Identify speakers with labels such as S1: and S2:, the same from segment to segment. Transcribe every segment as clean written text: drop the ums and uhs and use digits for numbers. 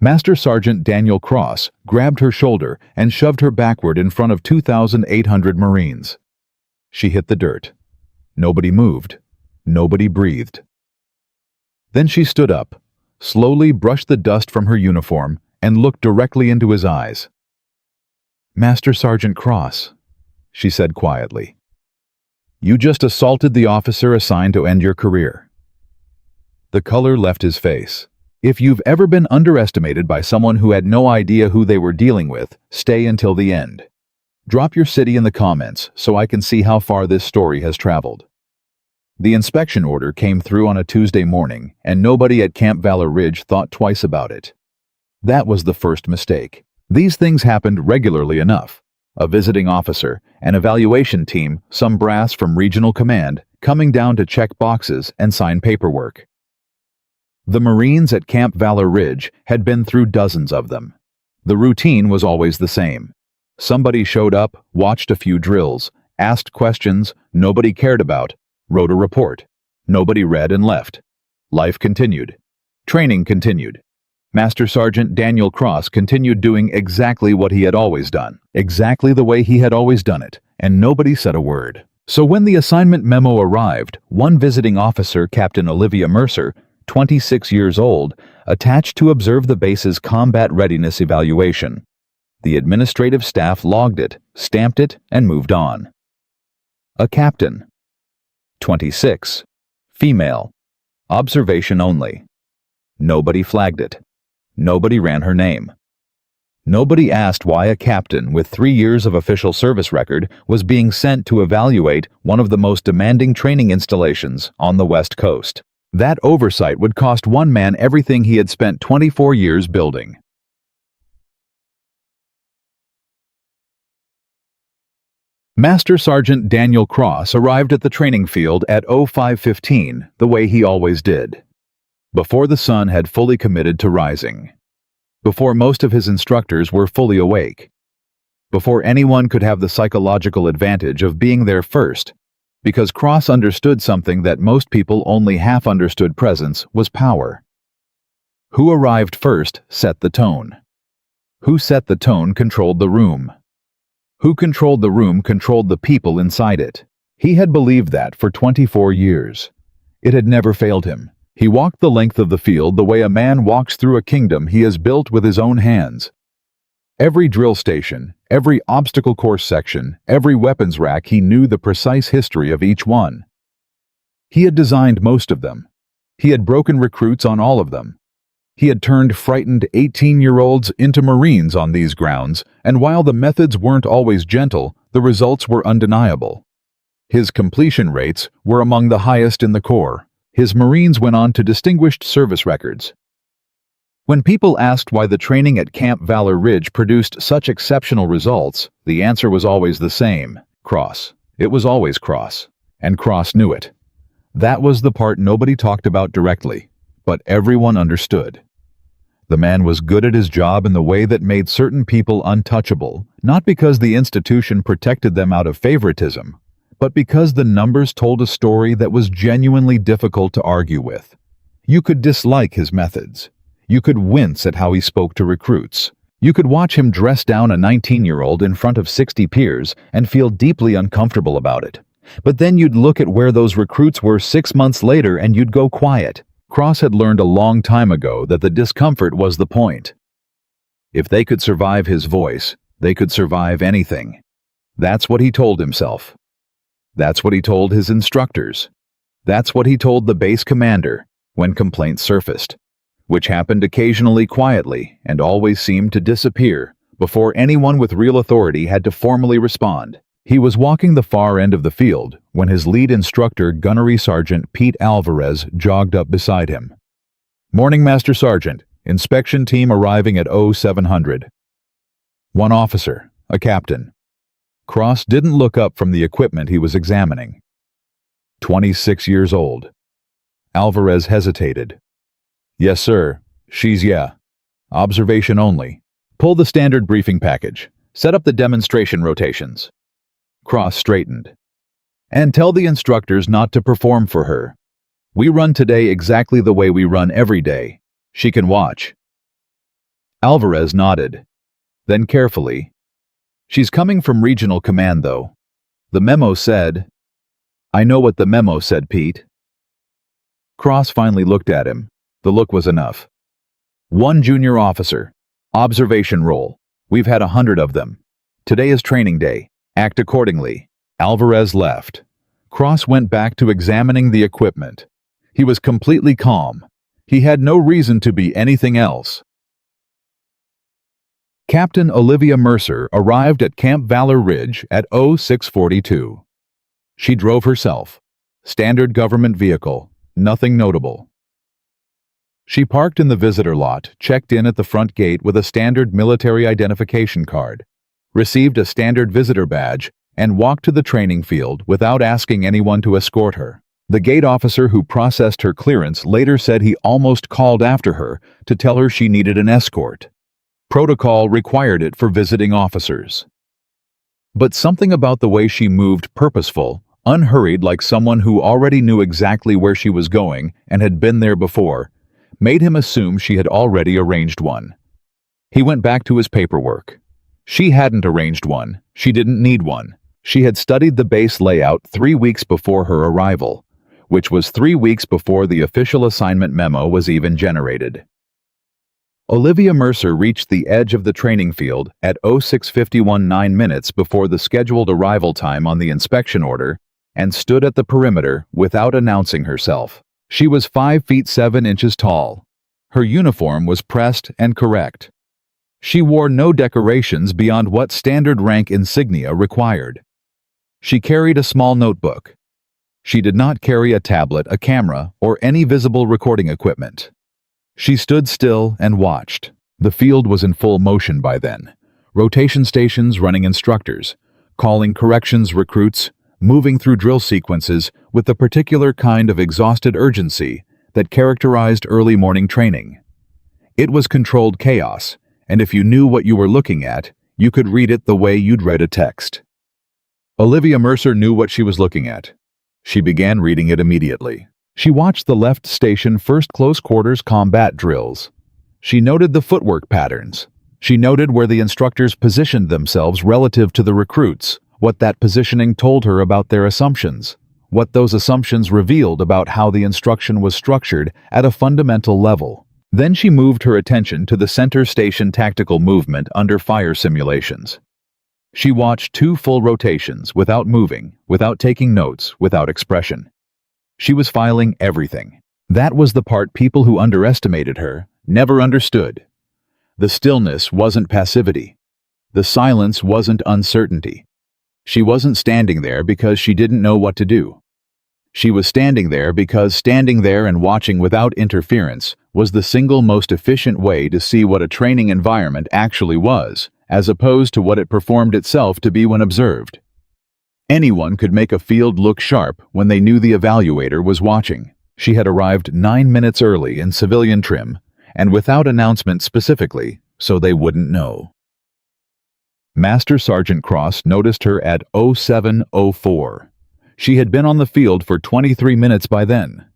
S1: Master Sergeant Daniel Cross grabbed her shoulder and shoved her backward in front of 2,800 Marines. She hit the dirt. Nobody moved. Nobody breathed. Then she stood up, slowly brushed the dust from her uniform, and looked directly into his eyes. "Master Sergeant Cross," she said quietly, "you just assaulted the officer assigned to end your career." The color left his face. If you've ever been underestimated by someone who had no idea who they were dealing with, stay until the end. Drop your city in the comments so I can see how far this story has traveled. The inspection order came through on a Tuesday morning, and nobody at Camp Valor Ridge thought twice about it. That was the first mistake. These things happened regularly enough. A visiting officer, an evaluation team, some brass from regional command, coming down to check boxes and sign paperwork. The Marines at Camp Valor Ridge had been through dozens of them. The routine was always the same. Somebody showed up, watched a few drills, asked questions nobody cared about, wrote a report. Nobody read and left. Life continued. Training continued. Master Sergeant Daniel Cross continued doing exactly what he had always done, exactly the way he had always done it, and nobody said a word. So when the assignment memo arrived, one visiting officer, Captain Olivia Mercer, 26 years old, attached to observe the base's combat readiness evaluation. The administrative staff logged it, stamped it, and moved on. A captain. 26. Female. Observation only. Nobody flagged it. Nobody ran her name. Nobody asked why a captain with 3 years of official service record was being sent to evaluate one of the most demanding training installations on the West Coast. That oversight would cost one man everything he had spent 24 years building. Master Sergeant Daniel Cross arrived at the training field at 05:15, the way he always did. Before the sun had fully committed to rising. Before most of his instructors were fully awake. Before anyone could have the psychological advantage of being there first. Because Cross understood something that most people only half understood: presence was power. Who arrived first set the tone. Who set the tone controlled the room. Who controlled the room controlled the people inside it. He had believed that for 24 years. It had never failed him. He walked the length of the field the way a man walks through a kingdom he has built with his own hands. Every drill station, every obstacle course section, every weapons rack, he knew the precise history of each one. He had designed most of them. He had broken recruits on all of them. He had turned frightened 18-year-olds into Marines on these grounds, and while the methods weren't always gentle, the results were undeniable. His completion rates were among the highest in the Corps. His Marines went on to distinguished service records. When people asked why the training at Camp Valor Ridge produced such exceptional results, the answer was always the same: Cross. It was always Cross. And Cross knew it. That was the part nobody talked about directly, but everyone understood. The man was good at his job in the way that made certain people untouchable, not because the institution protected them out of favoritism, but because the numbers told a story that was genuinely difficult to argue with. You could dislike his methods. You could wince at how he spoke to recruits. You could watch him dress down a 19-year-old in front of 60 peers and feel deeply uncomfortable about it. But then you'd look at where those recruits were 6 months later and you'd go quiet. Cross had learned a long time ago that the discomfort was the point. If they could survive his voice, they could survive anything. That's what he told himself. That's what he told his instructors. That's what he told the base commander when complaints surfaced, which happened occasionally quietly and always seemed to disappear before anyone with real authority had to formally respond. He was walking the far end of the field when his lead instructor, Gunnery Sergeant Pete Alvarez, jogged up beside him. "Morning, Master Sergeant. Inspection team arriving at 0700. One officer, a captain. Cross didn't look up from the equipment he was examining. 26 years old. Alvarez hesitated. "Yes, sir. She's yeah. Observation only. Pull the standard briefing package. Set up the demonstration rotations." Cross straightened. "And tell the instructors not to perform for her. We run today exactly the way we run every day. She can watch." Alvarez nodded. Then carefully, "She's coming from Regional Command, though. The memo said—" "I know what the memo said, Pete." Cross finally looked at him. The look was enough. "One junior officer. Observation role. We've had 100 of them. Today is training day. Act accordingly." Alvarez left. Cross went back to examining the equipment. He was completely calm. He had no reason to be anything else. Captain Olivia Mercer arrived at Camp Valor Ridge at 0642. She drove herself. Standard government vehicle. Nothing notable. She parked in the visitor lot, checked in at the front gate with a standard military identification card, received a standard visitor badge, and walked to the training field without asking anyone to escort her. The gate officer who processed her clearance later said he almost called after her to tell her she needed an escort. Protocol required it for visiting officers. But something about the way she moved, purposeful, unhurried, like someone who already knew exactly where she was going and had been there before, made him assume she had already arranged one. He went back to his paperwork. She hadn't arranged one. She didn't need one. She had studied the base layout 3 weeks before her arrival, which was 3 weeks before the official assignment memo was even generated. Olivia Mercer reached the edge of the training field at 0651, 9 minutes before the scheduled arrival time on the inspection order, and stood at the perimeter without announcing herself. She was 5 feet 7 inches tall. Her uniform was pressed and correct. She wore no decorations beyond what standard rank insignia required. She carried a small notebook. She did not carry a tablet, a camera, or any visible recording equipment. She stood still and watched. The field was in full motion by then. Rotation stations running instructors, calling corrections recruits, moving through drill sequences with the particular kind of exhausted urgency that characterized early morning training. It was controlled chaos, and if you knew what you were looking at, you could read it the way you'd read a text. Olivia Mercer knew what she was looking at. She began reading it immediately. She watched the left station first close quarters combat drills. She noted the footwork patterns. She noted where the instructors positioned themselves relative to the recruits, what that positioning told her about their assumptions, what those assumptions revealed about how the instruction was structured at a fundamental level. Then she moved her attention to the center station tactical movement under fire simulations. She watched 2 full rotations without moving, without taking notes, without expression. She was filing everything. That was the part people who underestimated her never understood. The stillness wasn't passivity. The silence wasn't uncertainty. She wasn't standing there because she didn't know what to do. She was standing there because standing there and watching without interference was the single most efficient way to see what a training environment actually was, as opposed to what it performed itself to be when observed. Anyone could make a field look sharp when they knew the evaluator was watching. She had arrived 9 minutes early in civilian trim, and without announcement specifically, so they wouldn't know. Master Sergeant Cross noticed her at 0704. She had been on the field for 23 minutes by then.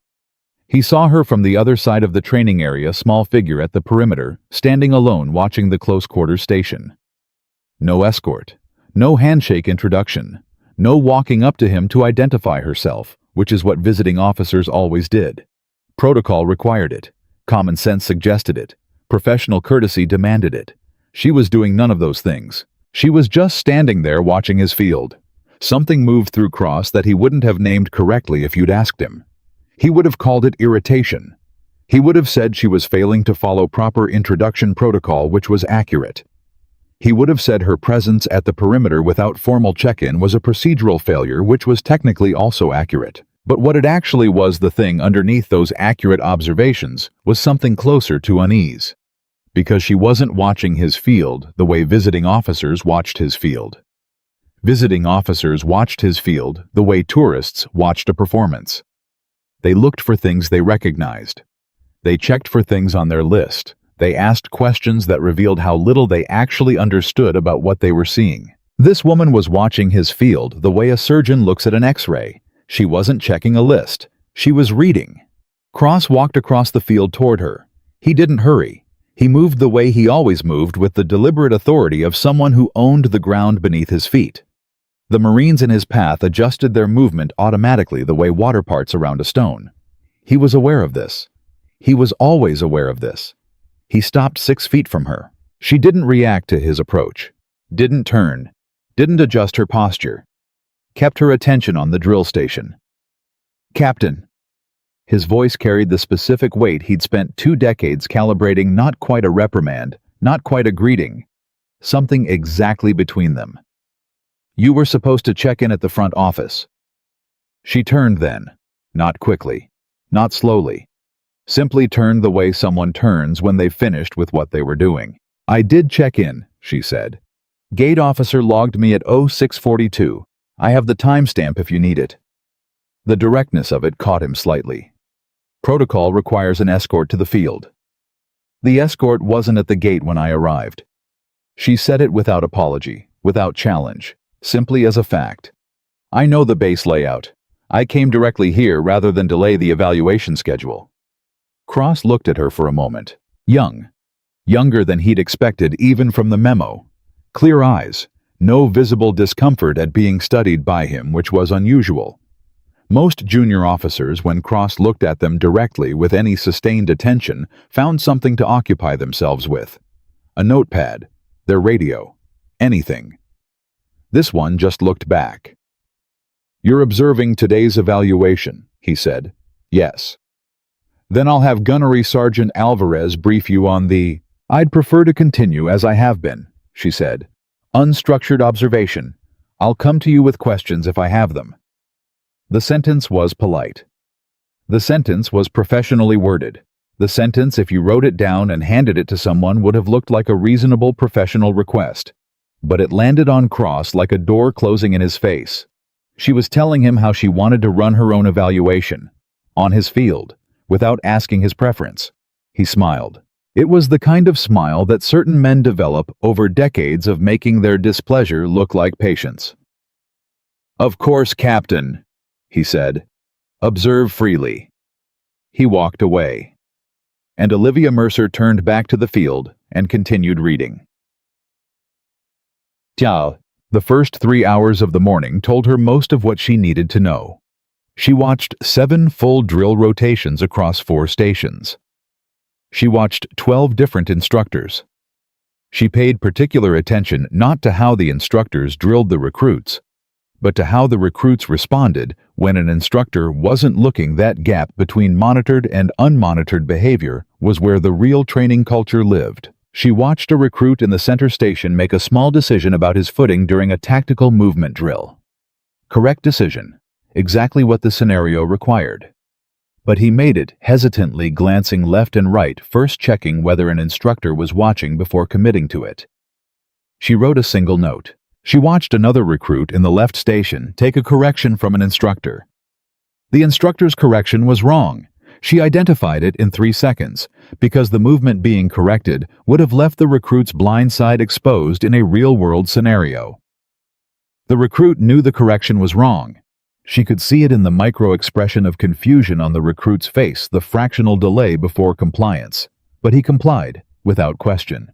S1: He saw her from the other side of the training area, small figure at the perimeter, standing alone watching the close quarters station. No escort, no handshake introduction, no walking up to him to identify herself, which is what visiting officers always did. Protocol required it. Common sense suggested it. Professional courtesy demanded it. She was doing none of those things. She was just standing there watching his field. Something moved through Cross that he wouldn't have named correctly if you'd asked him. He would have called it irritation. He would have said she was failing to follow proper introduction protocol, which was accurate. He would have said her presence at the perimeter without formal check-in was a procedural failure, which was technically also accurate. But what it actually was, the thing underneath those accurate observations, was something closer to unease. Because she wasn't watching his field the way visiting officers watched his field. Visiting officers watched his field the way tourists watched a performance. They looked for things they recognized. They checked for things on their list. They asked questions that revealed how little they actually understood about what they were seeing. This woman was watching his field the way a surgeon looks at an X-ray. She wasn't checking a list. She was reading. Cross walked across the field toward her. He didn't hurry. He moved the way he always moved, with the deliberate authority of someone who owned the ground beneath his feet. The Marines in his path adjusted their movement automatically the way water parts around a stone. He was aware of this. He was always aware of this. He stopped 6 feet from her. She didn't react to his approach, didn't turn, didn't adjust her posture, kept her attention on the drill station. "Captain." His voice carried the specific weight he'd spent 2 decades calibrating, not quite a reprimand, not quite a greeting, something exactly between them. "You were supposed to check in at the front office." She turned then, not quickly, not slowly, simply turned the way someone turns when they've finished with what they were doing. "I did check in," she said. "Gate officer logged me at 0642. I have the timestamp if you need it." The directness of it caught him slightly. "Protocol requires an escort to the field." "The escort wasn't at the gate when I arrived." She said it without apology, without challenge, simply as a fact. "I know the base layout. I came directly here rather than delay the evaluation schedule." Cross looked at her for a moment. Young. Younger than he'd expected even from the memo. Clear eyes. No visible discomfort at being studied by him, which was unusual. Most junior officers, when Cross looked at them directly with any sustained attention, found something to occupy themselves with. A notepad, their radio, anything. This one just looked back. "You're observing today's evaluation," he said. "Yes." "Then I'll have Gunnery Sergeant Alvarez brief you on the—" "I'd prefer to continue as I have been," she said. "Unstructured observation. I'll come to you with questions if I have them." The sentence was polite. The sentence was professionally worded. The sentence, if you wrote it down and handed it to someone, would have looked like a reasonable professional request. But it landed on Cross like a door closing in his face. She was telling him how she wanted to run her own evaluation, on his field, without asking his preference. He smiled. It was the kind of smile that certain men develop over decades of making their displeasure look like patience. "Of course, Captain," he said. "Observe freely." He walked away. And Olivia Mercer turned back to the field and continued reading. The first 3 hours of the morning told her most of what she needed to know. She watched 7 full drill rotations across 4 stations. She watched 12 different instructors. She paid particular attention not to how the instructors drilled the recruits, but to how the recruits responded when an instructor wasn't looking. That gap between monitored and unmonitored behavior was where the real training culture lived. She watched a recruit in the center station make a small decision about his footing during a tactical movement drill. Correct decision, exactly what the scenario required. But he made it hesitantly, glancing left and right, first checking whether an instructor was watching before committing to it. She wrote a single note. She watched another recruit in the left station take a correction from an instructor. The instructor's correction was wrong. She identified it in 3 seconds, because the movement being corrected would have left the recruit's blind side exposed in a real-world scenario. The recruit knew the correction was wrong. She could see it in the micro-expression of confusion on the recruit's face, the fractional delay before compliance. But he complied, without question.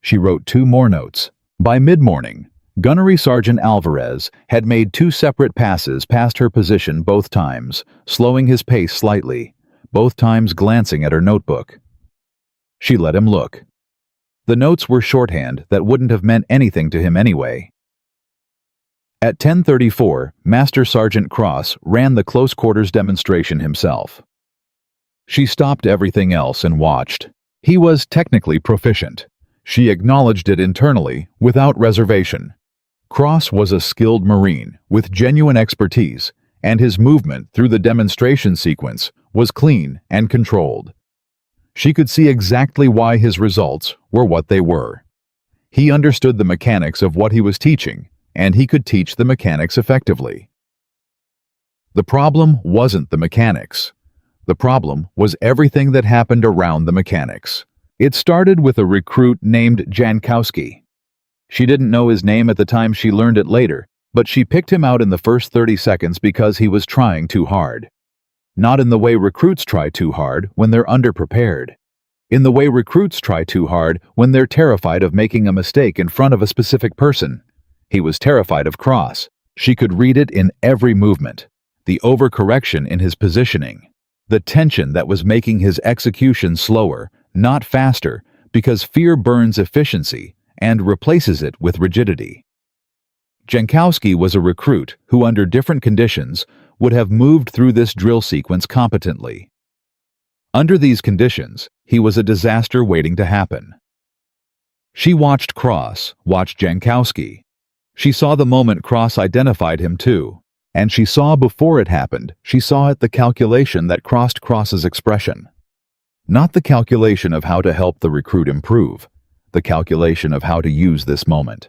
S1: She wrote 2 more notes. By mid-morning, Gunnery Sergeant Alvarez had made 2 separate passes past her position both times, slowing his pace slightly, both times glancing at her notebook. She let him look. The notes were shorthand that wouldn't have meant anything to him anyway. At 10:34, Master Sergeant Cross ran the close quarters demonstration himself. She stopped everything else and watched. He was technically proficient. She acknowledged it internally, without reservation. Cross was a skilled Marine with genuine expertise, and his movement through the demonstration sequence was clean and controlled. She could see exactly why his results were what they were. He understood the mechanics of what he was teaching, and he could teach the mechanics effectively. The problem wasn't the mechanics. The problem was everything that happened around the mechanics. It started with a recruit named Jankowski. She didn't know his name at the time. She learned it later, but she picked him out in the first 30 seconds because he was trying too hard. Not in the way recruits try too hard when they're underprepared. in the way recruits try too hard when they're terrified of making a mistake in front of a specific person. He was terrified of Cross. She could read it in every movement, the overcorrection in his positioning, the tension that was making his execution slower, not faster, because fear burns efficiency and replaces it with rigidity. Jankowski was a recruit who, under different conditions, would have moved through this drill sequence competently. Under these conditions, he was a disaster waiting to happen. She watched Cross, watched Jankowski. She saw the moment Cross identified him too, and she saw before it happened, she saw it the calculation that crossed Cross's expression. Not the calculation of how to help the recruit improve, the calculation of how to use this moment.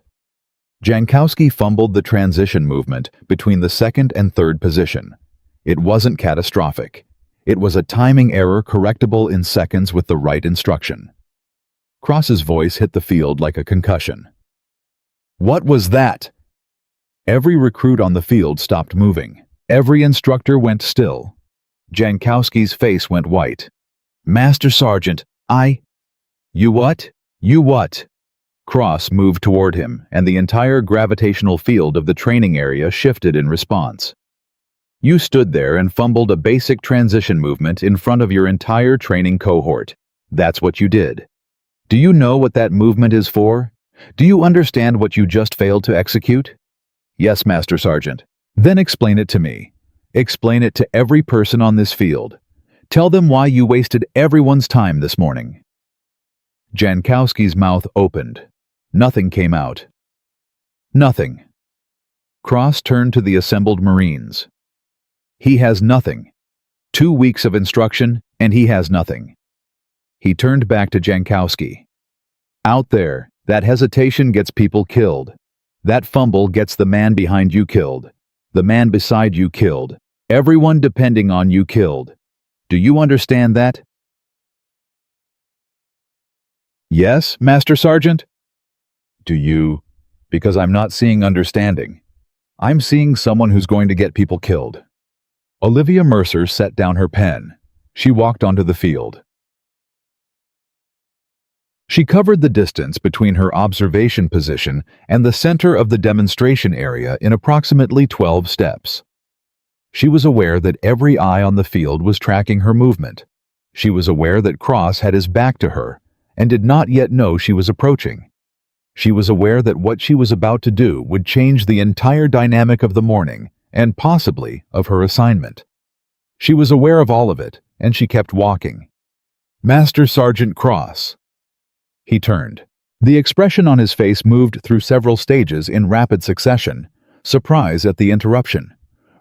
S1: Jankowski fumbled the transition movement between the second and third position. It wasn't catastrophic. It was a timing error correctable in seconds with the right instruction. Cross's voice hit the field like a concussion. "What was that?" Every recruit on the field stopped moving. Every instructor went still. Jankowski's face went white. "Master Sergeant, You what? You what?" Cross moved toward him, and the entire gravitational field of the training area shifted in response. "You stood there and fumbled a basic transition movement in front of your entire training cohort. That's what you did. Do you know what that movement is for? Do you understand what you just failed to execute?" "Yes, Master Sergeant." "Then explain it to me. Explain it to every person on this field. Tell them why you wasted everyone's time this morning." Jankowski's mouth opened. Nothing came out. Nothing. Cross turned to the assembled Marines. "He has nothing. 2 weeks of instruction, and he has nothing." He turned back to Jankowski. "Out there, that hesitation gets people killed. That fumble gets the man behind you killed. The man beside you killed. Everyone depending on you killed. Do you understand that?" "Yes, Master Sergeant." "Do you? Because I'm not seeing understanding. I'm seeing someone who's going to get people killed." Olivia Mercer set down her pen. She walked onto the field. She covered the distance between her observation position and the center of the demonstration area in approximately 12 steps. She was aware that every eye on the field was tracking her movement. She was aware that Cross had his back to her and did not yet know she was approaching. She was aware that what she was about to do would change the entire dynamic of the morning and possibly of her assignment. She was aware of all of it, and she kept walking. "Master Sergeant Cross." He turned. The expression on his face moved through several stages in rapid succession: surprise at the interruption,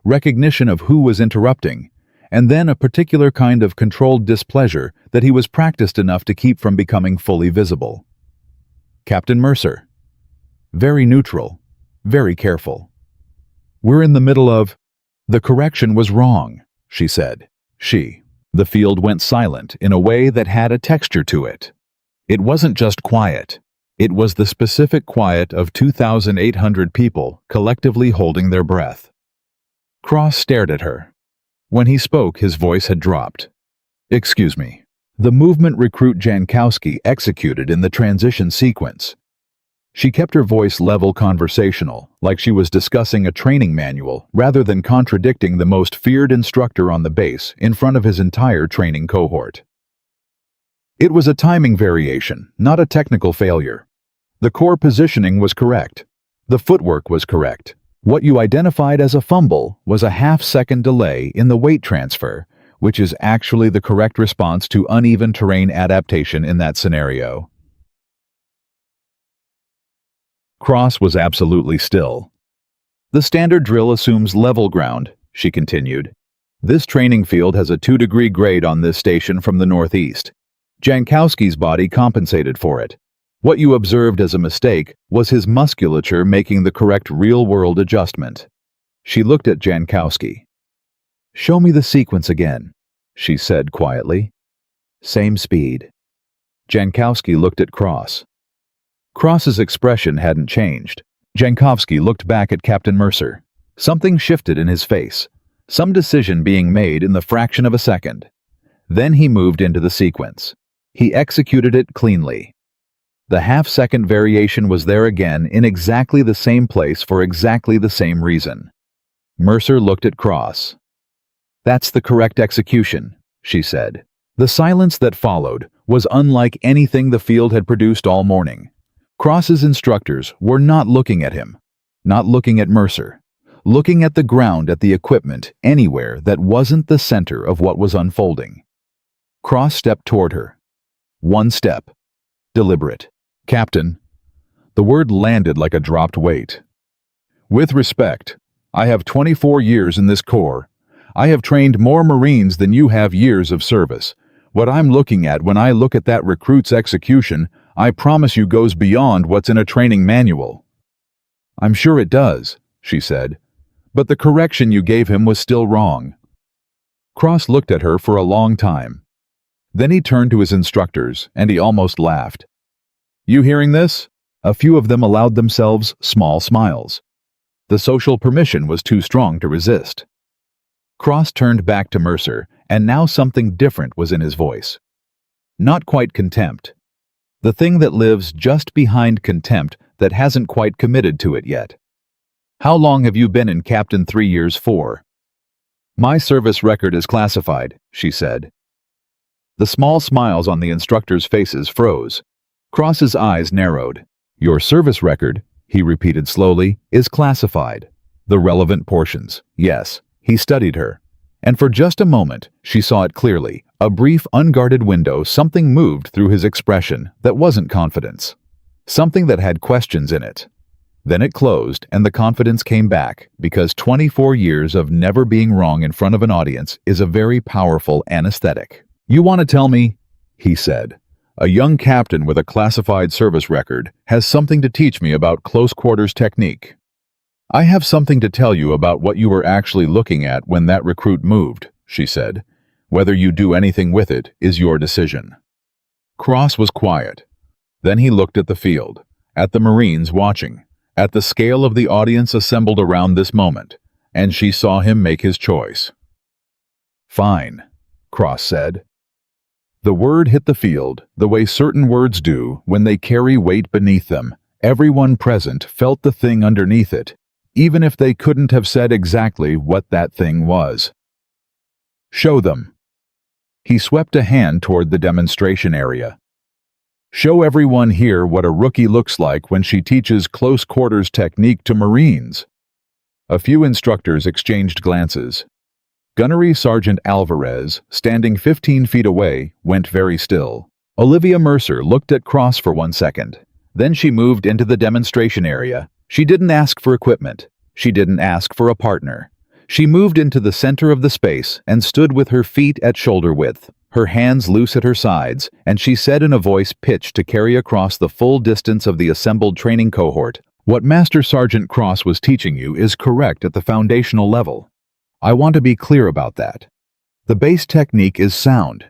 S1: recognition of who was interrupting, and then a particular kind of controlled displeasure that he was practiced enough to keep from becoming fully visible. "Captain Mercer." Very neutral, very careful. "We're in the middle of—" "The correction was wrong," she said. The field went silent in a way that had a texture to it. It wasn't just quiet. It was the specific quiet of 2,800 people collectively holding their breath. Cross stared at her. When he spoke, his voice had dropped. "Excuse me." The movement recruit Jankowski executed in the transition sequence. She kept her voice level conversational, like she was discussing a training manual rather than contradicting the most feared instructor on the base in front of his entire training cohort. It was a timing variation, not a technical failure. The core positioning was correct. The footwork was correct. What you identified as a fumble was a half-second delay in the weight transfer, which is actually the correct response to uneven terrain adaptation in that scenario. Cross was absolutely still. "The standard drill assumes level ground," she continued. "This training field has a 2-degree grade on this station from the northeast. Jankowski's body compensated for it. What you observed as a mistake was his musculature making the correct real-world adjustment." She looked at Jankowski. "Show me the sequence again," she said quietly. "Same speed." Jankowski looked at Cross. Cross's expression hadn't changed. Jankowski looked back at Captain Mercer. Something shifted in his face, some decision being made in the fraction of a second. Then he moved into the sequence. He executed it cleanly. The half-second variation was there again in exactly the same place for exactly the same reason. Mercer looked at Cross. "That's the correct execution," she said. The silence that followed was unlike anything the field had produced all morning. Cross's instructors were not looking at him, not looking at Mercer, looking at the ground, at the equipment, anywhere that wasn't the center of what was unfolding. Cross stepped toward her. One step. Deliberate. "Captain." The word landed like a dropped weight. "With respect, I have 24 years in this Corps. I have trained more Marines than you have years of service. What I'm looking at when I look at that recruit's execution, I promise you goes beyond what's in a training manual." "I'm sure it does," she said, "but the correction you gave him was still wrong." Cross looked at her for a long time. Then he turned to his instructors, and he almost laughed. "You hearing this?" A few of them allowed themselves small smiles. The social permission was too strong to resist. Cross turned back to Mercer, and now something different was in his voice. Not quite contempt. The thing that lives just behind contempt that hasn't quite committed to it yet. "How long have you been in Captain 3 years for?" "My service record is classified," she said. The small smiles on the instructors' faces froze. Cross's eyes narrowed. "Your service record," he repeated slowly, "is classified. The relevant portions, yes." He studied her, and for just a moment she saw it clearly. A brief, unguarded window, something moved through his expression that wasn't confidence. Something that had questions in it. Then it closed, and the confidence came back, because 24 years of never being wrong in front of an audience is a very powerful anesthetic. "You want to tell me?" he said. "A young captain with a classified service record has something to teach me about close quarters technique. I have something to tell you about what you were actually looking at when that recruit moved," she said. "Whether you do anything with it is your decision." Cross was quiet. Then he looked at the field, at the Marines watching, at the scale of the audience assembled around this moment, and she saw him make his choice. "Fine," Cross said. The word hit the field the way certain words do when they carry weight beneath them. Everyone present felt the thing underneath it, even if they couldn't have said exactly what that thing was. "Show them." He swept a hand toward the demonstration area. "Show everyone here what a rookie looks like when she teaches close quarters technique to Marines." A few instructors exchanged glances. Gunnery Sergeant Alvarez, standing 15 feet away, went very still. Olivia Mercer looked at Cross for 1 second. Then she moved into the demonstration area. She didn't ask for equipment. She didn't ask for a partner. She moved into the center of the space and stood with her feet at shoulder width, her hands loose at her sides, and she said in a voice pitched to carry across the full distance of the assembled training cohort, "What Master Sergeant Cross was teaching you is correct at the foundational level. I want to be clear about that. The base technique is sound.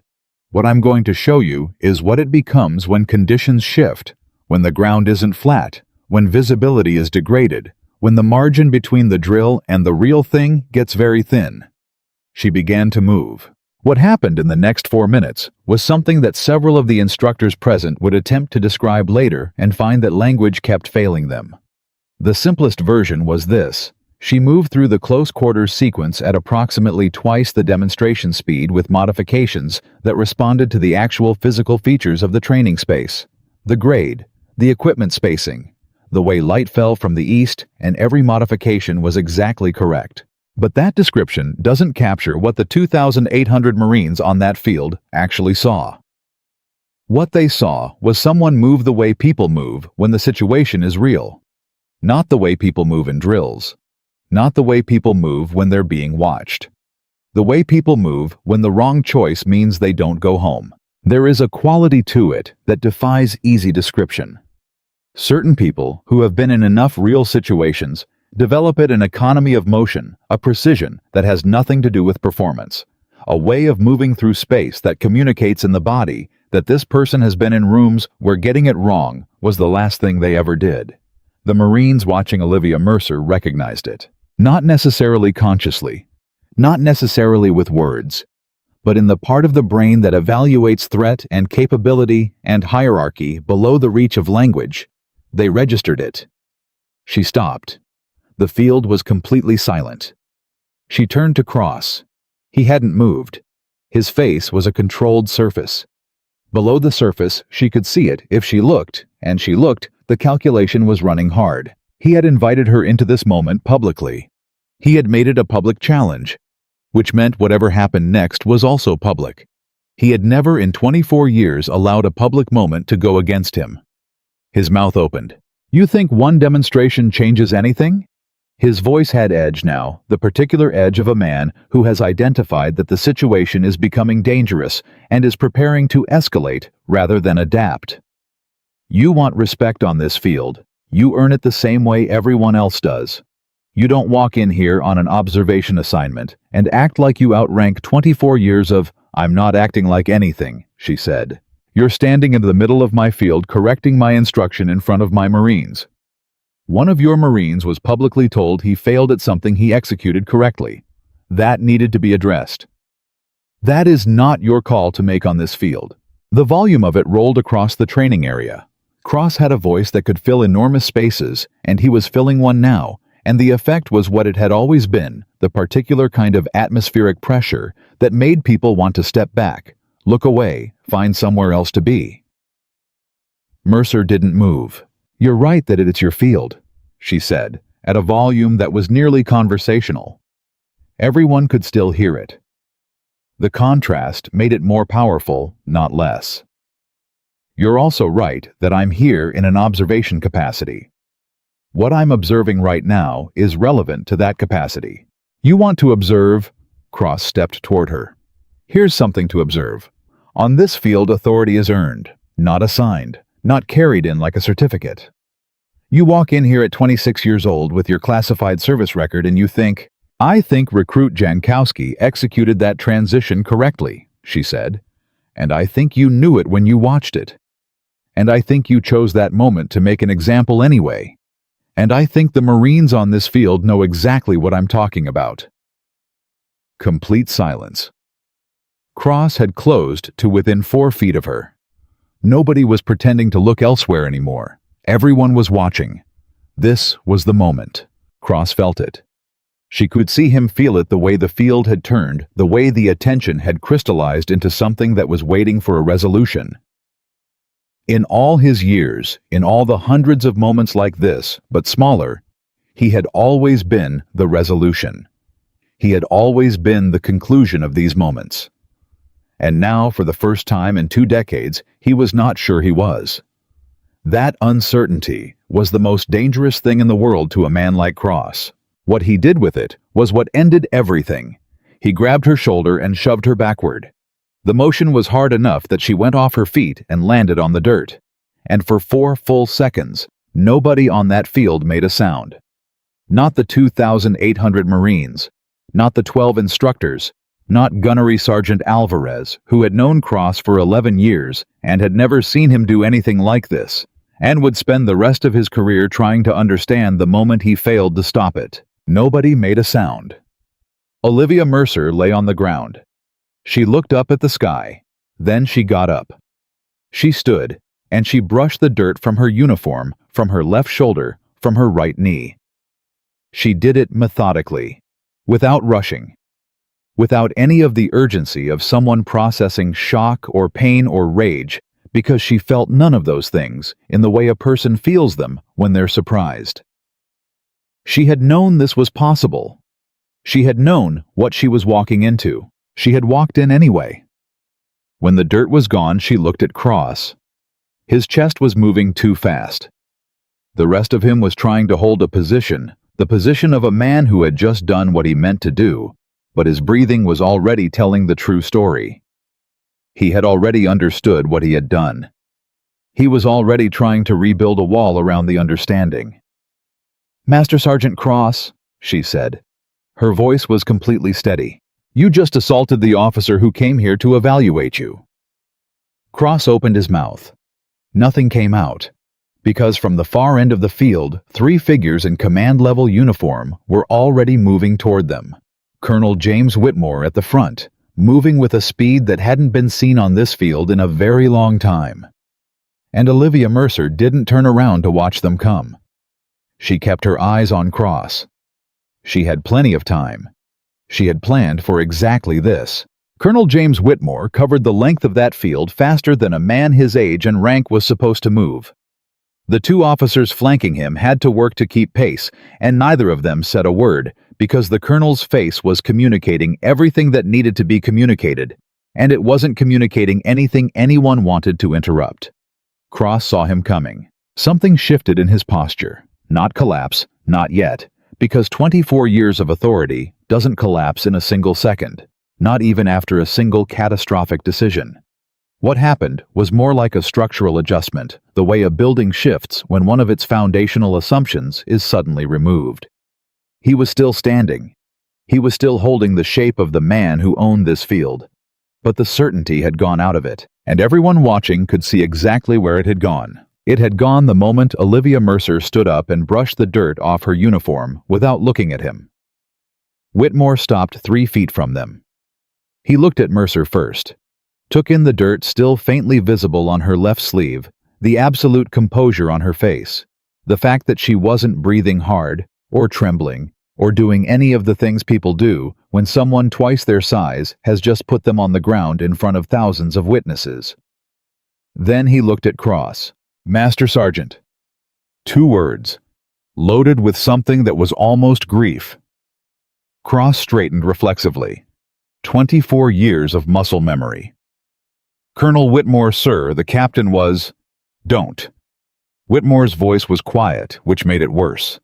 S1: What I'm going to show you is what it becomes when conditions shift, when the ground isn't flat, when visibility is degraded, when the margin between the drill and the real thing gets very thin." She began to move. What happened in the next 4 minutes was something that several of the instructors present would attempt to describe later and find that language kept failing them. The simplest version was this. She moved through the close quarters sequence at approximately twice the demonstration speed with modifications that responded to the actual physical features of the training space. The grade, the equipment spacing, the way light fell from the east, and every modification was exactly correct. But that description doesn't capture what the 2,800 Marines on that field actually saw. What they saw was someone move the way people move when the situation is real. Not the way people move in drills. Not the way people move when they're being watched. The way people move when the wrong choice means they don't go home. There is a quality to it that defies easy description. Certain people who have been in enough real situations develop an economy of motion, a precision that has nothing to do with performance, a way of moving through space that communicates in the body that this person has been in rooms where getting it wrong was the last thing they ever did. The Marines watching Olivia Mercer recognized it. Not necessarily consciously, not necessarily with words, but in the part of the brain that evaluates threat and capability and hierarchy below the reach of language. They registered it. She stopped. The field was completely silent. She turned to Cross. He hadn't moved. His face was a controlled surface. Below the surface, she could see it if she looked, and she looked, the calculation was running hard. He had invited her into this moment publicly. He had made it a public challenge, which meant whatever happened next was also public. He had never in 24 years allowed a public moment to go against him. His mouth opened. "You think one demonstration changes anything?" His voice had edge now, the particular edge of a man who has identified that the situation is becoming dangerous and is preparing to escalate rather than adapt. "You want respect on this field. You earn it the same way everyone else does. You don't walk in here on an observation assignment and act like you outrank 24 years of, 'I'm not acting like anything,'" she said. "You're standing in the middle of my field correcting my instruction in front of my Marines. One of your Marines was publicly told he failed at something he executed correctly. That needed to be addressed. That is not your call to make on this field." The volume of it rolled across the training area. Cross had a voice that could fill enormous spaces, and he was filling one now, and the effect was what it had always been, the particular kind of atmospheric pressure that made people want to step back, look away, find somewhere else to be. Mercer didn't move. "You're right that it's your field," she said, at a volume that was nearly conversational. Everyone could still hear it. The contrast made it more powerful, not less. "You're also right that I'm here in an observation capacity. What I'm observing right now is relevant to that capacity. You want to observe?" Cross stepped toward her. "Here's something to observe. On this field, authority is earned, not assigned, not carried in like a certificate. You walk in here at 26 years old with your classified service record and you think, 'I think Recruit Jankowski executed that transition correctly,'" she said. "And I think you knew it when you watched it. And I think you chose that moment to make an example anyway. And I think the Marines on this field know exactly what I'm talking about." Complete silence. Cross had closed to within 4 feet of her. Nobody was pretending to look elsewhere anymore. Everyone was watching. This was the moment. Cross felt it. She could see him feel it, the way the field had turned, the way the attention had crystallized into something that was waiting for a resolution. In all his years, in all the hundreds of moments like this, but smaller, he had always been the resolution. He had always been the conclusion of these moments. And now, for the first time in 2 decades, he was not sure he was. That uncertainty was the most dangerous thing in the world to a man like Cross. What he did with it was what ended everything. He grabbed her shoulder and shoved her backward. The motion was hard enough that she went off her feet and landed on the dirt. And for 4 full seconds, nobody on that field made a sound. Not the 2,800 Marines, not the 12 instructors, not Gunnery Sergeant Alvarez, who had known Cross for 11 years and had never seen him do anything like this, and would spend the rest of his career trying to understand the moment he failed to stop it. Nobody made a sound. Olivia Mercer lay on the ground. She looked up at the sky. Then she got up. She stood, and she brushed the dirt from her uniform, from her left shoulder, from her right knee. She did it methodically, without rushing, without any of the urgency of someone processing shock or pain or rage, because she felt none of those things in the way a person feels them when they're surprised. She had known this was possible. She had known what she was walking into. She had walked in anyway. When the dirt was gone, she looked at Cross. His chest was moving too fast. The rest of him was trying to hold a position, the position of a man who had just done what he meant to do, but his breathing was already telling the true story. He had already understood what he had done. He was already trying to rebuild a wall around the understanding. "Master Sergeant Cross," she said. Her voice was completely steady. "You just assaulted the officer who came here to evaluate you." Cross opened his mouth. Nothing came out, because from the far end of the field, 3 figures in command-level uniform were already moving toward them. Colonel James Whitmore at the front, moving with a speed that hadn't been seen on this field in a very long time. And Olivia Mercer didn't turn around to watch them come. She kept her eyes on Cross. She had plenty of time. She had planned for exactly this. Colonel James Whitmore covered the length of that field faster than a man his age and rank was supposed to move. The two officers flanking him had to work to keep pace, and neither of them said a word, because the colonel's face was communicating everything that needed to be communicated, and it wasn't communicating anything anyone wanted to interrupt. Cross saw him coming. Something shifted in his posture. Not collapse, not yet, because 24 years of authority doesn't collapse in a single second, not even after a single catastrophic decision. What happened was more like a structural adjustment, the way a building shifts when one of its foundational assumptions is suddenly removed. He was still standing. He was still holding the shape of the man who owned this field. But the certainty had gone out of it, and everyone watching could see exactly where it had gone. It had gone the moment Olivia Mercer stood up and brushed the dirt off her uniform without looking at him. Whitmore stopped 3 feet from them. He looked at Mercer first, took in the dirt still faintly visible on her left sleeve, the absolute composure on her face, the fact that she wasn't breathing hard, or trembling, or doing any of the things people do when someone twice their size has just put them on the ground in front of thousands of witnesses. Then he looked at Cross. "Master Sergeant." 2 words, loaded with something that was almost grief. Cross straightened reflexively. 24 years of muscle memory. "Colonel Whitmore, sir, the captain was—" "Don't." Whitmore's voice was quiet, which made it worse.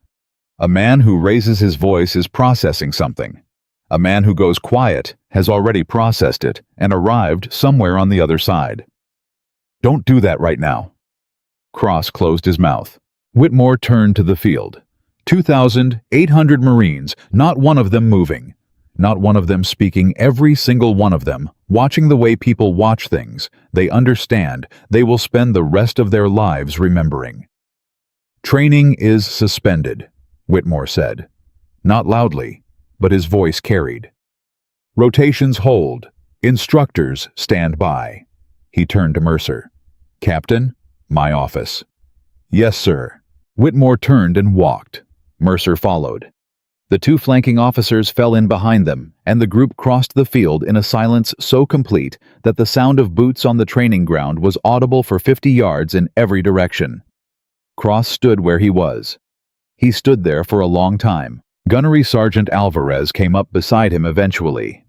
S1: A man who raises his voice is processing something. A man who goes quiet has already processed it and arrived somewhere on the other side. "Don't do that right now." Cross closed his mouth. Whitmore turned to the field. 2,800 Marines, not one of them moving. Not one of them speaking, every single one of them, watching the way people watch things. They understand. They will spend the rest of their lives remembering. "Training is suspended," Whitmore said. Not loudly, but his voice carried. "Rotations hold. Instructors stand by." He turned to Mercer. "Captain, my office." "Yes, sir." Whitmore turned and walked. Mercer followed. The 2 flanking officers fell in behind them, and the group crossed the field in a silence so complete that the sound of boots on the training ground was audible for 50 yards in every direction. Cross stood where he was. He stood there for a long time. Gunnery Sergeant Alvarez came up beside him eventually.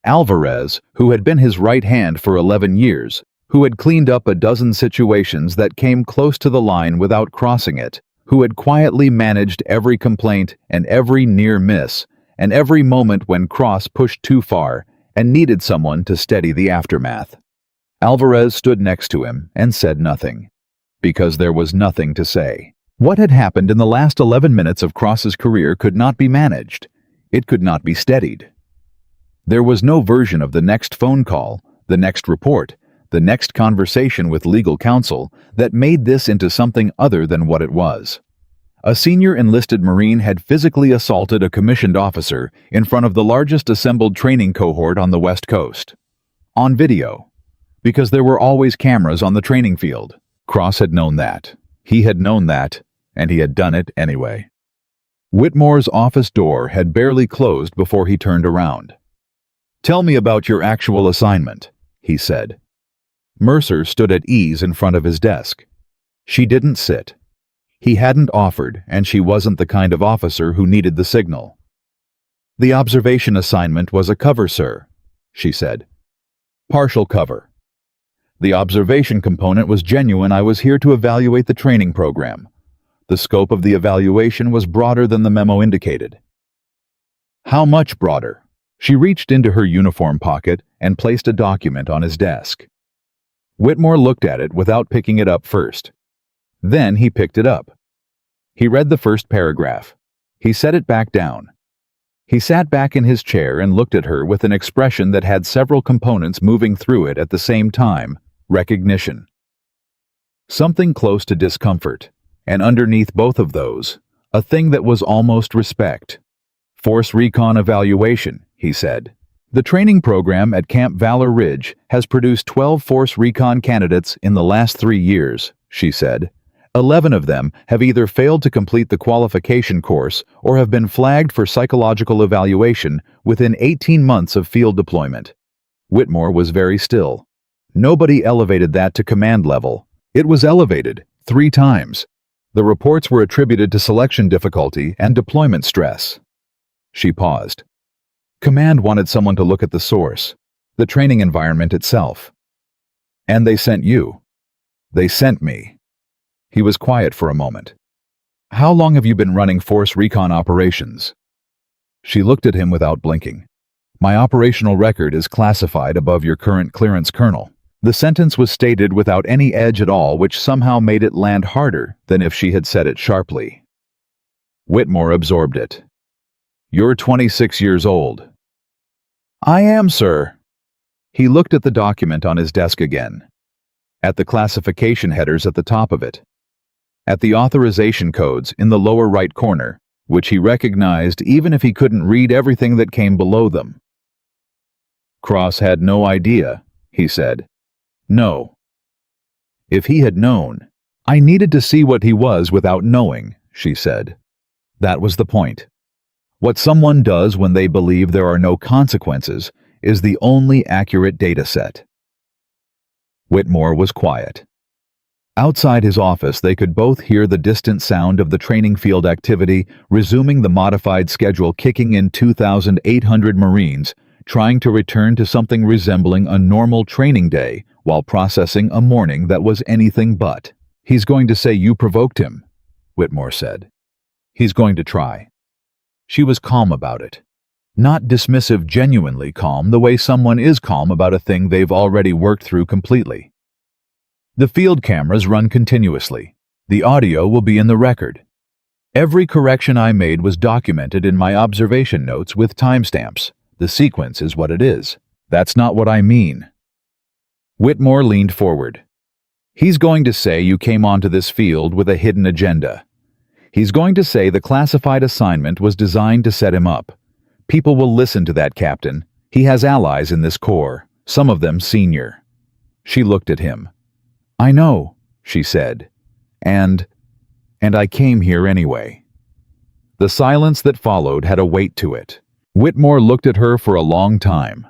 S1: Alvarez, who had been his right hand for 11 years, who had cleaned up a dozen situations that came close to the line without crossing it, who had quietly managed every complaint and every near miss, and every moment when Cross pushed too far and needed someone to steady the aftermath. Alvarez stood next to him and said nothing, because there was nothing to say. What had happened in the last 11 minutes of Cross's career could not be managed. It could not be steadied. There was no version of the next phone call, the next report, the next conversation with legal counsel that made this into something other than what it was. A senior enlisted Marine had physically assaulted a commissioned officer in front of the largest assembled training cohort on the West Coast. On video. Because there were always cameras on the training field. Cross had known that. He had known that, and he had done it anyway. Whitmore's office door had barely closed before he turned around. "Tell me about your actual assignment," he said. Mercer stood at ease in front of his desk. She didn't sit. He hadn't offered, and she wasn't the kind of officer who needed the signal. "The observation assignment was a cover, sir," she said. "Partial cover. The observation component was genuine. I was here to evaluate the training program. The scope of the evaluation was broader than the memo indicated." "How much broader?" She reached into her uniform pocket and placed a document on his desk. Whitmore looked at it without picking it up first. Then he picked it up. He read the first paragraph. He set it back down. He sat back in his chair and looked at her with an expression that had several components moving through it at the same time. Recognition. Something close to discomfort, and underneath both of those, a thing that was almost respect. "Force recon evaluation," he said. The training program at Camp Valor Ridge has produced 12 Force Recon candidates in the last 3 years, she said. 11 of them have either failed to complete the qualification course or have been flagged for psychological evaluation within 18 months of field deployment. Whitmore was very still. Nobody elevated that to command level. It was elevated 3 times. The reports were attributed to selection difficulty and deployment stress. She paused. Command wanted someone to look at the source, the training environment itself. And they sent you. They sent me. He was quiet for a moment. How long have you been running Force Recon operations? She looked at him without blinking. My operational record is classified above your current clearance, Colonel. The sentence was stated without any edge at all, which somehow made it land harder than if she had said it sharply. Whitmore absorbed it. You're 26 years old. I am, sir. He looked at the document on his desk again. At the classification headers at the top of it. At the authorization codes in the lower right corner, which he recognized even if he couldn't read everything that came below them. Cross had no idea, he said. No. If he had known, I needed to see what he was without knowing, she said. That was the point. What someone does when they believe there are no consequences is the only accurate data set. Whitmore was quiet. Outside his office, they could both hear the distant sound of the training field activity, resuming the modified schedule, kicking in 2,800 Marines, trying to return to something resembling a normal training day while processing a morning that was anything but. He's going to say you provoked him, Whitmore said. He's going to try. She was calm about it. Not dismissive, genuinely calm, the way someone is calm about a thing they've already worked through completely. The field cameras run continuously. The audio will be in the record. Every correction I made was documented in my observation notes with timestamps. The sequence is what it is. That's not what I mean. Whitmore leaned forward. He's going to say you came onto this field with a hidden agenda. He's going to say the classified assignment was designed to set him up. People will listen to that, Captain. He has allies in this corps, some of them senior. She looked at him. I know, she said. And I came here anyway. The silence that followed had a weight to it. Whitmore looked at her for a long time.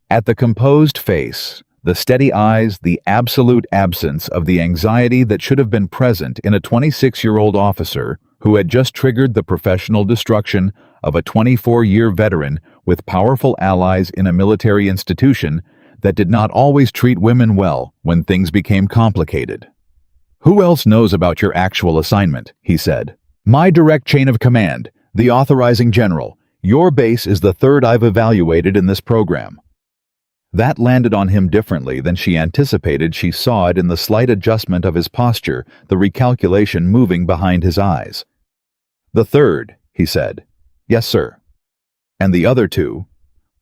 S1: At the composed face, the steady eyes, the absolute absence of the anxiety that should have been present in a 26-year-old officer who had just triggered the professional destruction of a 24-year veteran with powerful allies in a military institution that did not always treat women well when things became complicated. Who else knows about your actual assignment? He said. My direct chain of command, the authorizing general. Your base is the 3rd I've evaluated in this program. That landed on him differently than she anticipated. She saw it in the slight adjustment of his posture, the recalculation moving behind his eyes. The 3rd, he said. Yes, sir. And the other 2?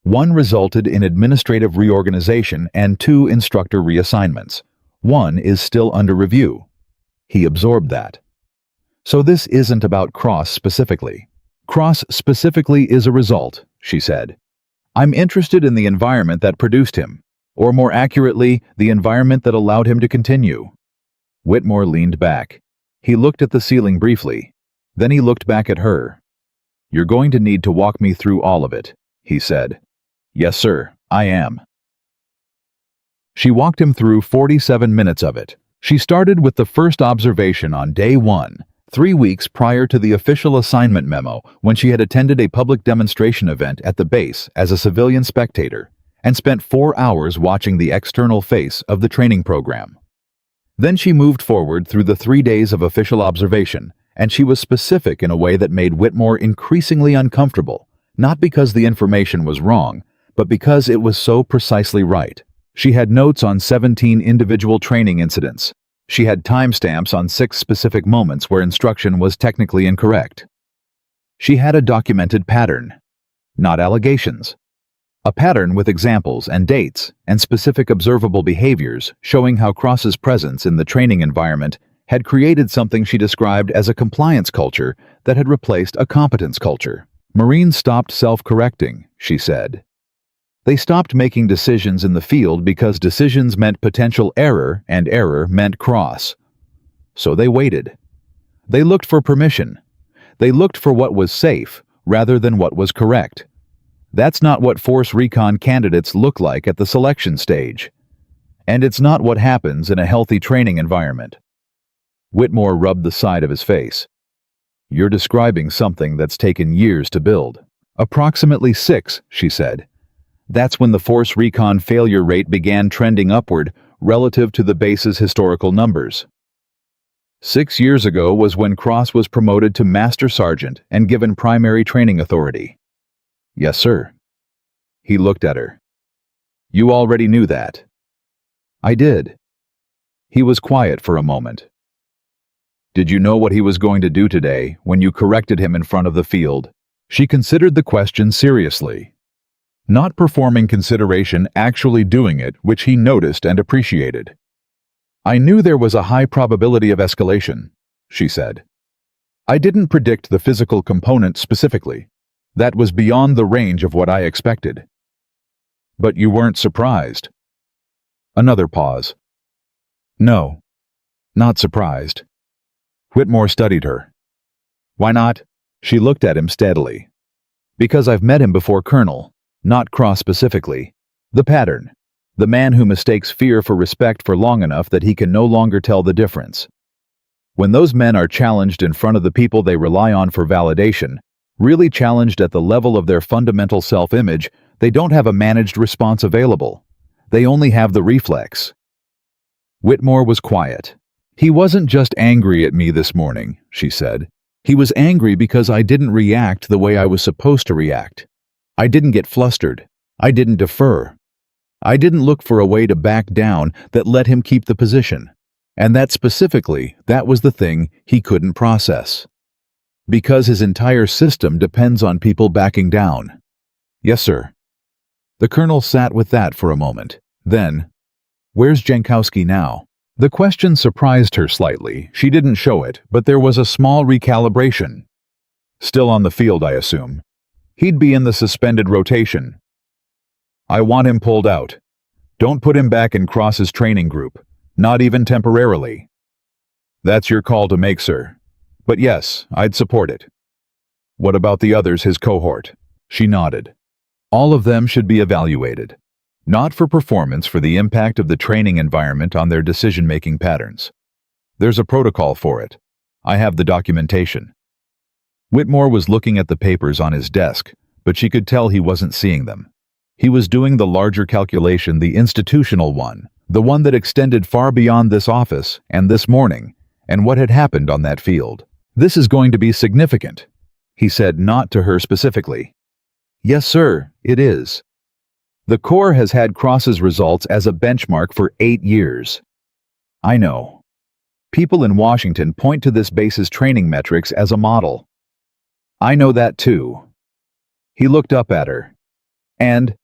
S1: 1 resulted in administrative reorganization and 2 instructor reassignments. 1 is still under review. He absorbed that. So this isn't about Cross specifically. Cross specifically is a result, she said. I'm interested in the environment that produced him, or more accurately, the environment that allowed him to continue. Whitmore leaned back. He looked at the ceiling briefly. Then he looked back at her. You're going to need to walk me through all of it, he said. Yes, sir, I am. She walked him through 47 minutes of it. She started with the first observation on day 1, 3 weeks prior to the official assignment memo, when she had attended a public demonstration event at the base as a civilian spectator, and spent 4 hours watching the external face of the training program. Then she moved forward through the 3 days of official observation, and she was specific in a way that made Whitmore increasingly uncomfortable, not because the information was wrong, but because it was so precisely right. She had notes on 17 individual training incidents. She had timestamps on 6 specific moments where instruction was technically incorrect. She had a documented pattern, not allegations. A pattern with examples and dates and specific observable behaviors showing how Cross's presence in the training environment had created something she described as a compliance culture that had replaced a competence culture. Marines stopped self-correcting, she said. They stopped making decisions in the field because decisions meant potential error and error meant cross. So they waited. They looked for permission. They looked for what was safe rather than what was correct. That's not what force recon candidates look like at the selection stage. And it's not what happens in a healthy training environment. Whitmore rubbed the side of his face. You're describing something that's taken years to build. Approximately 6, she said. That's when the force recon failure rate began trending upward relative to the base's historical numbers. 6 years ago was when Cross was promoted to Master Sergeant and given primary training authority. Yes, sir. He looked at her. You already knew that. I did. He was quiet for a moment. Did you know what he was going to do today when you corrected him in front of the field? She considered the question seriously. Not performing consideration, actually doing it, which he noticed and appreciated. I knew there was a high probability of escalation, she said. I didn't predict the physical component specifically. That was beyond the range of what I expected. But you weren't surprised. Another pause. No, not surprised. Whitmore studied her. Why not? She looked at him steadily. Because I've met him before, Colonel, not Cross specifically. The pattern. The man who mistakes fear for respect for long enough that he can no longer tell the difference. When those men are challenged in front of the people they rely on for validation, really challenged at the level of their fundamental self-image, they don't have a managed response available. They only have the reflex. Whitmore was quiet. He wasn't just angry at me this morning, she said. He was angry because I didn't react the way I was supposed to react. I didn't get flustered. I didn't defer. I didn't look for a way to back down that let him keep the position. And that was the thing he couldn't process. Because his entire system depends on people backing down. Yes, sir. The colonel sat with that for a moment. Then, where's Jankowski now? The question surprised her slightly. She didn't show it, but there was a small recalibration. Still on the field, I assume. He'd be in the suspended rotation. I want him pulled out. Don't put him back in Cross's training group, not even temporarily. That's your call to make, sir. But yes, I'd support it. What about the others, his cohort? She nodded. All of them should be evaluated. Not for performance, for the impact of the training environment on their decision-making patterns. There's a protocol for it. I have the documentation. Whitmore was looking at the papers on his desk, but she could tell he wasn't seeing them. He was doing the larger calculation, the institutional one, the one that extended far beyond this office and this morning, and what had happened on that field. This is going to be significant, he said, not to her specifically. Yes, sir, it is. The Corps has had Cross's results as a benchmark for 8 years. I know. People in Washington point to this base's training metrics as a model. I know that too. He looked up at her. And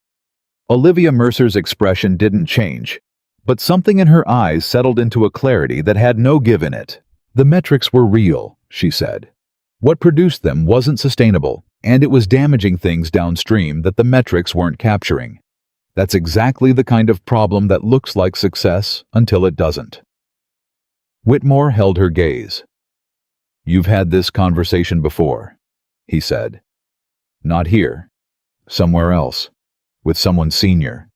S1: Olivia Mercer's expression didn't change, but something in her eyes settled into a clarity that had no give in it. The metrics were real, she said. What produced them wasn't sustainable, and it was damaging things downstream that the metrics weren't capturing. That's exactly the kind of problem that looks like success until it doesn't. Whitmore held her gaze. You've had this conversation before, he said. Not here. Somewhere else. With someone senior.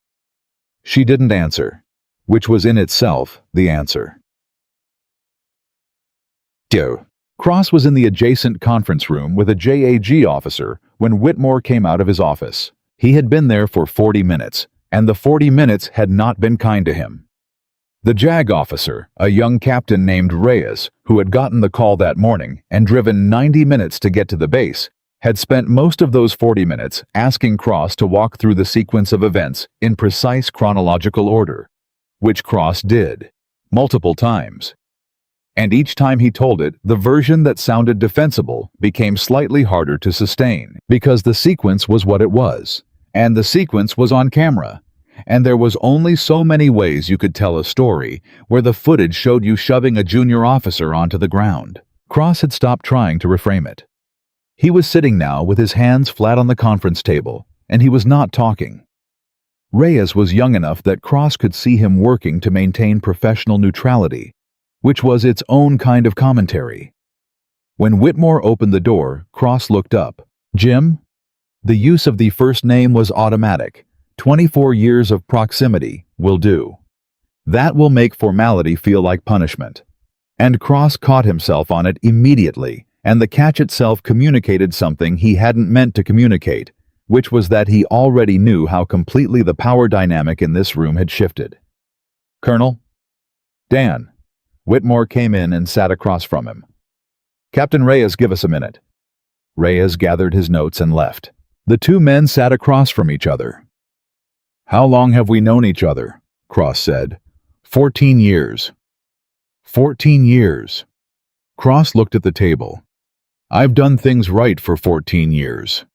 S1: She didn't answer, which was in itself the answer. Cross was in the adjacent conference room with a JAG officer when Whitmore came out of his office. He had been there for 40 minutes, and the 40 minutes had not been kind to him. The JAG officer, a young captain named Reyes, who had gotten the call that morning and driven 90 minutes to get to the base, had spent most of those 40 minutes asking Cross to walk through the sequence of events in precise chronological order, which Cross did, multiple times. And each time he told it, the version that sounded defensible became slightly harder to sustain, because the sequence was what it was, and the sequence was on camera, and there was only so many ways you could tell a story where the footage showed you shoving a junior officer onto the ground. Cross had stopped trying to reframe it. He was sitting now with his hands flat on the conference table, and he was not talking. Reyes was young enough that Cross could see him working to maintain professional neutrality, which was its own kind of commentary. When Whitmore opened the door, Cross looked up. "Jim?" The use of the first name was automatic. 24 years of proximity will do. That will make formality feel like punishment. And Cross caught himself on it immediately, and the catch itself communicated something he hadn't meant to communicate, which was that he already knew how completely the power dynamic in this room had shifted. "Colonel?" "Dan." Whitmore came in and sat across from him. "Captain Reyes, give us a minute." Reyes gathered his notes and left. The two men sat across from each other. "How long have we known each other?" Cross said. 14 years. 14 years. Cross looked at the table. "I've done things right for 14 years.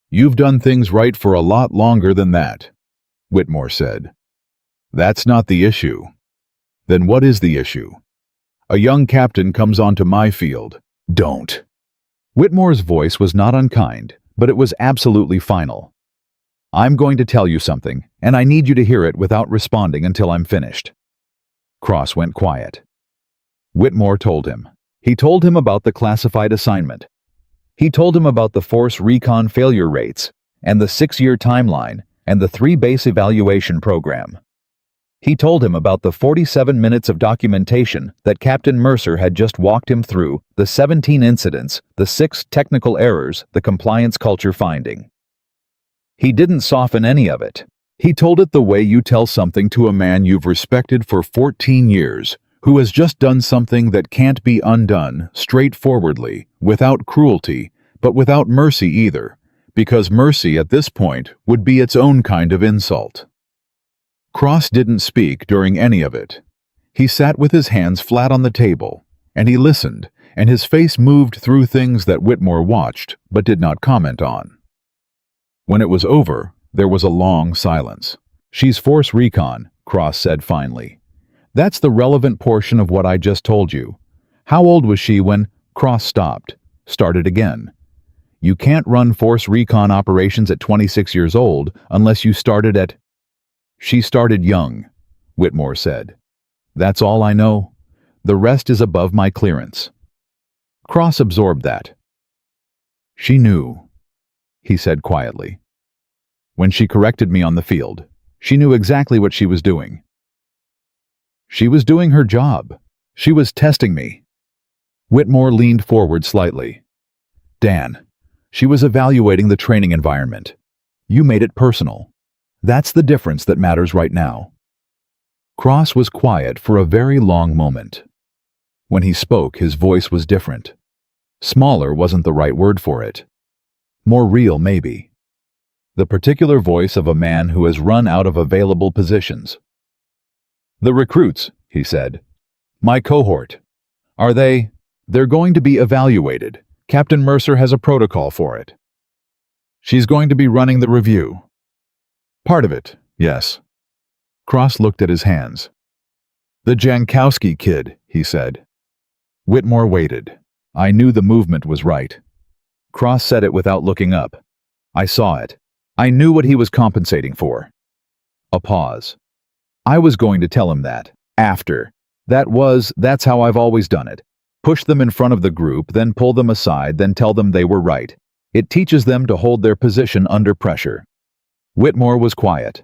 S1: You've done things right for a lot longer than that," Whitmore said. "That's not the issue." "Then what is the issue?" "A young captain comes onto my field." "Don't." Whitmore's voice was not unkind, but it was absolutely final. "I'm going to tell you something, and I need you to hear it without responding until I'm finished." Cross went quiet. Whitmore told him. He told him about the classified assignment. He told him about the force recon failure rates, and the 6-year timeline, and the 3-base evaluation program. He told him about the 47 minutes of documentation that Captain Mercer had just walked him through, the 17 incidents, the 6 technical errors, the compliance culture finding. He didn't soften any of it. He told it the way you tell something to a man you've respected for 14 years, who has just done something that can't be undone, straightforwardly, without cruelty, but without mercy either, because mercy at this point would be its own kind of insult. Cross didn't speak during any of it. He sat with his hands flat on the table, and he listened, and his face moved through things that Whitmore watched but did not comment on. When it was over, there was a long silence. "She's force recon," Cross said finally. "That's the relevant portion of what I just told you. How old was she when—" Cross stopped, started again. "You can't run force recon operations at 26 years old unless you started at—" "She started young," Whitmore said. "That's all I know. The rest is above my clearance." Cross absorbed that. "She knew," he said quietly. "When she corrected me on the field, she knew exactly what she was doing. She was doing her job. She was testing me." Whitmore leaned forward slightly. "Dan, she was evaluating the training environment. You made it personal. That's the difference that matters right now." Cross was quiet for a very long moment. When he spoke, his voice was different. Smaller wasn't the right word for it. More real, maybe. The particular voice of a man who has run out of available positions. "The recruits," he said. "My cohort. Are they? They're going to be evaluated. Captain Mercer has a protocol for it. She's going to be running the review." "Part of it, yes." Cross looked at his hands. "The Jankowski kid," he said. Whitmore waited. "I knew the movement was right." Cross said it without looking up. "I saw it. I knew what he was compensating for." A pause. "I was going to tell him that. After. That's how I've always done it. Push them in front of the group, then pull them aside, then tell them they were right. It teaches them to hold their position under pressure." Whitmore was quiet.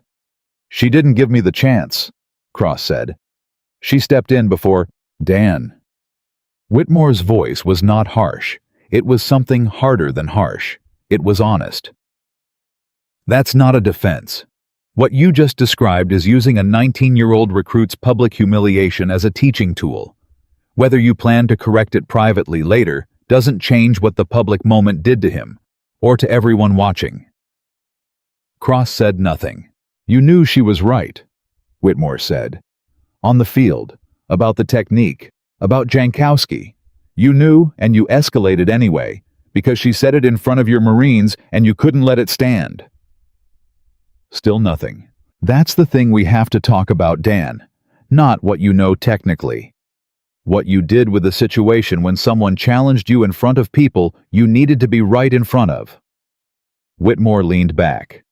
S1: "She didn't give me the chance," Cross said. "She stepped in before—" "Dan." Whitmore's voice was not harsh. It was something harder than harsh. It was honest. "That's not a defense. What you just described is using a 19-year-old recruit's public humiliation as a teaching tool. Whether you plan to correct it privately later doesn't change what the public moment did to him, or to everyone watching." Cross said nothing. "You knew she was right," Whitmore said. "On the field, about the technique, about Jankowski. You knew, and you escalated anyway, because she said it in front of your Marines and you couldn't let it stand." Still nothing. "That's the thing we have to talk about, Dan. Not what you know technically. What you did with the situation when someone challenged you in front of people you needed to be right in front of." Whitmore leaned back.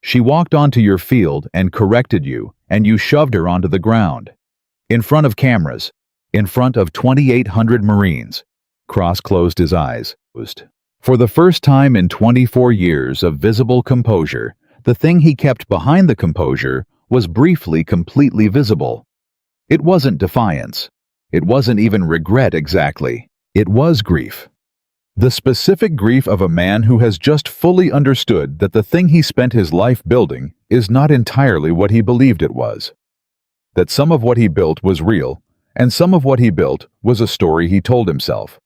S1: She walked onto your field and corrected you, and you shoved her onto the ground. In front of cameras. In front of 2,800 Marines. Cross closed his eyes. For the first time in 24 years of visible composure, the thing he kept behind the composure was briefly completely visible. It wasn't defiance. It wasn't even regret exactly. It was grief. The specific grief of a man who has just fully understood that the thing he spent his life building is not entirely what he believed it was. That some of what he built was real, and some of what he built was a story he told himself.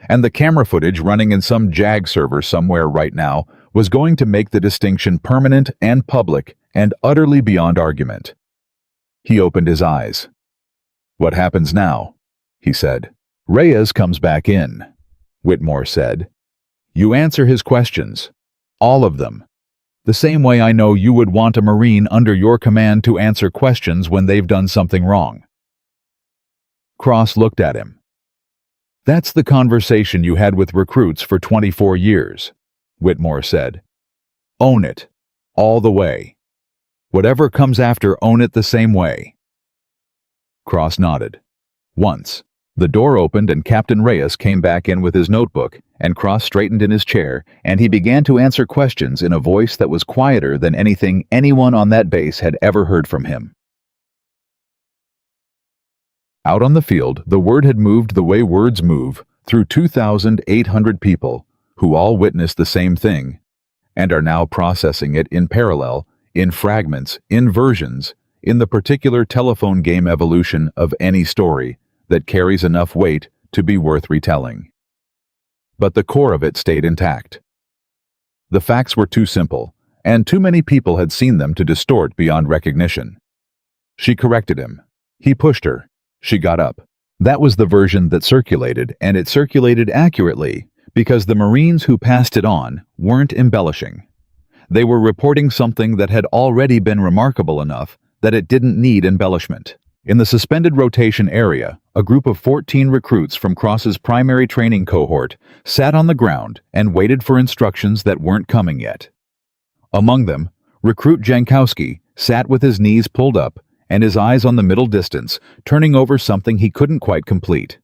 S1: And the camera footage running in some JAG server somewhere right now was going to make the distinction permanent and public and utterly beyond argument. He opened his eyes. "What happens now?" he said. "Reyes comes back in," Whitmore said. "You answer his questions. All of them. The same way I know you would want a Marine under your command to answer questions when they've done something wrong." Cross looked at him. "That's the conversation you had with recruits for 24 years, Whitmore said. "Own it. All the way. Whatever comes after, own it the same way." Cross nodded. Once. The door opened and Captain Reyes came back in with his notebook, and Cross straightened in his chair, and he began to answer questions in a voice that was quieter than anything anyone on that base had ever heard from him. Out on the field, the word had moved the way words move, through 2,800 people, who all witnessed the same thing, and are now processing it in parallel, in fragments, in versions, in the particular telephone game evolution of any story that carries enough weight to be worth retelling. But the core of it stayed intact. The facts were too simple, and too many people had seen them to distort beyond recognition. She corrected him. He pushed her. She got up. That was the version that circulated, and it circulated accurately, because the Marines who passed it on weren't embellishing. They were reporting something that had already been remarkable enough that it didn't need embellishment. In the suspended rotation area, a group of 14 recruits from Cross's primary training cohort sat on the ground and waited for instructions that weren't coming yet. Among them, recruit Jankowski sat with his knees pulled up and his eyes on the middle distance, turning over something he couldn't quite complete.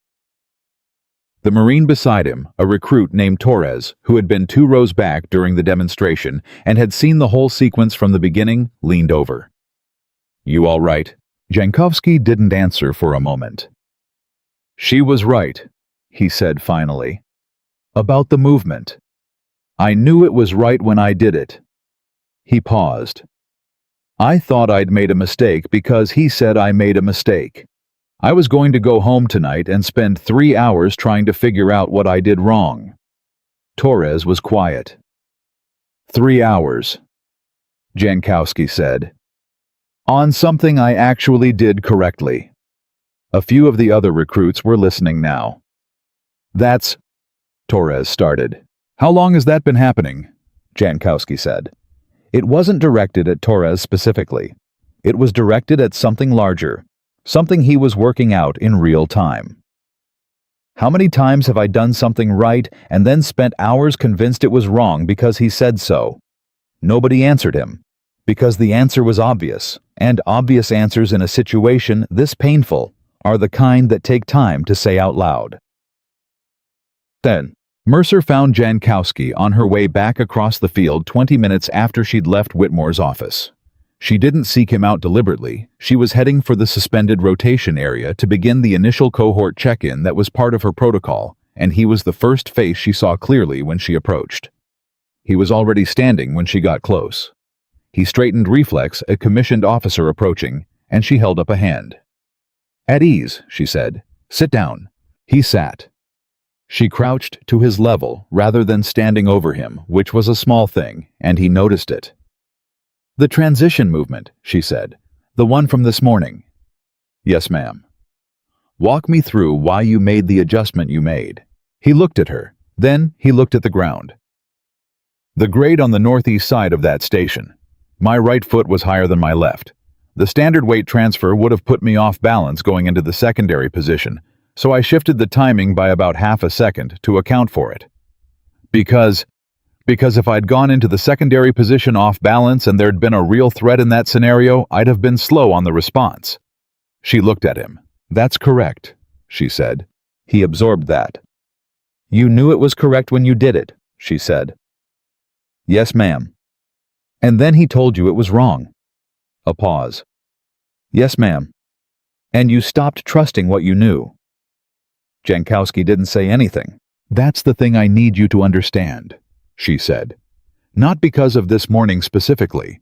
S1: The Marine beside him, a recruit named Torres, who had been 2 rows back during the demonstration and had seen the whole sequence from the beginning, leaned over. "You all right?" Jankowski didn't answer for a moment. "She was right," he said finally. "About the movement. I knew it was right when I did it." He paused. "I thought I'd made a mistake because he said I made a mistake. I was going to go home tonight and spend 3 hours trying to figure out what I did wrong." Torres was quiet. "3 hours," Jankowski said. "On something I actually did correctly." A few of the other recruits were listening now. "That's..." Torres started. "How long has that been happening?" Jankowski said. It wasn't directed at Torres specifically. It was directed at something larger, something he was working out in real time. "How many times have I done something right and then spent hours convinced it was wrong because he said so?" Nobody answered him, because the answer was obvious, and obvious answers in a situation this painful are the kind that take time to say out loud. Then, Mercer found Jankowski on her way back across the field 20 minutes after she'd left Whitmore's office. She didn't seek him out deliberately. She was heading for the suspended rotation area to begin the initial cohort check-in that was part of her protocol, and he was the first face she saw clearly when she approached. He was already standing when she got close. He straightened reflex, a commissioned officer approaching, and she held up a hand. "At ease," she said. "Sit down." He sat. She crouched to his level rather than standing over him, which was a small thing, and he noticed it. "The transition movement," she said. "The one from this morning." "Yes, ma'am." "Walk me through why you made the adjustment you made." He looked at her. Then he looked at the ground. "The grade on the northeast side of that station. My right foot was higher than my left. The standard weight transfer would have put me off balance going into the secondary position, so I shifted the timing by about half a second to account for it. Because..." Because if I'd gone into the secondary position off balance and there'd been a real threat in that scenario, I'd have been slow on the response. She looked at him. That's correct, she said. He absorbed that. You knew it was correct when you did it, she said. Yes, ma'am. And then he told you it was wrong. A pause. Yes, ma'am. And you stopped trusting what you knew. Jankowski didn't say anything. That's the thing I need you to understand, she said. Not because of this morning specifically.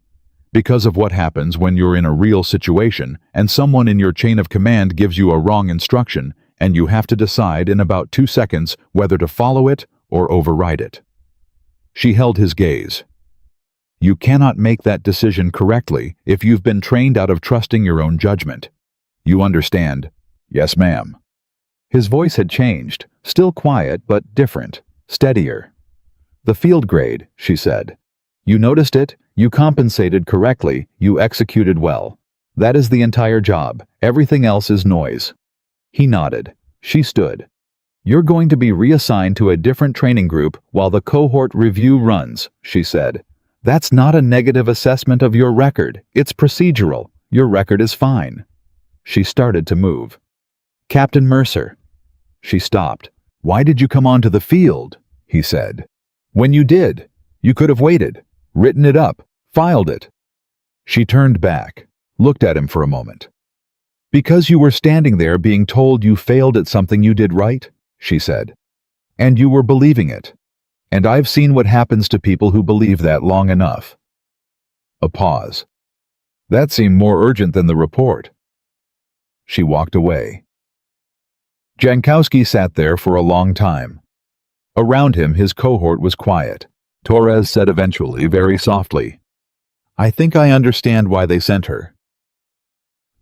S1: Because of what happens when you're in a real situation and someone in your chain of command gives you a wrong instruction and you have to decide in about 2 seconds whether to follow it or override it. She held his gaze. You cannot make that decision correctly if you've been trained out of trusting your own judgment. You understand? Yes, ma'am. His voice had changed, still quiet but different, steadier. The field grade, she said. You noticed it, you compensated correctly, you executed well. That is the entire job. Everything else is noise. He nodded. She stood. You're going to be reassigned to a different training group while the cohort review runs, she said. That's not a negative assessment of your record. It's procedural. Your record is fine. She started to move. Captain Mercer. She stopped. Why did you come onto the field? He said. When you did, you could have waited, written it up, filed it. She turned back, looked at him for a moment. Because you were standing there being told you failed at something you did right, she said. And you were believing it. And I've seen what happens to people who believe that long enough. A pause. That seemed more urgent than the report. She walked away. Jankowski sat there for a long time. Around him, his cohort was quiet. Torres said eventually, very softly, I think I understand why they sent her.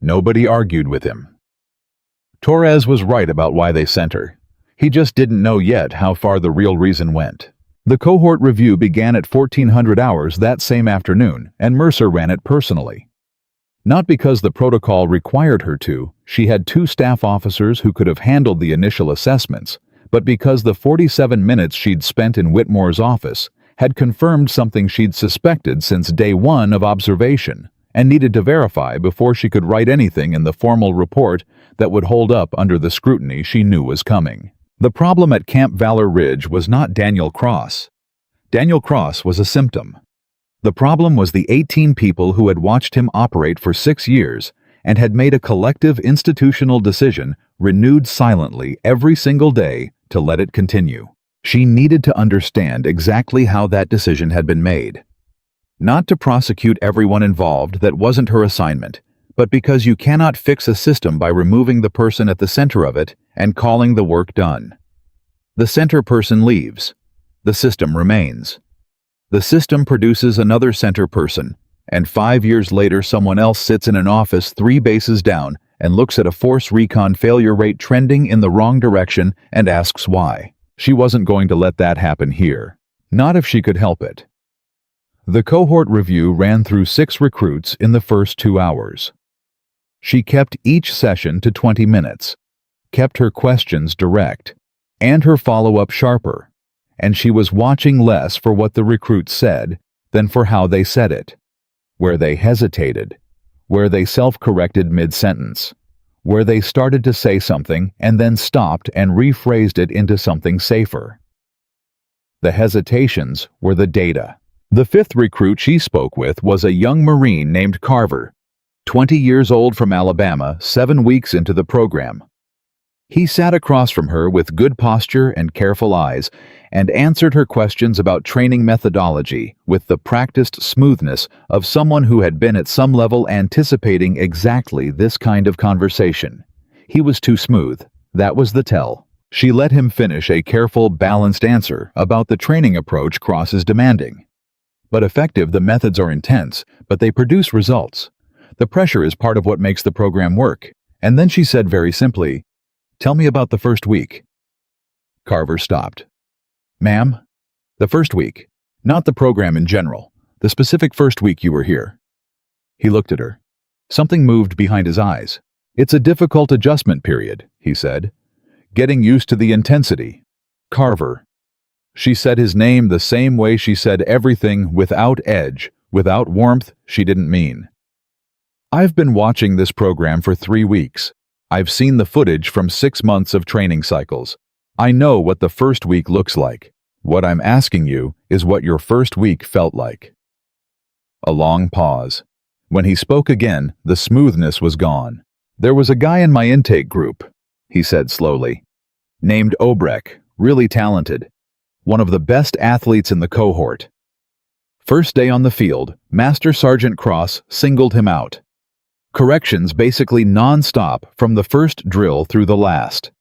S1: Nobody argued with him. Torres was right about why they sent her. He just didn't know yet how far the real reason went. The cohort review began at 1400 hours that same afternoon, and Mercer ran it personally. Not because the protocol required her to, she had 2 staff officers who could have handled the initial assessments, but because the 47 minutes she'd spent in Whitmore's office had confirmed something she'd suspected since day 1 of observation and needed to verify before she could write anything in the formal report that would hold up under the scrutiny she knew was coming. The problem at Camp Valor Ridge was not Daniel Cross. Daniel Cross was a symptom. The problem was the 18 people who had watched him operate for 6 years and had made a collective institutional decision, renewed silently every single day, to let it continue. She needed to understand exactly how that decision had been made. Not to prosecute everyone involved, that wasn't her assignment, but because you cannot fix a system by removing the person at the center of it and calling the work done. The center person leaves. The system remains. The system produces another center person, and 5 years later someone else sits in an office 3 bases down and looks at a force recon failure rate trending in the wrong direction and asks why. She wasn't going to let that happen here. Not if she could help it. The cohort review ran through 6 recruits in the first 2 hours. She kept each session to 20 minutes, kept her questions direct, and her follow-up sharper, and she was watching less for what the recruits said than for how they said it, where they hesitated, where they self-corrected mid-sentence, where they started to say something and then stopped and rephrased it into something safer. The hesitations were the data. The 5th recruit she spoke with was a young Marine named Carver, 20 years old, from Alabama, 7 weeks into the program. He sat across from her with good posture and careful eyes and answered her questions about training methodology with the practiced smoothness of someone who had been at some level anticipating exactly this kind of conversation. He was too smooth. That was the tell. She let him finish a careful, balanced answer about the training approach Cross is demanding. But effective, the methods are intense, but they produce results. The pressure is part of what makes the program work. And then she said very simply, "Tell me about the first week." Carver stopped. "Ma'am, the first week, not the program in general, the specific first week you were here." He looked at her. Something moved behind his eyes. "It's a difficult adjustment period," he said. "Getting used to the intensity." Carver. She said his name the same way she said everything, without edge, without warmth she didn't mean. I've been watching this program for 3 weeks. I've seen the footage from 6 months of training cycles. I know what the first week looks like. What I'm asking you is what your first week felt like. A long pause. When he spoke again, the smoothness was gone. There was a guy in my intake group, he said slowly, named Obrecht, really talented. One of the best athletes in the cohort. First day on the field, Master Sergeant Cross singled him out. Corrections basically non-stop from the first drill through the last.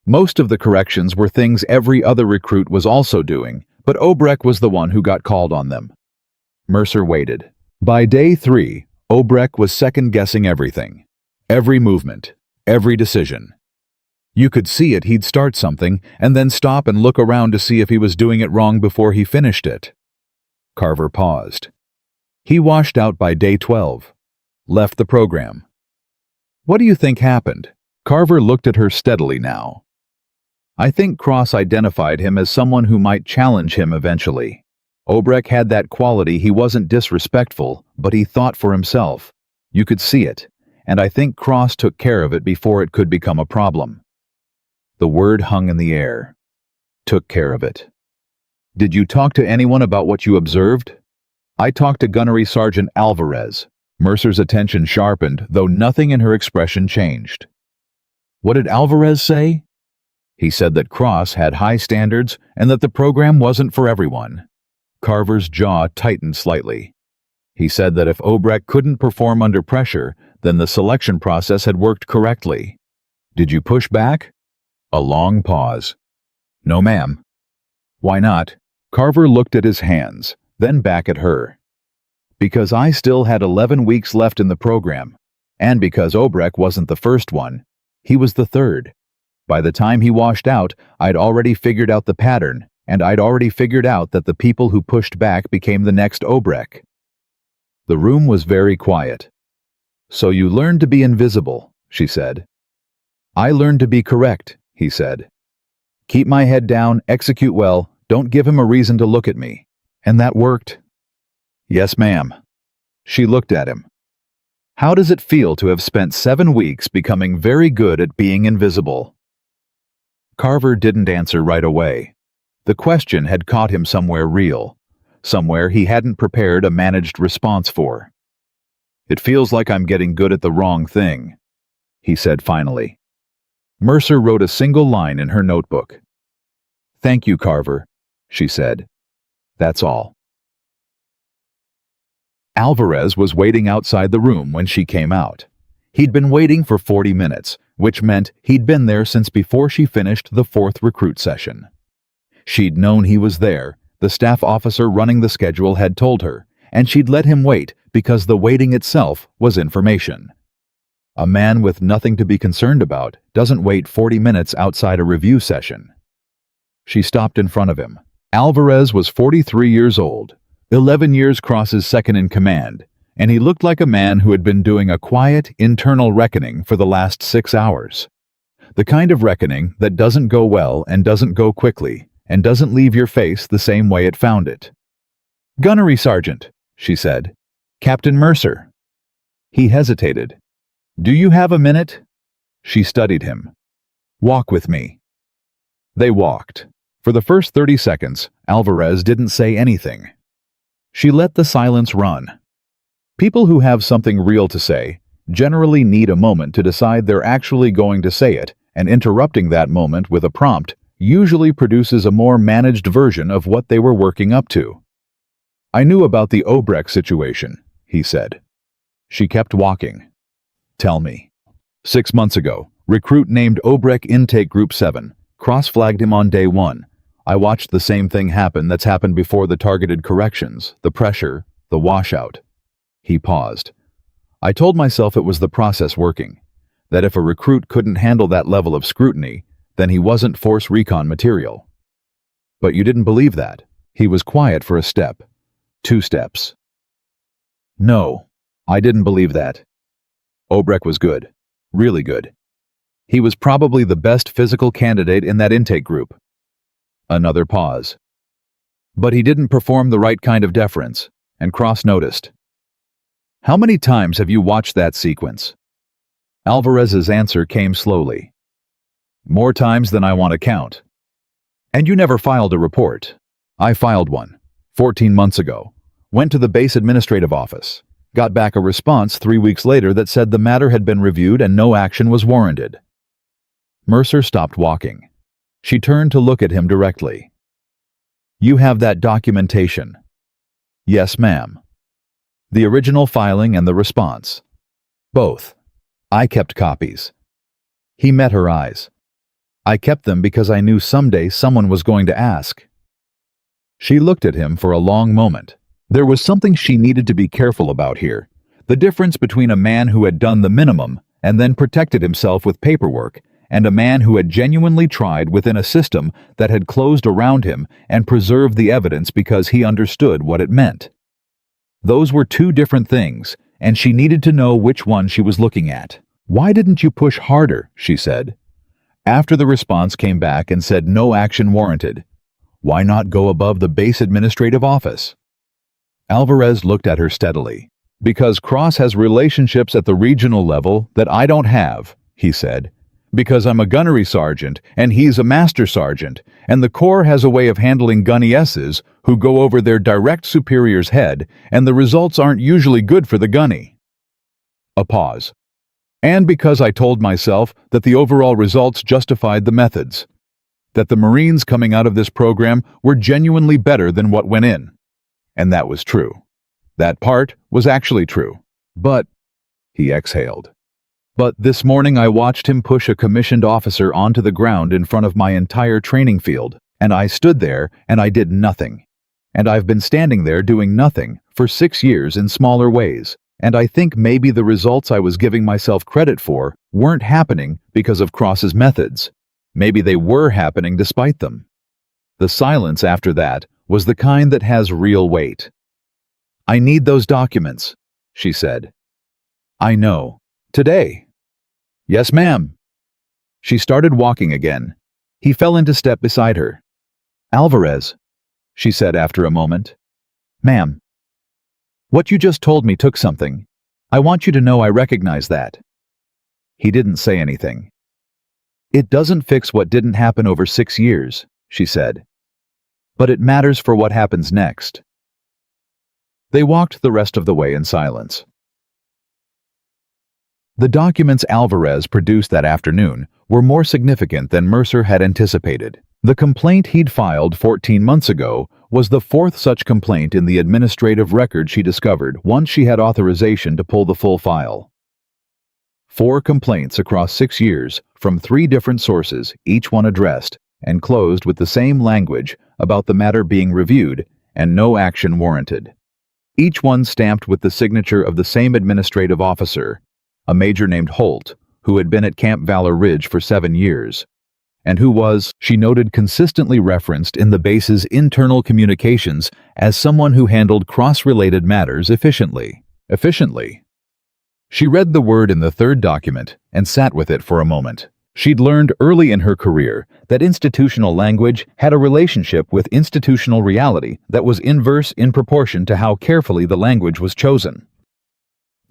S1: Most of the corrections were things every other recruit was also doing, but Obrecht was the one who got called on them. Mercer waited. By day 3, Obrecht was second-guessing everything. Every movement, every decision. You could see it, he'd start something and then stop and look around to see if he was doing it wrong before he finished it. Carver paused. He washed out by day 12. Left the program. What do you think happened? Carver looked at her steadily now. I think Cross identified him as someone who might challenge him eventually. Obrecht had that quality. He wasn't disrespectful, but he thought for himself. You could see it, and I think Cross took care of it before it could become a problem. The word hung in the air. Took care of it. Did you talk to anyone about what you observed? I talked to Gunnery Sergeant Alvarez. Mercer's attention sharpened, though nothing in her expression changed. What did Alvarez say? He said that Cross had high standards and that the program wasn't for everyone. Carver's jaw tightened slightly. He said that if Obrecht couldn't perform under pressure, then the selection process had worked correctly. Did you push back? A long pause. No, ma'am. Why not? Carver looked at his hands, then back at her. Because I still had 11 weeks left in the program, and because Obrecht wasn't the first one, he was the third. By the time he washed out, I'd already figured out the pattern, and I'd already figured out that the people who pushed back became the next Obrecht. The room was very quiet. So you learned to be invisible, she said. I learned to be correct, he said. Keep my head down, execute well, don't give him a reason to look at me. And that worked. Yes, ma'am. She looked at him. How does it feel to have spent 7 weeks becoming very good at being invisible? Carver didn't answer right away. The question had caught him somewhere real, somewhere he hadn't prepared a managed response for. It feels like I'm getting good at the wrong thing, he said finally. Mercer wrote a single line in her notebook. Thank you, Carver, she said. That's all. Alvarez was waiting outside the room when she came out. He'd been waiting for 40 minutes, which meant he'd been there since before she finished the 4th recruit session. She'd known he was there, the staff officer running the schedule had told her, and she'd let him wait because the waiting itself was information. A man with nothing to be concerned about doesn't wait 40 minutes outside a review session. She stopped in front of him. Alvarez was 43 years old, 11 years Cross's second in command, and he looked like a man who had been doing a quiet, internal reckoning for the last 6 hours. The kind of reckoning that doesn't go well and doesn't go quickly, and doesn't leave your face the same way it found it. Gunnery Sergeant, she said. Captain Mercer. He hesitated. Do you have a minute? She studied him. Walk with me. They walked. For the first 30 seconds, Alvarez didn't say anything. She let the silence run. People who have something real to say generally need a moment to decide they're actually going to say it, and interrupting that moment with a prompt usually produces a more managed version of what they were working up to. I knew about the Obrecht situation, he said. She kept walking. Tell me. 6 months ago, recruit named Obrecht Intake Group 7. Cross-flagged him on day 1. I watched the same thing happen that's happened before: the targeted corrections, the pressure, the washout. He paused. I told myself it was the process working, that if a recruit couldn't handle that level of scrutiny, then he wasn't force recon material. But you didn't believe that. He was quiet for a step. 2 steps. No, I didn't believe that. Obrecht was good. Really good. He was probably the best physical candidate in that intake group. Another pause. But he didn't perform the right kind of deference, and Cross noticed. How many times have you watched that sequence? Alvarez's answer came slowly. More times than I want to count. And you never filed a report. I filed one, 14 months ago. Went to the base administrative office. Got back a response 3 weeks later that said the matter had been reviewed and no action was warranted. Mercer stopped walking. She turned to look at him directly. You have that documentation? Yes, ma'am. The original filing and the response? Both. I kept copies. He met her eyes. I kept them because I knew someday someone was going to ask. She looked at him for a long moment. There was something she needed to be careful about here. The difference between a man who had done the minimum and then protected himself with paperwork and a man who had genuinely tried within a system that had closed around him and preserved the evidence because he understood what it meant. Those were two different things, and she needed to know which one she was looking at. Why didn't you push harder? She said. After the response came back and said no action warranted, why not go above the base administrative office? Alvarez looked at her steadily. Because Cross has relationships at the regional level that I don't have, he said. Because I'm a gunnery sergeant and he's a master sergeant, and the Corps has a way of handling gunny S's who go over their direct superior's head, and the results aren't usually good for the gunny. A pause. And because I told myself that the overall results justified the methods. That the Marines coming out of this program were genuinely better than what went in. And that was true. That part was actually true. But, he exhaled. But this morning I watched him push a commissioned officer onto the ground in front of my entire training field, and I stood there and I did nothing. And I've been standing there doing nothing for 6 years in smaller ways, and I think maybe the results I was giving myself credit for weren't happening because of Cross's methods. Maybe they were happening despite them. The silence after that was the kind that has real weight. I need those documents, she said. I know. Today. Yes, ma'am. She started walking again. He fell into step beside her. Alvarez, she said after a moment. Ma'am. What you just told me took something. I want you to know I recognize that. He didn't say anything. It doesn't fix what didn't happen over 6 years, she said. But it matters for what happens next. They walked the rest of the way in silence. The documents Alvarez produced that afternoon were more significant than Mercer had anticipated. The complaint he'd filed 14 months ago was the 4th such complaint in the administrative record she discovered once she had authorization to pull the full file. 4 complaints across 6 years from 3 different sources, each one addressed and closed with the same language about the matter being reviewed and no action warranted. Each one stamped with the signature of the same administrative officer, a major named Holt, who had been at Camp Valor Ridge for 7 years, and who was, she noted, consistently referenced in the base's internal communications as someone who handled cross-related matters efficiently. She read the word in the 3rd document and sat with it for a moment. She'd learned early in her career that institutional language had a relationship with institutional reality that was inverse in proportion to how carefully the language was chosen.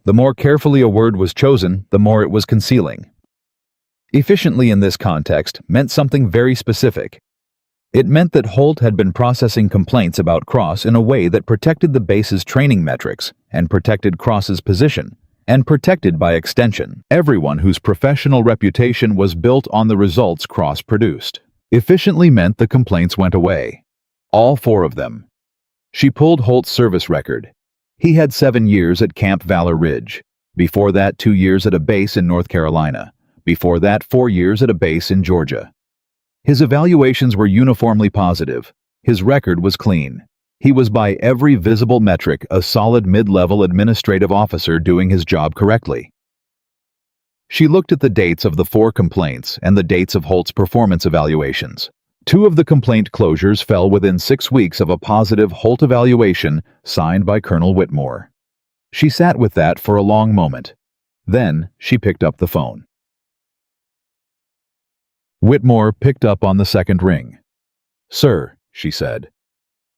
S1: The more carefully a word was chosen, the more it was concealing. Efficiently in this context meant something very specific. It meant that Holt had been processing complaints about Cross in a way that protected the base's training metrics and protected Cross's position, and protected by extension everyone whose professional reputation was built on the results Cross produced. Efficiently meant the complaints went away. All 4 of them. She pulled Holt's service record. He had 7 years at Camp Valor Ridge. Before that, 2 years at a base in North Carolina. Before that, 4 years at a base in Georgia. His evaluations were uniformly positive. His record was clean. He was by every visible metric a solid mid-level administrative officer doing his job correctly. She looked at the dates of the 4 complaints and the dates of Holt's performance evaluations. 2 of the complaint closures fell within 6 weeks of a positive Holt evaluation signed by Colonel Whitmore. She sat with that for a long moment. Then she picked up the phone. Whitmore picked up on the 2nd ring. "Sir," she said,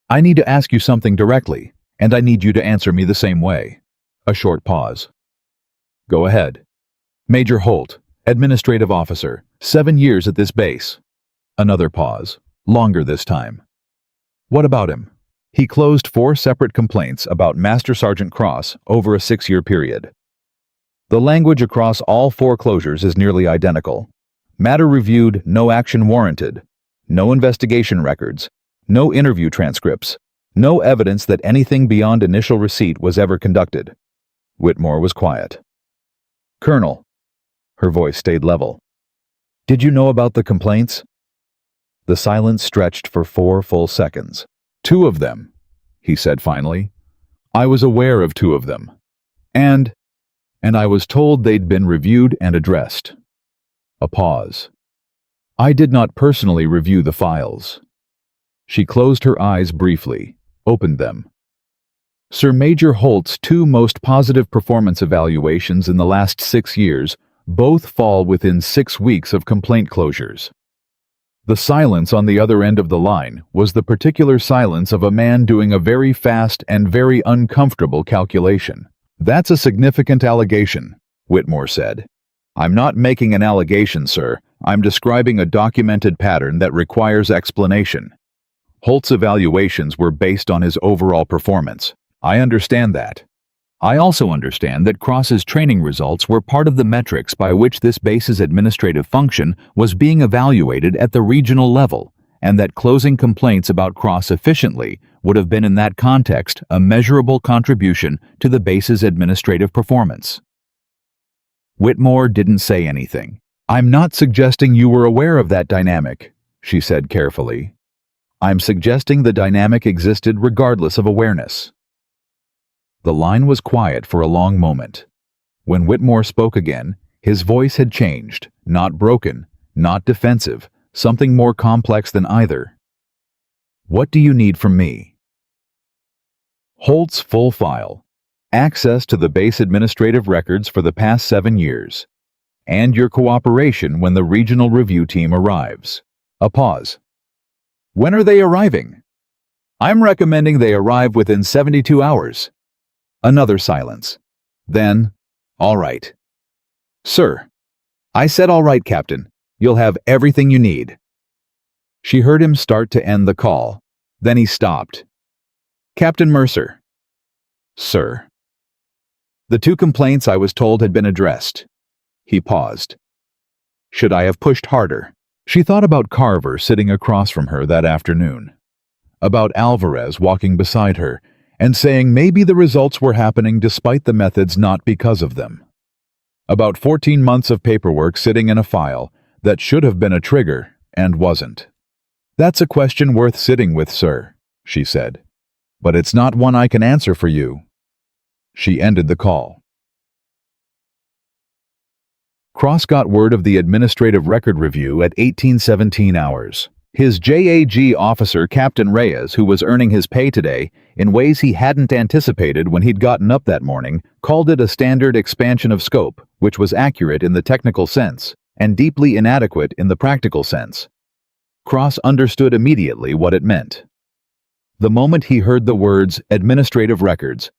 S1: "I need to ask you something directly, and I need you to answer me the same way." A short pause. "Go ahead." "Major Holt, Administrative Officer, 7 years at this base." Another pause, longer this time. "What about him?" He closed 4 separate complaints about Master Sergeant Cross over a 6-year period. The language across all 4 closures is nearly identical. Matter reviewed, no action warranted. No investigation records. No interview transcripts. No evidence that anything beyond initial receipt was ever conducted. Whitmore was quiet. "Colonel." Her voice stayed level. "Did you know about the complaints?" The silence stretched for 4 full seconds. "2 of them," he said finally. "I was aware of 2 of them. And I was told they'd been reviewed and addressed." A pause. "I did not personally review the files." She closed her eyes briefly, opened them. "Sir Major Holt's 2 most positive performance evaluations in the last 6 years both fall within 6 weeks of complaint closures." The silence on the other end of the line was the particular silence of a man doing a very fast and very uncomfortable calculation. "That's a significant allegation," Whitmore said. "I'm not making an allegation, sir. I'm describing a documented pattern that requires explanation. Holt's evaluations were based on his overall performance. I understand that. I also understand that Cross's training results were part of the metrics by which this base's administrative function was being evaluated at the regional level, and that closing complaints about Cross efficiently would have been in that context a measurable contribution to the base's administrative performance." Whitmore didn't say anything. "I'm not suggesting you were aware of that dynamic," she said carefully. "I'm suggesting the dynamic existed regardless of awareness." The line was quiet for a long moment. When Whitmore spoke again, his voice had changed, not broken, not defensive, something more complex than either. "What do you need from me?" "Holt's full file, access to the base administrative records for the past 7 years, and your cooperation when the regional review team arrives." A pause. "When are they arriving?" "I'm recommending they arrive within 72 hours. Another silence. Then, "All right." "Sir." "I said all right, Captain. You'll have everything you need." She heard him start to end the call. Then he stopped. "Captain Mercer." "Sir." "The 2 complaints I was told had been addressed." He paused. "Should I have pushed harder?" She thought about Carver sitting across from her that afternoon. About Alvarez walking beside her and saying maybe the results were happening despite the methods, not because of them. About 14 months of paperwork sitting in a file that should have been a trigger and wasn't. "That's a question worth sitting with, sir," she said. "But it's not one I can answer for you." She ended the call. Cross got word of the administrative record review at 1817 hours. His JAG officer, Captain Reyes, who was earning his pay today in ways he hadn't anticipated when he'd gotten up that morning, called it a standard expansion of scope, which was accurate in the technical sense and deeply inadequate in the practical sense. Cross understood immediately what it meant. The moment he heard the words administrative records,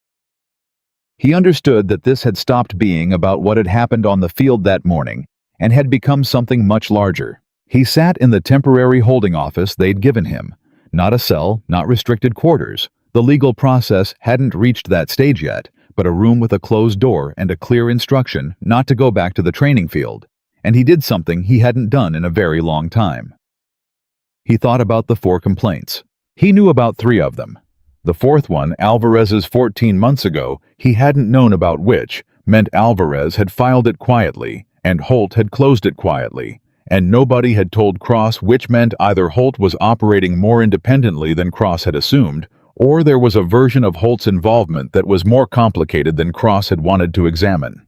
S1: he understood that this had stopped being about what had happened on the field that morning and had become something much larger. He sat in the temporary holding office they'd given him. Not a cell, not restricted quarters. The legal process hadn't reached that stage yet, but a room with a closed door and a clear instruction not to go back to the training field. And he did something he hadn't done in a very long time. He thought about the 4 complaints. He knew about 3 of them. The 4th one, Alvarez's 14 months ago, he hadn't known about, which meant Alvarez had filed it quietly and Holt had closed it quietly. And nobody had told Cross, which meant either Holt was operating more independently than Cross had assumed, or there was a version of Holt's involvement that was more complicated than Cross had wanted to examine.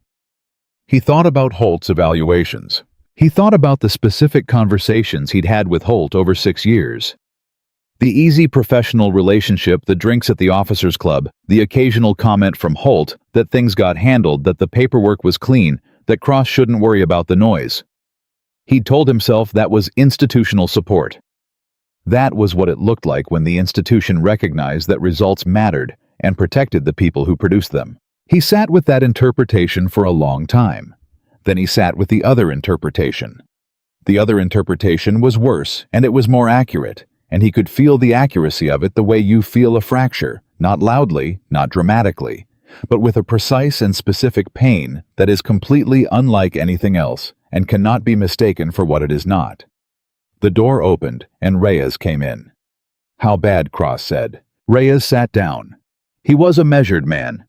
S1: He thought about Holt's evaluations. He thought about the specific conversations he'd had with Holt over 6 years. The easy professional relationship, the drinks at the officers' club, the occasional comment from Holt that things got handled, that the paperwork was clean, that Cross shouldn't worry about the noise. He'd told himself that was institutional support. That was what it looked like when the institution recognized that results mattered and protected the people who produced them. He sat with that interpretation for a long time. Then he sat with the other interpretation. The other interpretation was worse, and it was more accurate, and he could feel the accuracy of it the way you feel a fracture, not loudly, not dramatically, but with a precise and specific pain that is completely unlike anything else and cannot be mistaken for what it is not. The door opened, and Reyes came in. "How bad?" Cross said. Reyes sat down. He was a measured man.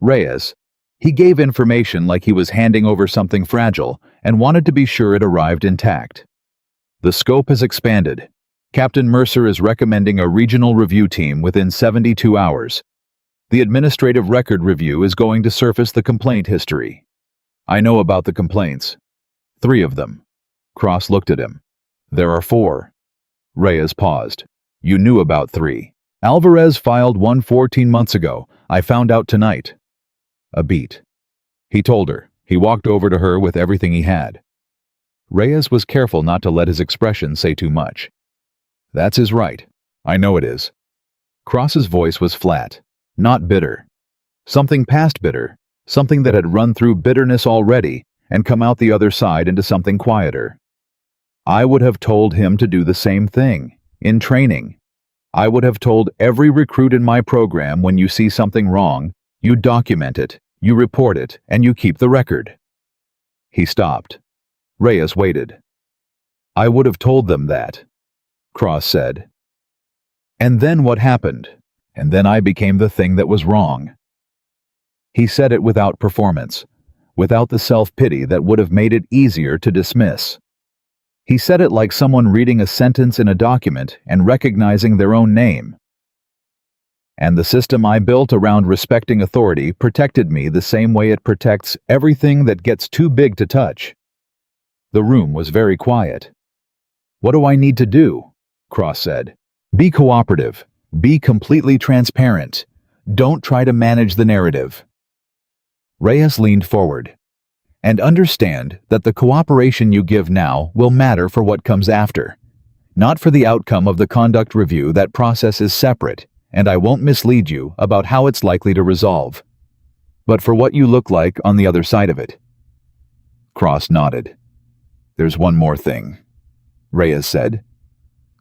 S1: Reyes. He gave information like he was handing over something fragile and wanted to be sure it arrived intact. "The scope has expanded. Captain Mercer is recommending a regional review team within 72 hours. The administrative record review is going to surface the complaint history. I know about the complaints. 3 of them." Cross looked at him. "There are 4. Reyes paused. "You knew about 3. Alvarez filed one 14 months ago. I found out tonight." A beat. He told her. He walked over to her with everything he had. Reyes was careful not to let his expression say too much. "That's his right. I know it is." Cross's voice was flat, not bitter. Something past bitter, something that had run through bitterness already and come out the other side into something quieter. "I would have told him to do the same thing, in training. I would have told every recruit in my program when you see something wrong, you document it, you report it, and you keep the record." He stopped. Reyes waited. "I would have told them that," Cross said. "And then what happened? And then I became the thing that was wrong." He said it without performance, without the self-pity that would have made it easier to dismiss. He said it like someone reading a sentence in a document and recognizing their own name. "And the system I built around respecting authority protected me the same way it protects everything that gets too big to touch." The room was very quiet. "What do I need to do?" Cross said. "Be cooperative. Be completely transparent. Don't try to manage the narrative." Reyes leaned forward. "And understand that the cooperation you give now will matter for what comes after. Not for the outcome of the conduct review. That process is separate, and I won't mislead you about how it's likely to resolve. But for what you look like on the other side of it." Cross nodded. "There's one more thing," Reyes said.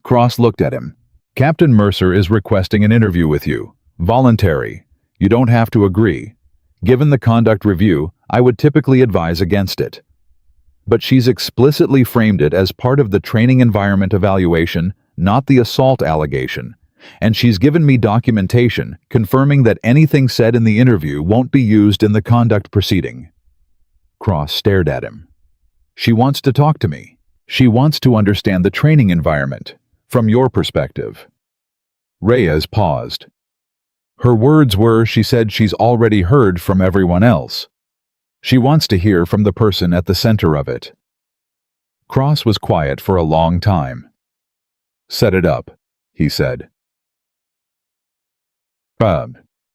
S1: Cross looked at him. "Captain Mercer is requesting an interview with you. Voluntary. You don't have to agree. Given the conduct review, I would typically advise against it. But she's explicitly framed it as part of the training environment evaluation, not the assault allegation. And she's given me documentation confirming that anything said in the interview won't be used in the conduct proceeding." Cross stared at him. "She wants to talk to me. She wants to understand the training environment, from your perspective." Reyes paused. Her words were, she said she's already heard from everyone else. She wants to hear from the person at the center of it. Cross was quiet for a long time. "Set it up," he said.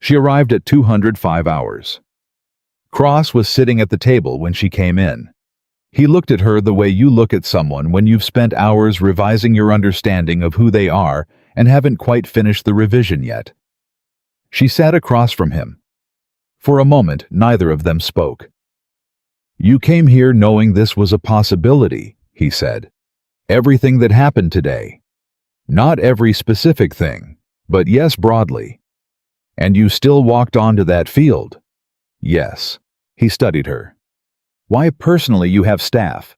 S1: She arrived at 205 hours. Cross was sitting at the table when she came in. He looked at her the way you look at someone when you've spent hours revising your understanding of who they are and haven't quite finished the revision yet. She sat across from him. For a moment, neither of them spoke. "You came here knowing this was a possibility," he said. "Everything that happened today. Not every specific thing, but yes, broadly. And you still walked onto that field." "Yes." He studied her. "Why personally you have staff?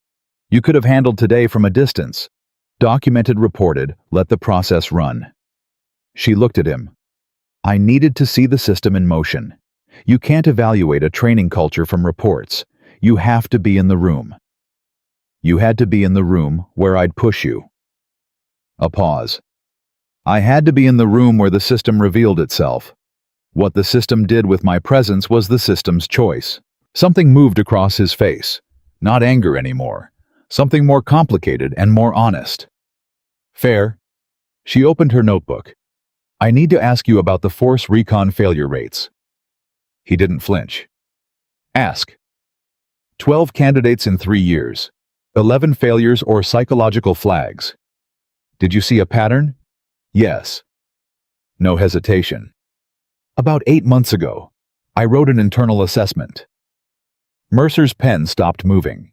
S1: You could have handled today from a distance. Documented, reported, let the process run." She looked at him. "I needed to see the system in motion. You can't evaluate a training culture from reports. You have to be in the room." "You had to be in the room where I'd push you." A pause. "I had to be in the room where the system revealed itself. What the system did with my presence was the system's choice." Something moved across his face. Not anger anymore. Something more complicated and more honest. "Fair." She opened her notebook. "I need to ask you about the force recon failure rates." He didn't flinch. "Ask." 12 candidates in 3 years. 11 failures or psychological flags. Did you see a pattern? Yes. No hesitation. About 8 months ago, I wrote an internal assessment. Mercer's pen stopped moving.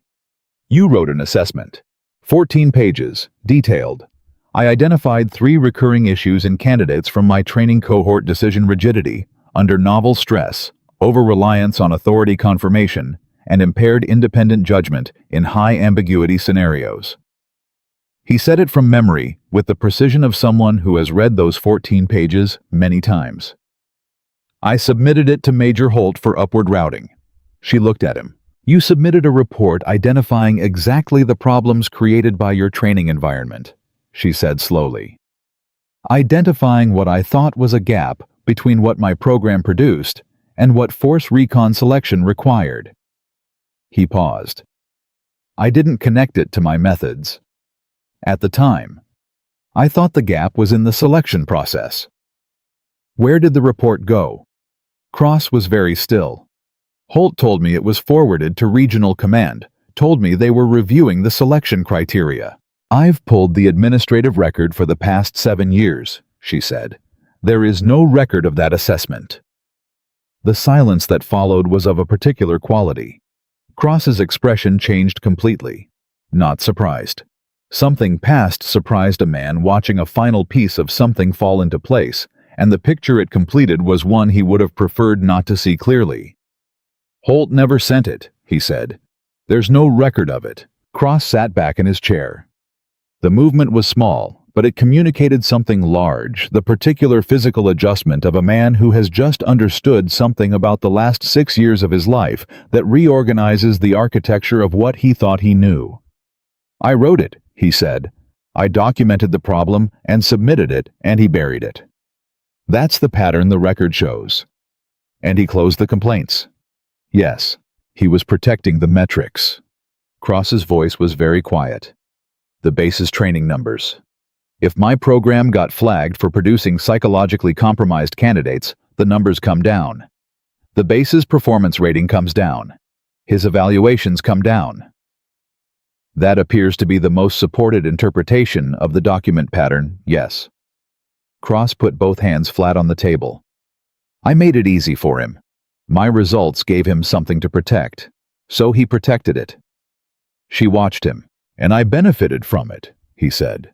S1: You wrote an assessment. 14 pages, detailed. I identified 3 recurring issues in candidates from my training cohort: decision rigidity, under novel stress, over-reliance on authority confirmation, and impaired independent judgment in high ambiguity scenarios. He said it from memory with the precision of someone who has read those 14 pages many times. I submitted it to Major Holt for upward routing. She looked at him. You submitted a report identifying exactly the problems created by your training environment, she said slowly. Identifying what I thought was a gap between what my program produced and what force recon selection required. He paused. I didn't connect it to my methods. At the time, I thought the gap was in the selection process. Where did the report go? Cross was very still. Holt told me it was forwarded to Regional Command, told me they were reviewing the selection criteria. I've pulled the administrative record for the past 7 years, she said. There is no record of that assessment. The silence that followed was of a particular quality. Cross's expression changed completely. Not surprised. Something past surprised a man watching a final piece of something fall into place, and the picture it completed was one he would have preferred not to see clearly. Holt never sent it, he said. There's no record of it. Cross sat back in his chair. The movement was small, but it communicated something large, the particular physical adjustment of a man who has just understood something about the last 6 years of his life that reorganizes the architecture of what he thought he knew. I wrote it, he said. I documented the problem and submitted it, and he buried it. That's the pattern the record shows. And he closed the complaints. Yes, he was protecting the metrics. Cross's voice was very quiet. The base's training numbers. If my program got flagged for producing psychologically compromised candidates, the numbers come down. The base's performance rating comes down. His evaluations come down. That appears to be the most supported interpretation of the document pattern, yes. Cross put both hands flat on the table. I made it easy for him. My results gave him something to protect, so he protected it. She watched him, and I benefited from it, he said.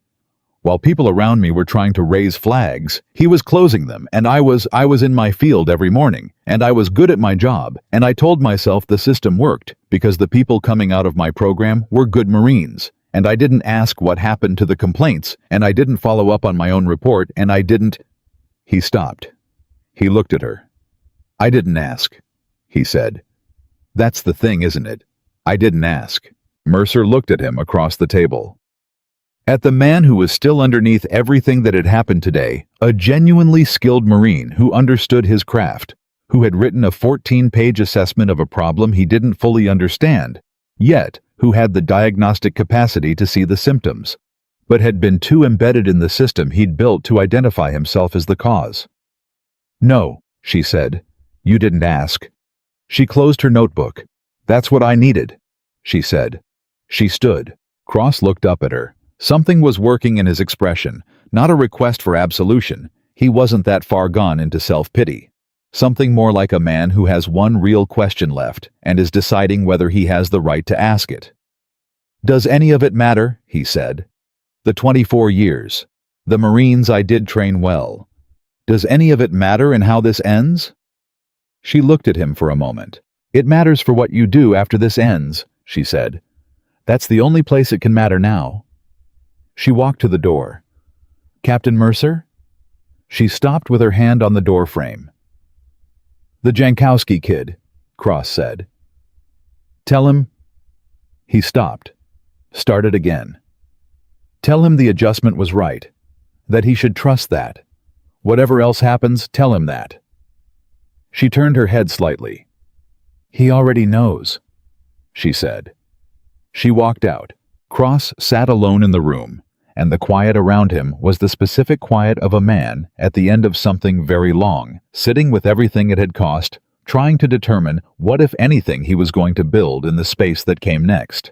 S1: While people around me were trying to raise flags, he was closing them, and I was in my field every morning, and I was good at my job, and I told myself the system worked because the people coming out of my program were good Marines, and I didn't ask what happened to the complaints, and I didn't follow up on my own report, and I didn't... He stopped. He looked at her. I didn't ask, he said. That's the thing, isn't it? I didn't ask. Mercer looked at him across the table. At the man who was still underneath everything that had happened today, a genuinely skilled Marine who understood his craft, who had written a 14-page assessment of a problem he didn't fully understand, yet who had the diagnostic capacity to see the symptoms, but had been too embedded in the system he'd built to identify himself as the cause. No, she said. You didn't ask. She closed her notebook. That's what I needed, she said. She stood. Cross looked up at her. Something was working in his expression, not a request for absolution. He wasn't that far gone into self-pity. Something more like a man who has one real question left and is deciding whether he has the right to ask it. Does any of it matter? He said. The 24 years. The Marines I did train well. Does any of it matter in how this ends? She looked at him for a moment. It matters for what you do after this ends, she said. That's the only place it can matter now. She walked to the door. Captain Mercer? She stopped with her hand on the door frame. The Jankowski kid, Cross said. Tell him... He stopped. Started again. Tell him the adjustment was right. That he should trust that. Whatever else happens, tell him that. She turned her head slightly. He already knows, she said. She walked out. Cross sat alone in the room, and the quiet around him was the specific quiet of a man at the end of something very long, sitting with everything it had cost, trying to determine what, if anything, he was going to build in the space that came next.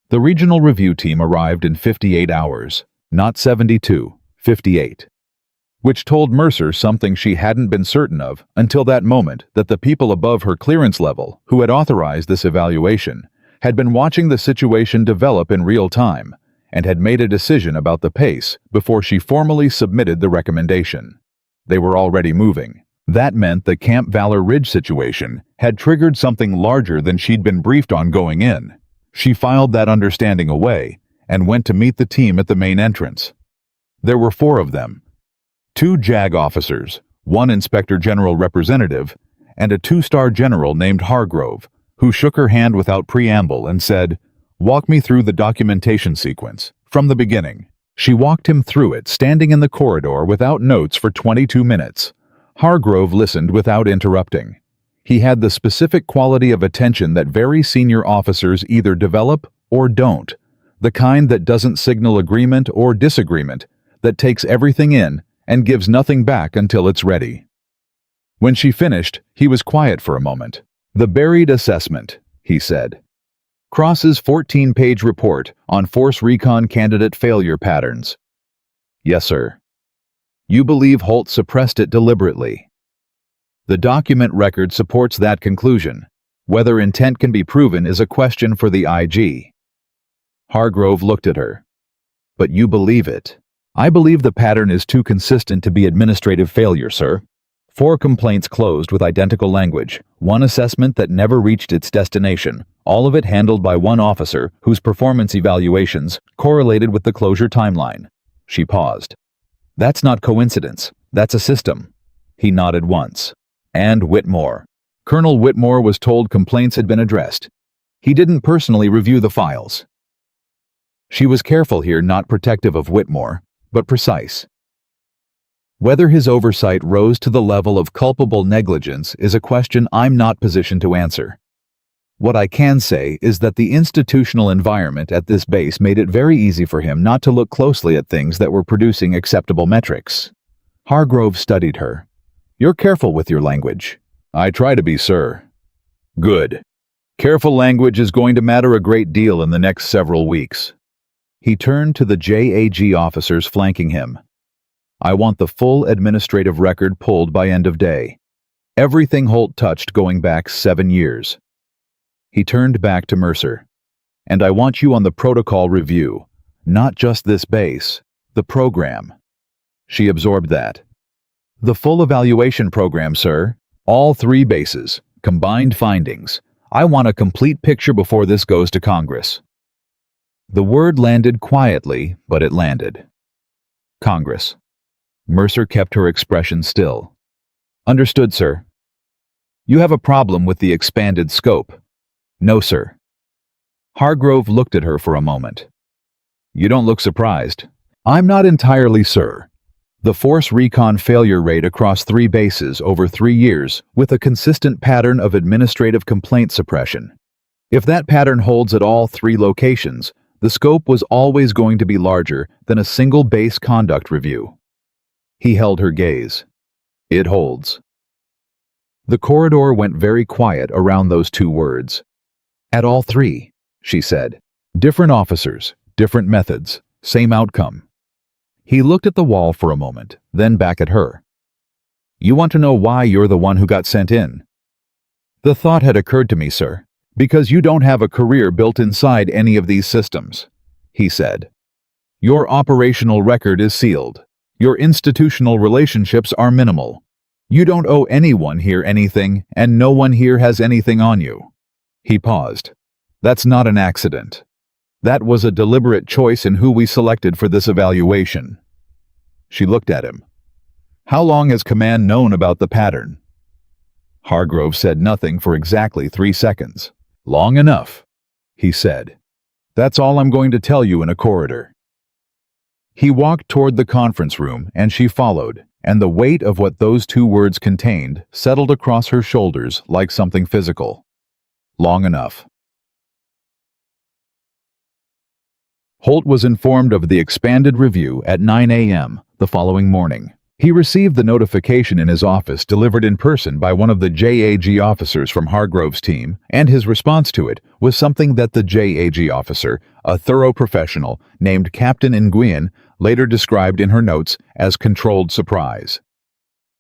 S1: The regional review team arrived in 58 hours. not 72, 58. Which told Mercer something she hadn't been certain of until that moment, that the people above her clearance level, who had authorized this evaluation, had been watching the situation develop in real time and had made a decision about the pace before she formally submitted the recommendation. They were already moving. That meant the Camp Valor Ridge situation had triggered something larger than she'd been briefed on going in. She filed that understanding away and went to meet the team at the main entrance. There were 4 of them. 2 JAG officers, 1 Inspector General representative, and a 2-star general named Hargrove, who shook her hand without preamble and said, "Walk me through the documentation sequence, from the beginning." She walked him through it, standing in the corridor without notes for 22 minutes. Hargrove listened without interrupting. He had the specific quality of attention that very senior officers either develop or don't, the kind that doesn't signal agreement or disagreement, that takes everything in and gives nothing back until it's ready. When she finished, he was quiet for a moment. "The buried assessment," he said. "Cross's 14-page report on Force Recon candidate failure patterns." "Yes, sir." "You believe Holt suppressed it deliberately?" "The document record supports that conclusion. Whether intent can be proven is a question for the IG." Hargrove looked at her. "But you believe it?" "I believe the pattern is too consistent to be administrative failure, sir. 4 complaints closed with identical language, 1 assessment that never reached its destination, all of it handled by 1 officer whose performance evaluations correlated with the closure timeline." She paused. "That's not coincidence. That's a system." He nodded once. "And Whitmore. Colonel Whitmore was told complaints had been addressed. He didn't personally review the files." She was careful here, not protective of Whitmore, but precise. Whether his oversight rose to the level of culpable negligence is a question I'm not positioned to answer. What I can say is that the institutional environment at this base made it very easy for him not to look closely at things that were producing acceptable metrics. Hargrove studied her. "You're careful with your language." "I try to be, sir." "Good. Careful language is going to matter a great deal in the next several weeks." He turned to the JAG officers flanking him. "I want the full administrative record pulled by end of day. Everything Holt touched going back 7 years." He turned back to Mercer. "And I want you on the protocol review, not just this base, the program." She absorbed that. "The full evaluation program, sir. All 3 bases, combined findings. I want a complete picture before this goes to Congress." The word landed quietly, but it landed. Congress. Mercer kept her expression still. "Understood, sir." "You have a problem with the expanded scope?" "No, sir." Hargrove looked at her for a moment. "You don't look surprised." "I'm not entirely, sir. The Force Recon failure rate across 3 bases over 3 years with a consistent pattern of administrative complaint suppression. If that pattern holds at all 3 locations, the scope was always going to be larger than a single base conduct review." He held her gaze. "It holds." The corridor went very quiet around those 2 words. "At all 3, she said. "Different officers, different methods, same outcome." He looked at the wall for a moment, then back at her. "You want to know why you're the one who got sent in?" "The thought had occurred to me, sir. Because you don't have a career built inside any of these systems," he said. "Your operational record is sealed. Your institutional relationships are minimal. You don't owe anyone here anything, and no one here has anything on you." He paused. "That's not an accident. That was a deliberate choice in who we selected for this evaluation." She looked at him. "How long has command known about the pattern?" Hargrove said nothing for exactly 3 seconds. "Long enough," he said. "That's all I'm going to tell you in a corridor." He walked toward the conference room, and she followed, and the weight of what those 2 words contained settled across her shoulders like something physical. Long enough. Holt was informed of the expanded review at 9 a.m. the following morning. He received the notification in his office delivered in person by one of the JAG officers from Hargrove's team, and his response to it was something that the JAG officer, a thorough professional named Captain Nguyen, later described in her notes as controlled surprise.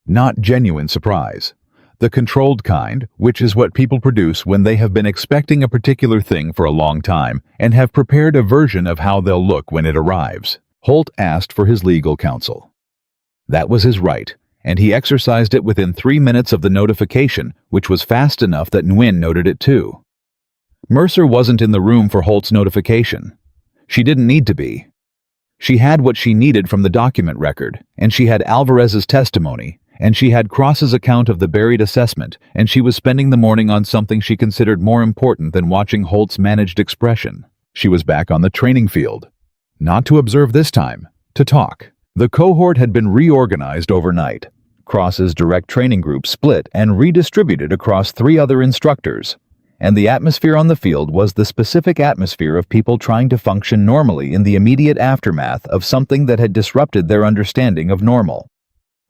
S1: Not genuine surprise. The controlled kind, which is what people produce when they have been expecting a particular thing for a long time and have prepared a version of how they'll look when it arrives. Holt asked for his legal counsel. That was his right, and he exercised it within 3 minutes of the notification, which was fast enough that Nguyen noted it too. Mercer wasn't in the room for Holt's notification. She didn't need to be. She had what she needed from the document record, and she had Alvarez's testimony, and she had Cross's account of the buried assessment, and she was spending the morning on something she considered more important than watching Holt's managed expression. She was back on the training field. Not to observe this time, to talk. The cohort had been reorganized overnight. Cross's direct training group split and redistributed across 3 other instructors, and the atmosphere on the field was the specific atmosphere of people trying to function normally in the immediate aftermath of something that had disrupted their understanding of normal.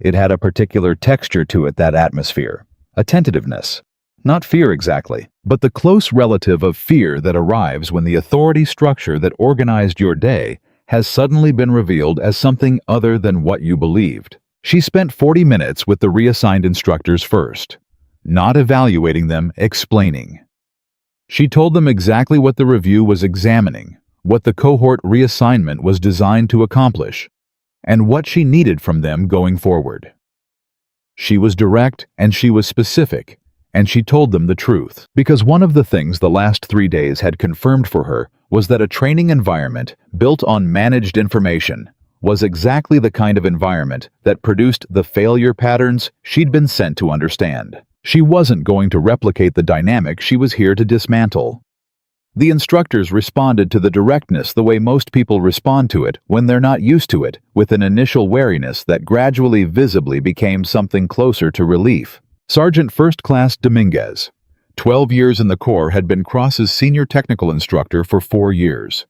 S1: It had a particular texture to it, that atmosphere, a tentativeness. Not fear exactly, but the close relative of fear that arrives when the authority structure that organized your day has suddenly been revealed as something other than what you believed. She spent 40 minutes with the reassigned instructors first, not evaluating them, explaining. She told them exactly what the review was examining, what the cohort reassignment was designed to accomplish, and what she needed from them going forward. She was direct and she was specific, and she told them the truth, because one of the things the last 3 days had confirmed for her was that a training environment built on managed information was exactly the kind of environment that produced the failure patterns she'd been sent to understand. She wasn't going to replicate the dynamic she was here to dismantle. The instructors responded to the directness the way most people respond to it when they're not used to it, with an initial wariness that gradually visibly became something closer to relief. Sergeant First Class Dominguez, 12 years in the Corps, had been Cross's senior technical instructor for 4 years.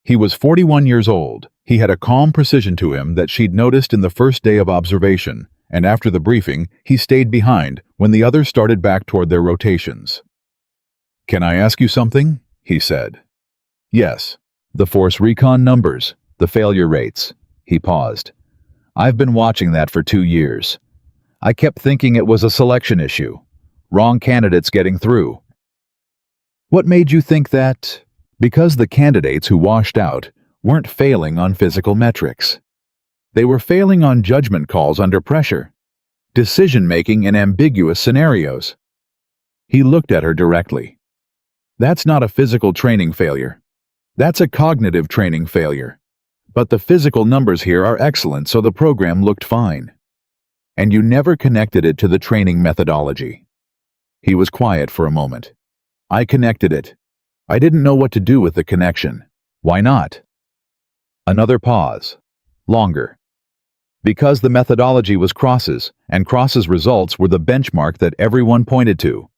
S1: He was 41 years old. He had a calm precision to him that she'd noticed in the first day of observation, and after the briefing, he stayed behind when the others started back toward their rotations. "Can I ask you something?" he said. "Yes. The force recon numbers, the failure rates." He paused. "I've been watching that for 2 years. I kept thinking it was a selection issue. Wrong candidates getting through." "What made you think that?" "Because the candidates who washed out weren't failing on physical metrics. They were failing on judgment calls under pressure, decision-making in ambiguous scenarios." He looked at her directly. "That's not a physical training failure. That's a cognitive training failure. But the physical numbers here are excellent, so the program looked fine. And you never connected it to the training methodology." He was quiet for a moment. "I connected it. I didn't know what to do with the connection." "Why not?" Another pause. Longer. "Because the methodology was Cross's, and Cross's results were the benchmark that everyone pointed to.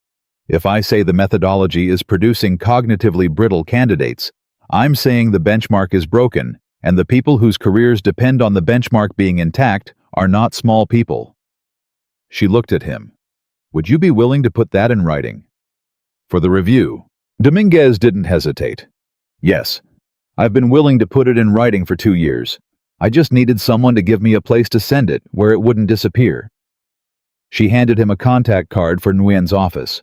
S1: If I say the methodology is producing cognitively brittle candidates, I'm saying the benchmark is broken, and the people whose careers depend on the benchmark being intact are not small people." She looked at him. "Would you be willing to put that in writing?" "For the review?" Dominguez didn't hesitate. "Yes. I've been willing to put it in writing for 2 years. I just needed someone to give me a place to send it where it wouldn't disappear." She handed him a contact card for Nguyen's office.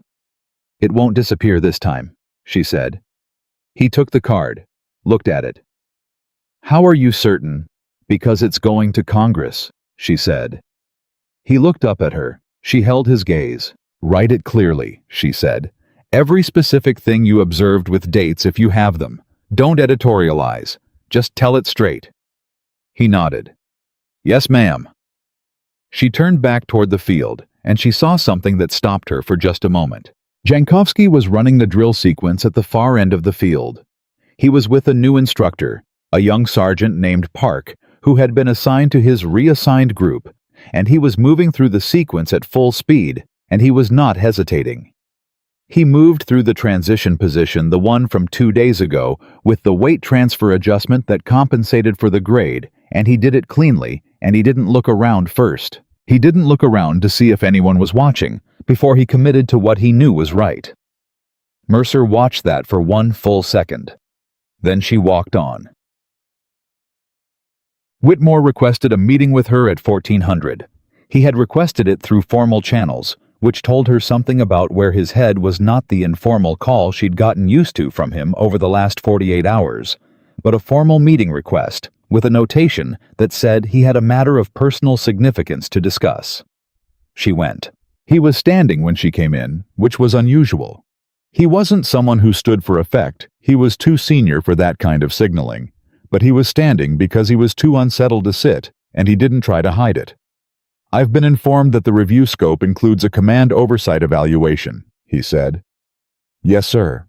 S1: "It won't disappear this time," she said. He took the card, looked at it. "How are you certain?" "Because it's going to Congress," she said. He looked up at her. She held his gaze. "Write it clearly," she said. "Every specific thing you observed with dates if you have them. Don't editorialize. Just tell it straight." He nodded. "Yes, ma'am." She turned back toward the field, and she saw something that stopped her for just a moment. Jankowski was running the drill sequence at the far end of the field. He was with a new instructor, a young sergeant named Park, who had been assigned to his reassigned group, and he was moving through the sequence at full speed, and he was not hesitating. He moved through the transition position, the one from 2 days ago, with the weight transfer adjustment that compensated for the grade, and he did it cleanly, and he didn't look around first. He didn't look around to see if anyone was watching, before he committed to what he knew was right. Mercer watched that for 1 full second. Then she walked on. Whitmore requested a meeting with her at 1400. He had requested it through formal channels, which told her something about where his head was not the informal call she'd gotten used to from him over the last 48 hours, but a formal meeting request with a notation that said he had a matter of personal significance to discuss. She went. He was standing when she came in, which was unusual. He wasn't someone who stood for effect. He was too senior for that kind of signaling. But he was standing because he was too unsettled to sit, and he didn't try to hide it. "I've been informed that the review scope includes a command oversight evaluation," he said. "Yes, sir."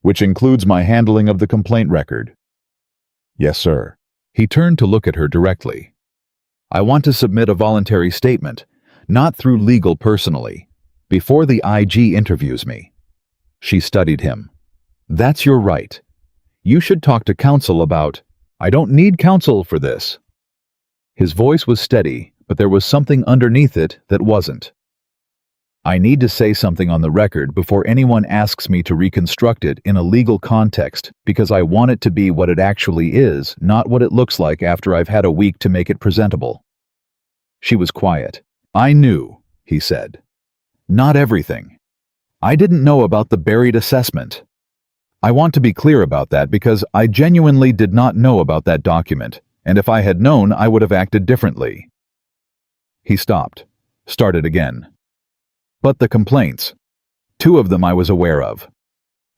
S1: "Which includes my handling of the complaint record." "Yes, sir." He turned to look at her directly. "I want to submit a voluntary statement, not through legal personally, before the IG interviews me." She studied him. "That's your right. You should talk to counsel about—" "I don't need counsel for this." His voice was steady, but there was something underneath it that wasn't. "I need to say something on the record before anyone asks me to reconstruct it in a legal context because I want it to be what it actually is, not what it looks like after I've had a week to make it presentable." She was quiet. "I knew," he said. "Not everything. I didn't know about the buried assessment. I want to be clear about that because I genuinely did not know about that document, and if I had known, I would have acted differently." He stopped, started again. "But the complaints. 2 of them I was aware of.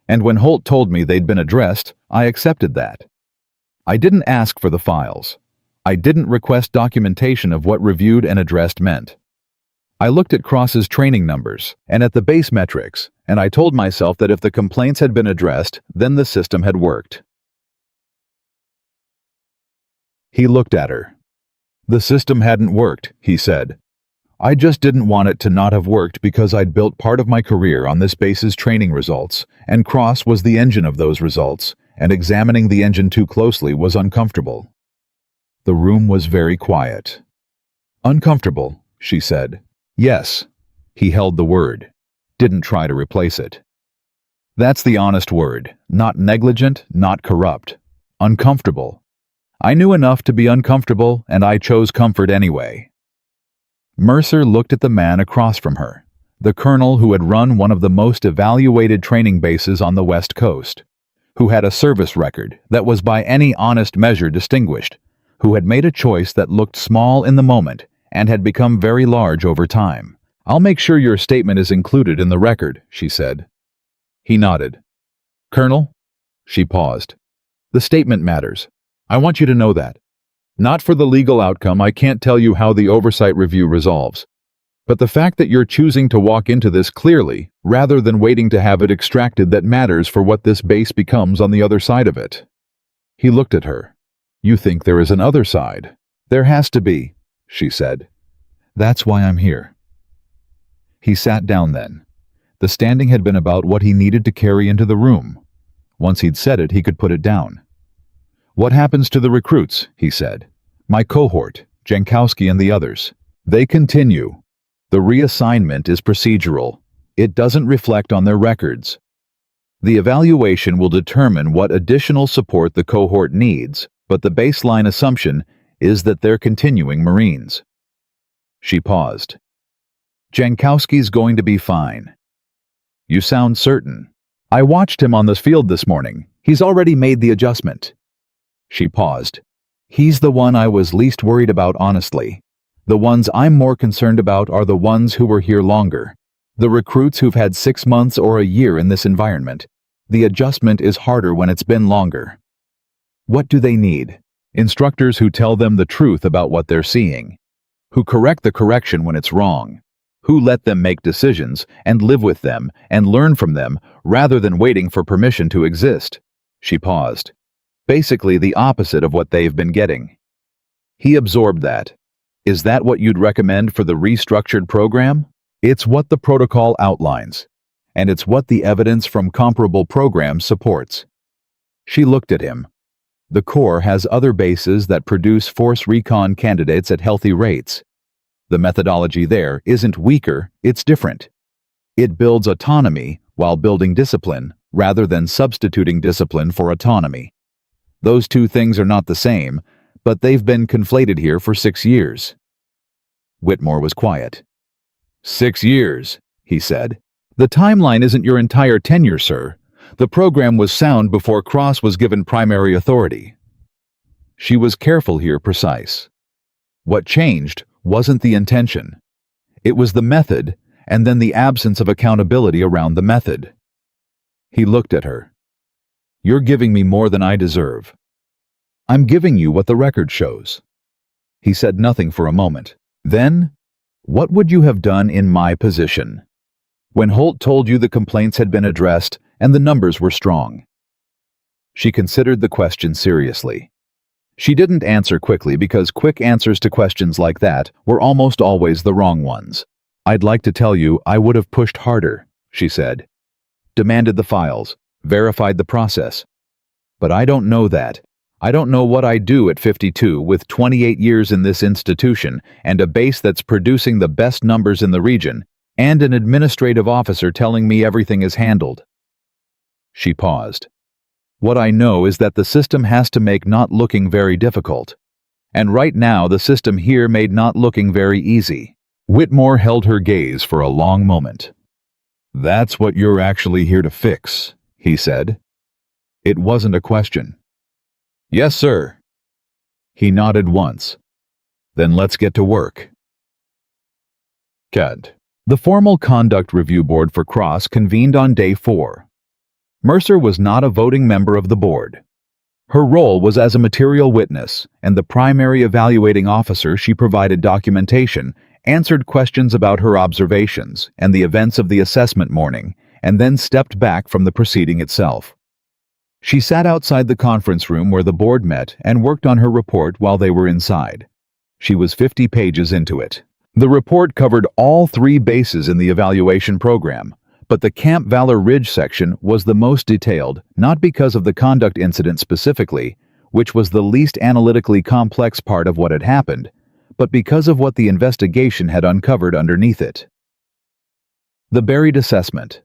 S1: And when Holt told me they'd been addressed, I accepted that. I didn't ask for the files. I didn't request documentation of what reviewed and addressed meant. I looked at Cross's training numbers and at the base metrics, and I told myself that if the complaints had been addressed, then the system had worked." He looked at her. "The system hadn't worked," he said. "I just didn't want it to not have worked because I'd built part of my career on this base's training results, and Cross was the engine of those results, and examining the engine too closely was uncomfortable." The room was very quiet. "Uncomfortable," she said. "Yes." He held the word. Didn't try to replace it. "That's the honest word. Not negligent, not corrupt. Uncomfortable. I knew enough to be uncomfortable, and I chose comfort anyway." Mercer looked at the man across from her, the colonel who had run one of the most evaluated training bases on the West Coast, who had a service record that was by any honest measure distinguished, who had made a choice that looked small in the moment and had become very large over time. "I'll make sure your statement is included in the record," she said. He nodded. "Colonel?" She paused. "The statement matters. I want you to know that. Not for the legal outcome, I can't tell you how the oversight review resolves. But the fact that you're choosing to walk into this clearly, rather than waiting to have it extracted, that matters for what this base becomes on the other side of it." He looked at her. "You think there is an other side?" "There has to be," she said. "That's why I'm here." He sat down then. The standing had been about what he needed to carry into the room. Once he'd said it, he could put it down. "What happens to the recruits?" he said. "My cohort, Jankowski and the others. They continue. The reassignment is procedural. It doesn't reflect on their records. The evaluation will determine what additional support the cohort needs, but the baseline assumption is that they're continuing Marines." She paused. "Jankowski's going to be fine." "You sound certain." "I watched him on the field this morning. He's already made the adjustment." She paused. "He's the one I was least worried about, honestly. The ones I'm more concerned about are the ones who were here longer. The recruits who've had 6 months or a year in this environment. The adjustment is harder when it's been longer." "What do they need?" "Instructors who tell them the truth about what they're seeing. Who correct the correction when it's wrong. Who let them make decisions and live with them and learn from them rather than waiting for permission to exist." She paused. "Basically the opposite of what they've been getting." He absorbed that. "Is that what you'd recommend for the restructured program?" "It's what the protocol outlines, and it's what the evidence from comparable programs supports." She looked at him. "The Corps has other bases that produce force recon candidates at healthy rates. The methodology there isn't weaker, it's different. It builds autonomy while building discipline, rather than substituting discipline for autonomy. Those two things are not the same, but they've been conflated here for 6 years. Whitmore was quiet. 6 years, he said. The timeline isn't your entire tenure, sir. The program was sound before Cross was given primary authority. She was careful here, precise. What changed wasn't the intention. It was the method, and then the absence of accountability around the method. He looked at her. You're giving me more than I deserve. I'm giving you what the record shows. He said nothing for a moment. Then, what would you have done in my position? When Holt told you the complaints had been addressed and the numbers were strong. She considered the question seriously. She didn't answer quickly because quick answers to questions like that were almost always the wrong ones. I'd like to tell you I would have pushed harder, she said. Demanded the files, verified the process. But I don't know that. I don't know what I do at 52 with 28 years in this institution and a base that's producing the best numbers in the region and an administrative officer telling me everything is handled. She paused. What I know is that the system has to make not looking very difficult. And right now the system here made not looking very easy. Whitmore held her gaze for a long moment. That's what you're actually here to fix, he said. It wasn't a question. Yes, sir. He nodded once. Then let's get to work. CAD. The formal conduct review board for Cross convened on day 4. Mercer was not a voting member of the board. Her role was as a material witness, and the primary evaluating officer. She provided documentation, answered questions about her observations and the events of the assessment morning, and then stepped back from the proceeding itself. She sat outside the conference room where the board met and worked on her report while they were inside. She was 50 pages into it. The report covered all 3 bases in the evaluation program, but the Camp Valor Ridge section was the most detailed, not because of the conduct incident specifically, which was the least analytically complex part of what had happened, but because of what the investigation had uncovered underneath it. The buried assessment,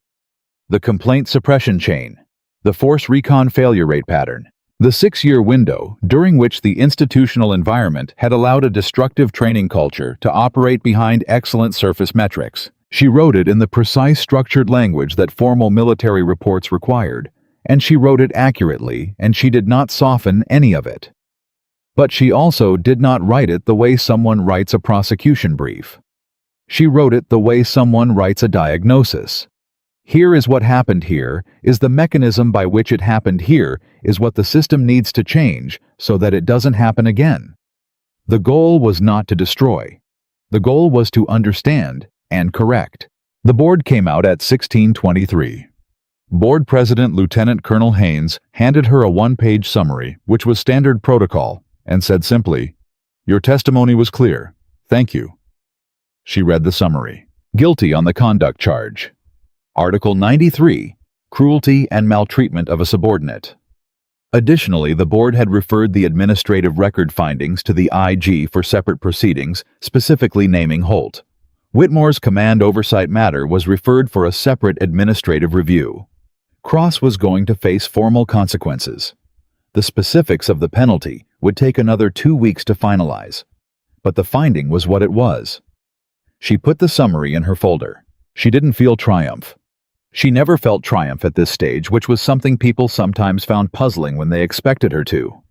S1: the complaint suppression chain, the force recon failure rate pattern, the 6-year window during which the institutional environment had allowed a destructive training culture to operate behind excellent surface metrics. She wrote it in the precise structured language that formal military reports required, and she wrote it accurately, and she did not soften any of it. But she also did not write it the way someone writes a prosecution brief. She wrote it the way someone writes a diagnosis. Here is what happened here, is the mechanism by which it happened here, is what the system needs to change so that it doesn't happen again. The goal was not to destroy. The goal was to understand and correct. The board came out at 16:23. Board President Lieutenant Colonel Haynes handed her a 1-page summary, which was standard protocol, and said simply, "Your testimony was clear. Thank you." She read the summary. Guilty on the conduct charge. Article 93, Cruelty and Maltreatment of a Subordinate. Additionally, the board had referred the administrative record findings to the IG for separate proceedings, specifically naming Holt. Whitmore's command oversight matter was referred for a separate administrative review. Cross was going to face formal consequences. The specifics of the penalty would take another 2 weeks to finalize. But the finding was what it was. She put the summary in her folder. She didn't feel triumph. She never felt triumph at this stage, which was something people sometimes found puzzling when they expected her to.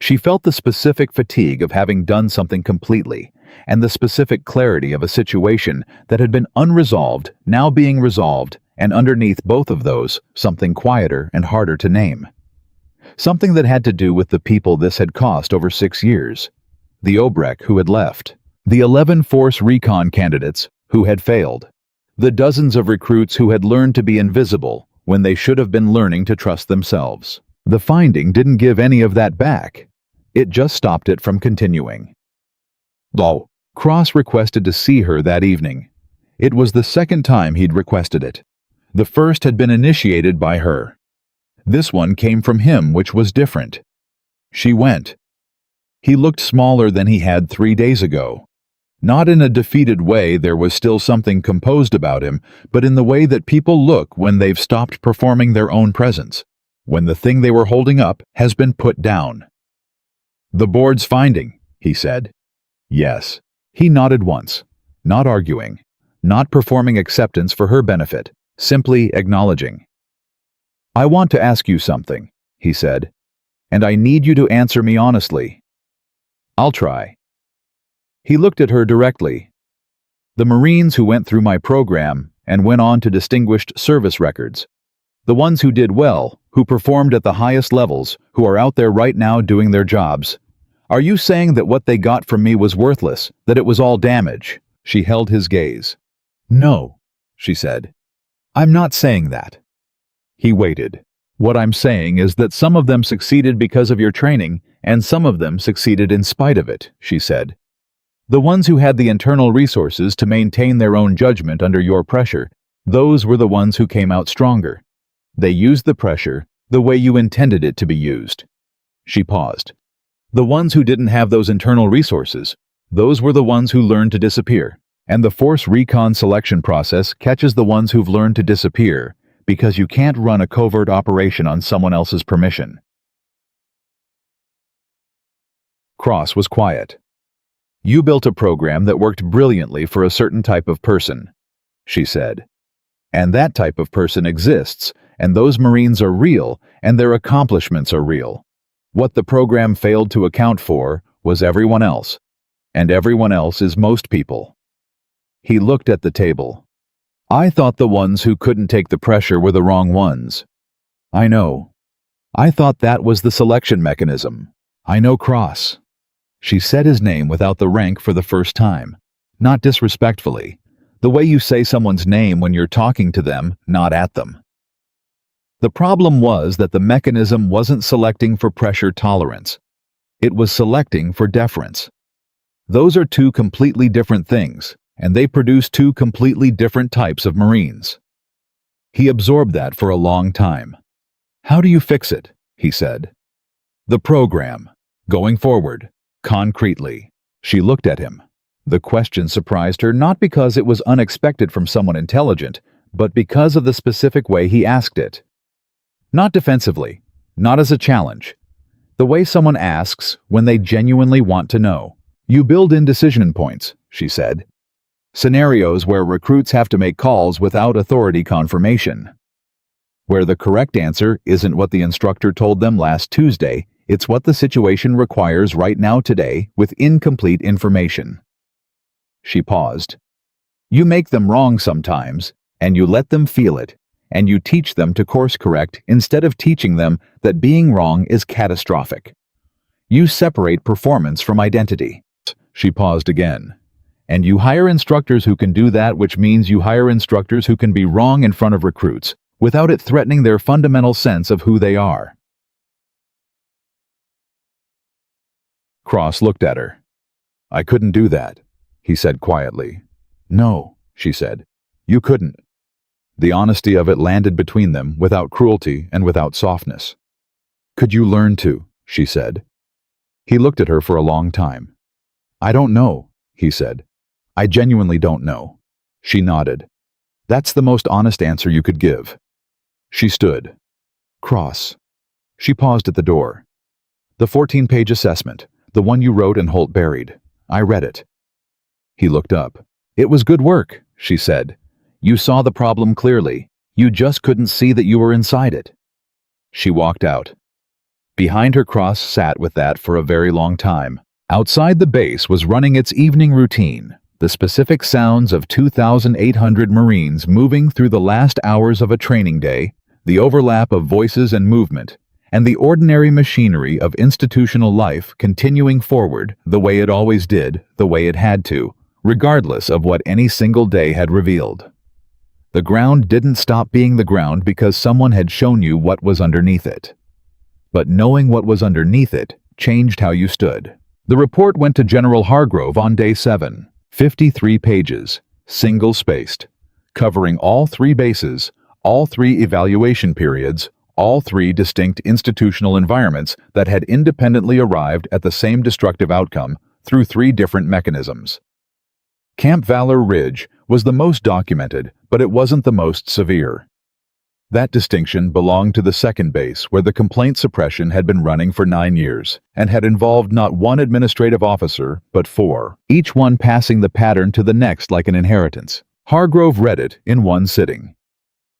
S1: She felt the specific fatigue of having done something completely, and the specific clarity of a situation that had been unresolved now being resolved, and underneath both of those, something quieter and harder to name. Something that had to do with the people this had cost over 6 years. The Obrek who had left. The 11 force recon candidates who had failed. The dozens of recruits who had learned to be invisible when they should have been learning to trust themselves. The finding didn't give any of that back. It just stopped it from continuing. Though Cross requested to see her that evening. It was the second time he'd requested it. The first had been initiated by her. This one came from him, which was different. She went. He looked smaller than he had 3 days ago. Not in a defeated way, there was still something composed about him, but in the way that people look when they've stopped performing their own presence, when the thing they were holding up has been put down. "The board's finding," he said. "Yes." He nodded once, not arguing, not performing acceptance for her benefit, simply acknowledging. "I want to ask you something," he said, "and I need you to answer me honestly." "I'll try." He looked at her directly. "The Marines who went through my program and went on to distinguished service records, the ones who did well, who performed at the highest levels, who are out there right now doing their jobs, are you saying that what they got from me was worthless, that it was all damage?" She held his gaze. "No," she said. "I'm not saying that." He waited. "What I'm saying is that some of them succeeded because of your training, and some of them succeeded in spite of it," she said. "The ones who had the internal resources to maintain their own judgment under your pressure, those were the ones who came out stronger. They used the pressure the way you intended it to be used." She paused. "The ones who didn't have those internal resources, those were the ones who learned to disappear. And the force recon selection process catches the ones who've learned to disappear, because you can't run a covert operation on someone else's permission." Cross was quiet. "You built a program that worked brilliantly for a certain type of person," she said. "And that type of person exists, and those Marines are real, and their accomplishments are real. What the program failed to account for was everyone else, and everyone else is most people." He looked at the table. "I thought the ones who couldn't take the pressure were the wrong ones." "I know. I thought that was the selection mechanism. I know Cross." She said his name without the rank for the first time, not disrespectfully, the way you say someone's name when you're talking to them, not at them. The problem was that the mechanism wasn't selecting for pressure tolerance. It was selecting for deference. Those are two completely different things, and they produce two completely different types of Marines. He absorbed that for a long time. "How do you fix it?" he said. "The program. Going forward. Concretely." She looked at him. The question surprised her not because it was unexpected from someone intelligent, but because of the specific way he asked it. Not defensively, not as a challenge. The way someone asks when they genuinely want to know. "You build in decision points," she said. "Scenarios where recruits have to make calls without authority confirmation. Where the correct answer isn't what the instructor told them last Tuesday, it's what the situation requires right now today with incomplete information." She paused. "You make them wrong sometimes, and you let them feel it, and you teach them to course correct instead of teaching them that being wrong is catastrophic. You separate performance from identity." She paused again. "And you hire instructors who can do that, which means you hire instructors who can be wrong in front of recruits, without it threatening their fundamental sense of who they are." Cross looked at her. "I couldn't do that," he said quietly. "No," she said. "You couldn't." The honesty of it landed between them without cruelty and without softness. "Could you learn to?" she said. He looked at her for a long time. "I don't know," he said. "I genuinely don't know." She nodded. "That's the most honest answer you could give." She stood. "Cross." She paused at the door. "The 14-page assessment, the one you wrote and Holt buried. I read it." He looked up. "It was good work," she said. "You saw the problem clearly. You just couldn't see that you were inside it." She walked out. Behind her, Cross sat with that for a very long time. Outside the base was running its evening routine, the specific sounds of 2,800 Marines moving through the last hours of a training day, the overlap of voices and movement, and the ordinary machinery of institutional life continuing forward the way it always did, the way it had to, regardless of what any single day had revealed. The ground didn't stop being the ground because someone had shown you what was underneath it. But knowing what was underneath it changed how you stood. The report went to General Hargrove on day 7, 53 pages, single-spaced, covering all 3 bases, all 3 evaluation periods, all 3 distinct institutional environments that had independently arrived at the same destructive outcome through 3 different mechanisms. Camp Valor Ridge was the most documented, but it wasn't the most severe. That distinction belonged to the second base, where the complaint suppression had been running for 9 years and had involved not one administrative officer, but 4, each one passing the pattern to the next like an inheritance. Hargrove read it in one sitting.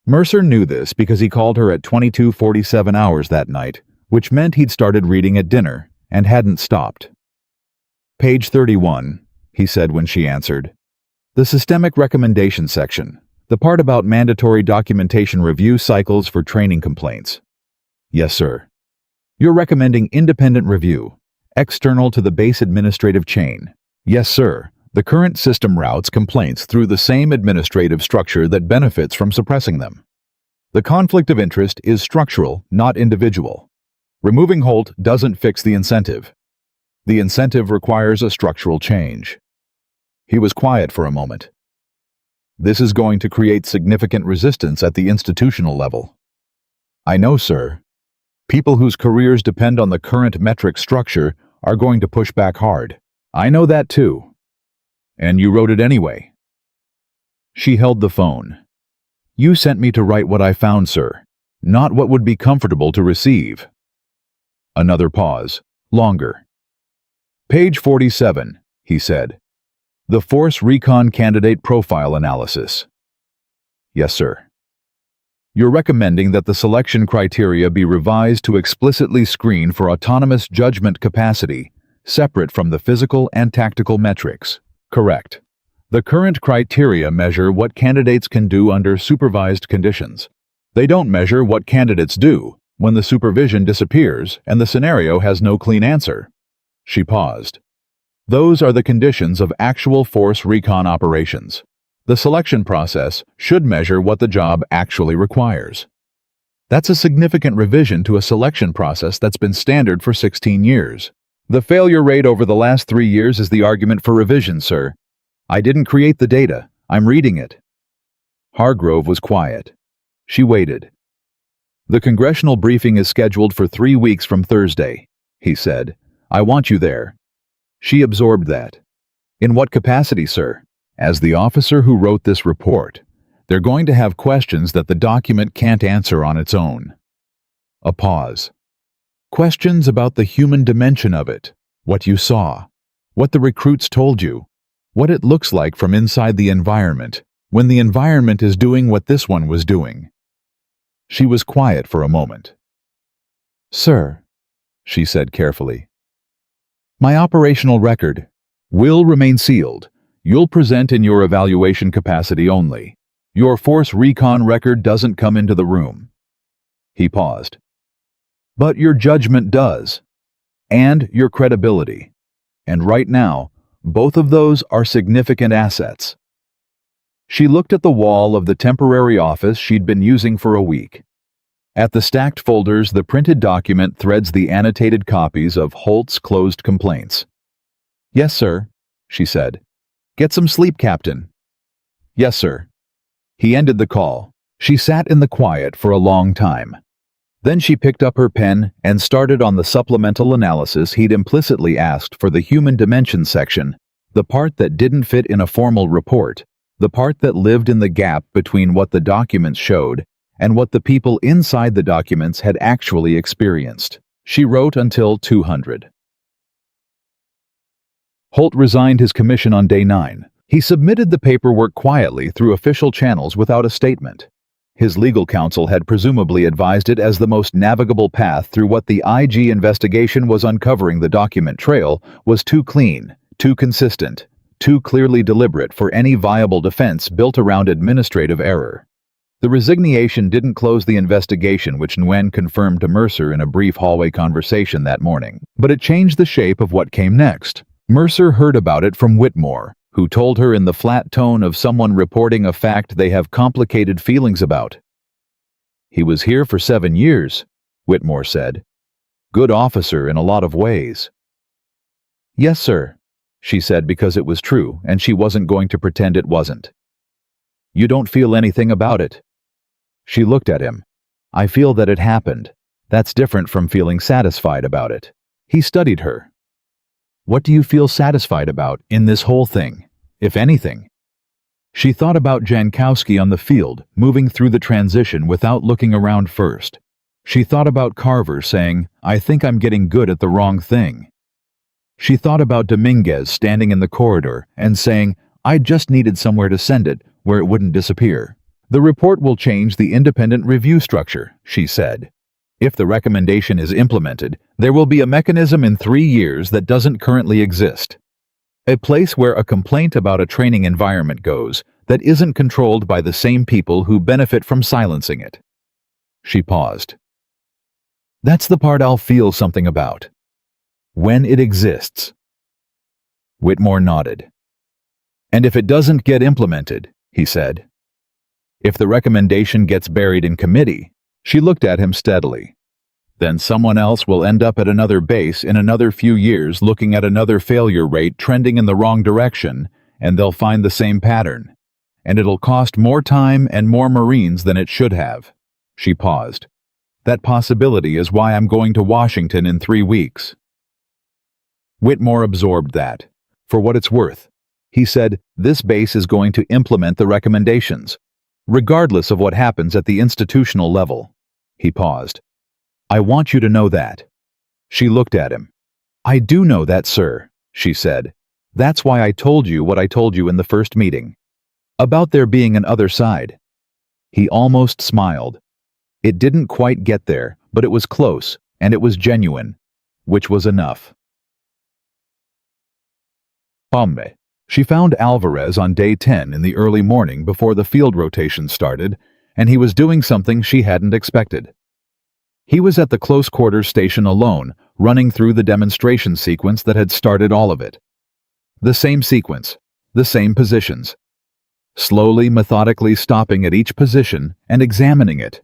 S1: Mercer knew this because he called her at 22:47 hours that night, which meant he'd started reading at dinner and hadn't stopped. "Page 31, he said when she answered. "The systemic recommendation section. The part about mandatory documentation review cycles for training complaints." "Yes, sir." "You're recommending independent review, external to the base administrative chain." "Yes, sir. The current system routes complaints through the same administrative structure that benefits from suppressing them. The conflict of interest is structural, not individual. Removing Holt doesn't fix the incentive. The incentive requires a structural change." He was quiet for a moment. "This is going to create significant resistance at the institutional level." "I know, sir. People whose careers depend on the current metric structure are going to push back hard." "I know that too." "And you wrote it anyway." She held the phone. "You sent me to write what I found, sir, not what would be comfortable to receive." Another pause, longer. "Page 47, he said. "The Force Recon Candidate Profile Analysis." "Yes, sir." "You're recommending that the selection criteria be revised to explicitly screen for autonomous judgment capacity, separate from the physical and tactical metrics." "Correct. The current criteria measure what candidates can do under supervised conditions. They don't measure what candidates do when the supervision disappears and the scenario has no clean answer." She paused. "Those are the conditions of actual force recon operations. The selection process should measure what the job actually requires." That's a significant revision to a selection process that's been standard for 16 years. "The failure rate over the last 3 years is the argument for revision, sir. I didn't create the data. I'm reading it." Hargrove was quiet. She waited. "The congressional briefing is scheduled for 3 weeks from Thursday," he said. "I want you there." She absorbed that. "In what capacity, sir?" "As the officer who wrote this report. They're going to have questions that the document can't answer on its own." A pause. "Questions about the human dimension of it, what you saw, what the recruits told you, what it looks like from inside the environment, when the environment is doing what this one was doing." She was quiet for a moment. "Sir," she said carefully, "my operational record will remain sealed. You'll present in your evaluation capacity only. Your force recon record doesn't come into the room." He paused. "But your judgment does, and your credibility. And right now, both of those are significant assets." She looked at the wall of the temporary office she'd been using for a week. At the stacked folders, the printed document threads the annotated copies of Holt's closed complaints. "Yes, sir," she said. "Get some sleep, Captain." "Yes, sir." He ended the call. She sat in the quiet for a long time. Then she picked up her pen and started on the supplemental analysis he'd implicitly asked for the human dimension section, the part that didn't fit in a formal report, the part that lived in the gap between what the documents showed and what the people inside the documents had actually experienced. She wrote until 200. Holt resigned his commission on day 9. He submitted the paperwork quietly through official channels without a statement. His legal counsel had presumably advised it as the most navigable path through what the IG investigation was uncovering. The document trail was too clean, too consistent, too clearly deliberate for any viable defense built around administrative error. The resignation didn't close the investigation, which Nguyen confirmed to Mercer in a brief hallway conversation that morning, but it changed the shape of what came next. Mercer heard about it from Whitmore, who told her in the flat tone of someone reporting a fact they have complicated feelings about. "He was here for 7 years, Whitmore said. "Good officer in a lot of ways." "Yes, sir," she said because it was true, and she wasn't going to pretend it wasn't. "You don't feel anything about it?" She looked at him. "I feel that it happened. That's different from feeling satisfied about it." He studied her. "What do you feel satisfied about in this whole thing, if anything?" She thought about Jankowski on the field, moving through the transition without looking around first. She thought about Carver saying, "I think I'm getting good at the wrong thing." She thought about Dominguez standing in the corridor and saying, "I just needed somewhere to send it where it wouldn't disappear." "The report will change the independent review structure," she said. "If the recommendation is implemented, there will be a mechanism in 3 years that doesn't currently exist. A place where a complaint about a training environment goes that isn't controlled by the same people who benefit from silencing it." She paused. "That's the part I'll feel something about. When it exists." Whitmore nodded. "And if it doesn't get implemented," he said. "If the recommendation gets buried in committee," she looked at him steadily, "then someone else will end up at another base in another few years looking at another failure rate trending in the wrong direction, and they'll find the same pattern. And it'll cost more time and more Marines than it should have." She paused. "That possibility is why I'm going to Washington in 3 weeks." Whitmore absorbed that. For what it's worth, he said, "This base is going to implement the recommendations, regardless of what happens at the institutional level." He paused. "I want you to know that." She looked at him. "I do know that, sir," she said. "That's why I told you what I told you in the first meeting. About there being an other side." He almost smiled. It didn't quite get there, but it was close, and it was genuine, which was enough. She found Alvarez on day 10 in the early morning before the field rotation started, and he was doing something she hadn't expected. He was at the close quarters station alone, running through the demonstration sequence that had started all of it. The same sequence, the same positions. Slowly, methodically stopping at each position and examining it.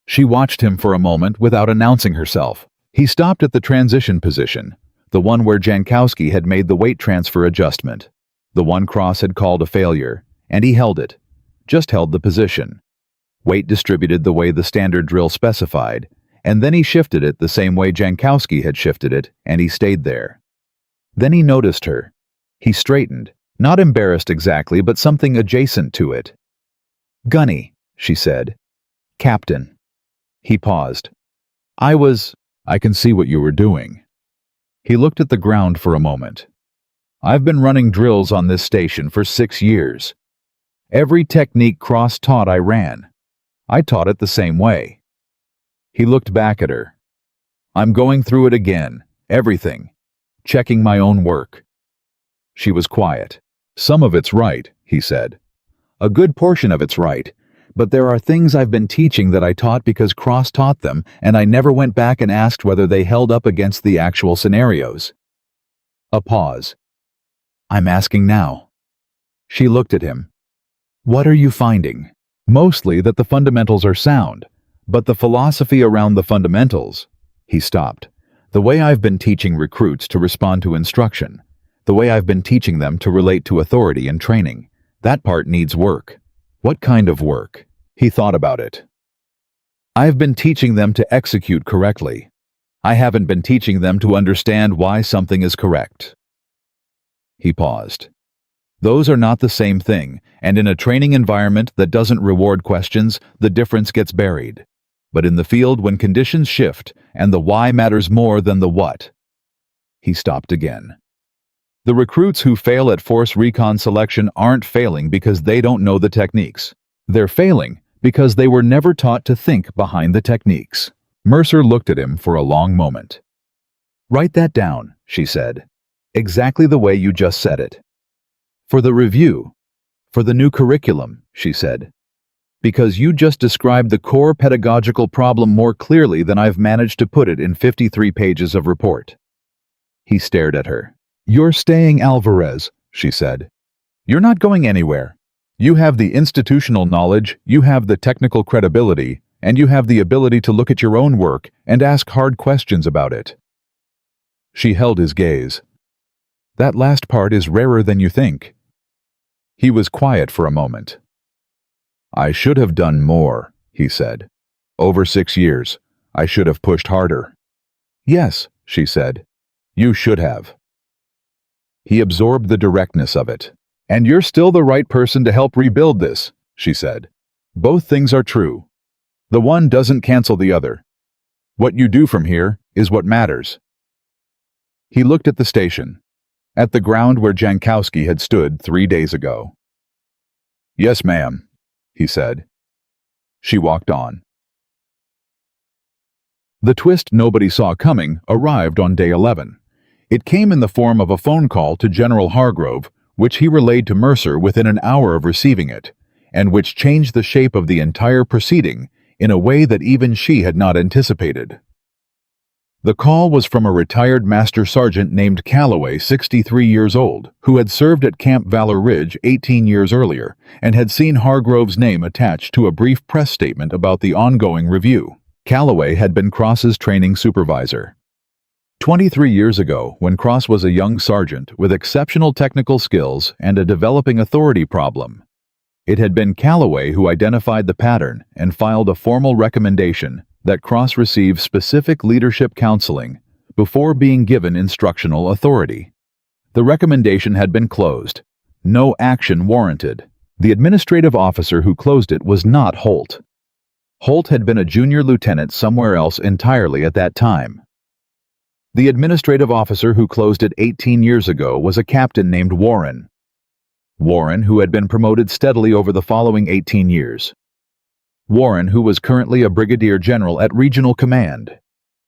S1: She watched him for a moment without announcing herself. He stopped at the transition position, the one where Jankowski had made the weight transfer adjustment. The one Cross had called a failure, and he held it. Just held the position. Weight distributed the way the standard drill specified, and then he shifted it the same way Jankowski had shifted it, and he stayed there. Then he noticed her. He straightened, not embarrassed exactly, but something adjacent to it. "Gunny," she said. "Captain." He paused. I can see what you were doing." He looked at the ground for a moment. "I've been running drills on this station for 6 years. Every technique Cross taught I ran. I taught it the same way." He looked back at her. "I'm going through it again, everything, checking my own work." She was quiet. "Some of it's right," he said. "A good portion of it's right, but there are things I've been teaching that I taught because Cross taught them, and I never went back and asked whether they held up against the actual scenarios." A pause. "I'm asking now." She looked at him. "What are you finding?" "Mostly that the fundamentals are sound, but the philosophy around the fundamentals." He stopped. "The way I've been teaching recruits to respond to instruction, the way I've been teaching them to relate to authority and training, that part needs work." "What kind of work?" He thought about it. "I've been teaching them to execute correctly. I haven't been teaching them to understand why something is correct." He paused. "Those are not the same thing, and in a training environment that doesn't reward questions, the difference gets buried. But in the field, when conditions shift, and the why matters more than the what." He stopped again. "The recruits who fail at force recon selection aren't failing because they don't know the techniques. They're failing because they were never taught to think behind the techniques." Mercer looked at him for a long moment. "Write that down," she said. "Exactly the way you just said it. For the review. For the new curriculum," she said. "Because you just described the core pedagogical problem more clearly than I've managed to put it in 53 pages of report." He stared at her. "You're staying, Alvarez," she said. "You're not going anywhere. You have the institutional knowledge, you have the technical credibility, and you have the ability to look at your own work and ask hard questions about it." She held his gaze. "That last part is rarer than you think." He was quiet for a moment. "I should have done more," he said. "Over 6 years. I should have pushed harder." "Yes," she said. "You should have." He absorbed the directness of it, And you're still the right person to help rebuild this, she said. Both things are true. The one doesn't cancel the other. What you do from here is what matters. He looked at the station, at the ground where Jankowski had stood 3 days ago. Yes, ma'am, he said. She walked on. The twist nobody saw coming arrived on day 11. It came in the form of a phone call to General Hargrove, which he relayed to Mercer within an hour of receiving it, and which changed the shape of the entire proceeding in a way that even she had not anticipated. The call was from a retired master sergeant named Calloway, 63 years old, who had served at Camp Valor Ridge 18 years earlier and had seen Hargrove's name attached to a brief press statement about the ongoing review. Calloway had been Cross's training supervisor. 23 years ago, when Cross was a young sergeant with exceptional technical skills and a developing authority problem, it had been Calloway who identified the pattern and filed a formal recommendation that Cross receive specific leadership counseling before being given instructional authority. The recommendation had been closed. No action warranted. The administrative officer who closed it was not Holt. Holt had been a junior lieutenant somewhere else entirely at that time. The administrative officer who closed it 18 years ago was a captain named Warren. Warren, who had been promoted steadily over the following 18 years. Warren, who was currently a brigadier general at regional command.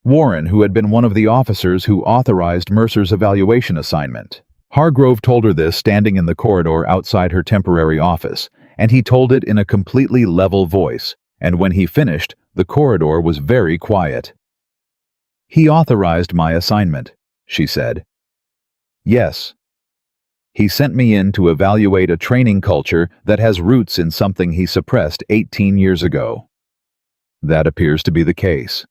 S1: Warren, who had been one of the officers who authorized Mercer's evaluation assignment. Hargrove told her this standing in the corridor outside her temporary office, and he told it in a completely level voice, and when he finished, the corridor was very quiet. He authorized my assignment, she said. Yes. He sent me in to evaluate a training culture that has roots in something he suppressed 18 years ago. That appears to be the case.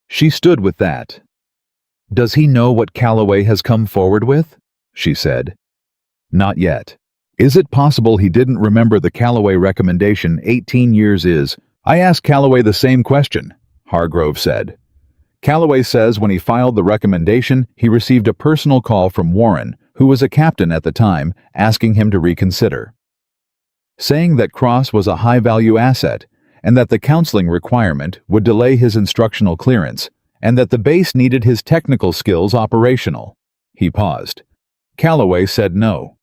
S1: She stood with that. Does he know what Calloway has come forward with? She said. Not yet. Is it possible he didn't remember the Calloway recommendation 18 years is? I asked Calloway the same question, Hargrove said. Calloway says when he filed the recommendation, he received a personal call from Warren, who was a captain at the time, asking him to reconsider. Saying that Cross was a high-value asset, and that the counseling requirement would delay his instructional clearance, and that the base needed his technical skills operational. He paused. Calloway said no.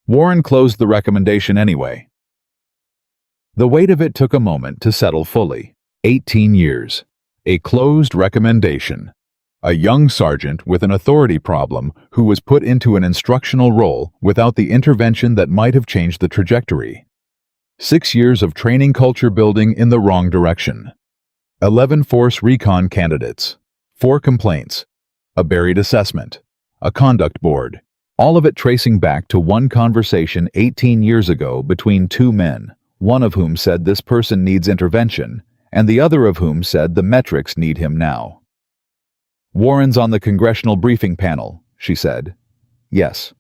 S1: Warren closed the recommendation anyway. The weight of it took a moment to settle fully. 18 years. A closed recommendation. A young sergeant with an authority problem who was put into an instructional role without the intervention that might have changed the trajectory. 6 years of training culture building in the wrong direction. 11 force recon candidates. 4 complaints. A buried assessment. A conduct board. All of it tracing back to one conversation 18 years ago between 2 men, one of whom said this person needs intervention, and the other of whom said the metrics need him now. Warren's on the congressional briefing panel, she said. Yes.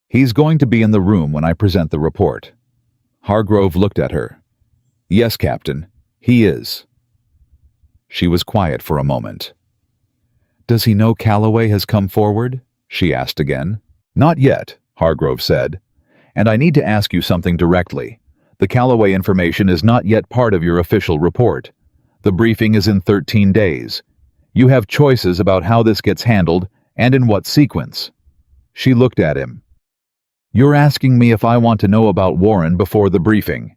S1: He's going to be in the room when I present the report. Hargrove looked at her. Yes, Captain, he is. She was quiet for a moment. Does he know Calloway has come forward? She asked again. Not yet, Hargrove said. And I need to ask you something directly. The Calloway information is not yet part of your official report. The briefing is in 13 days. You have choices about how this gets handled and in what sequence. She looked at him. You're asking me if I want to know about Warren before the briefing.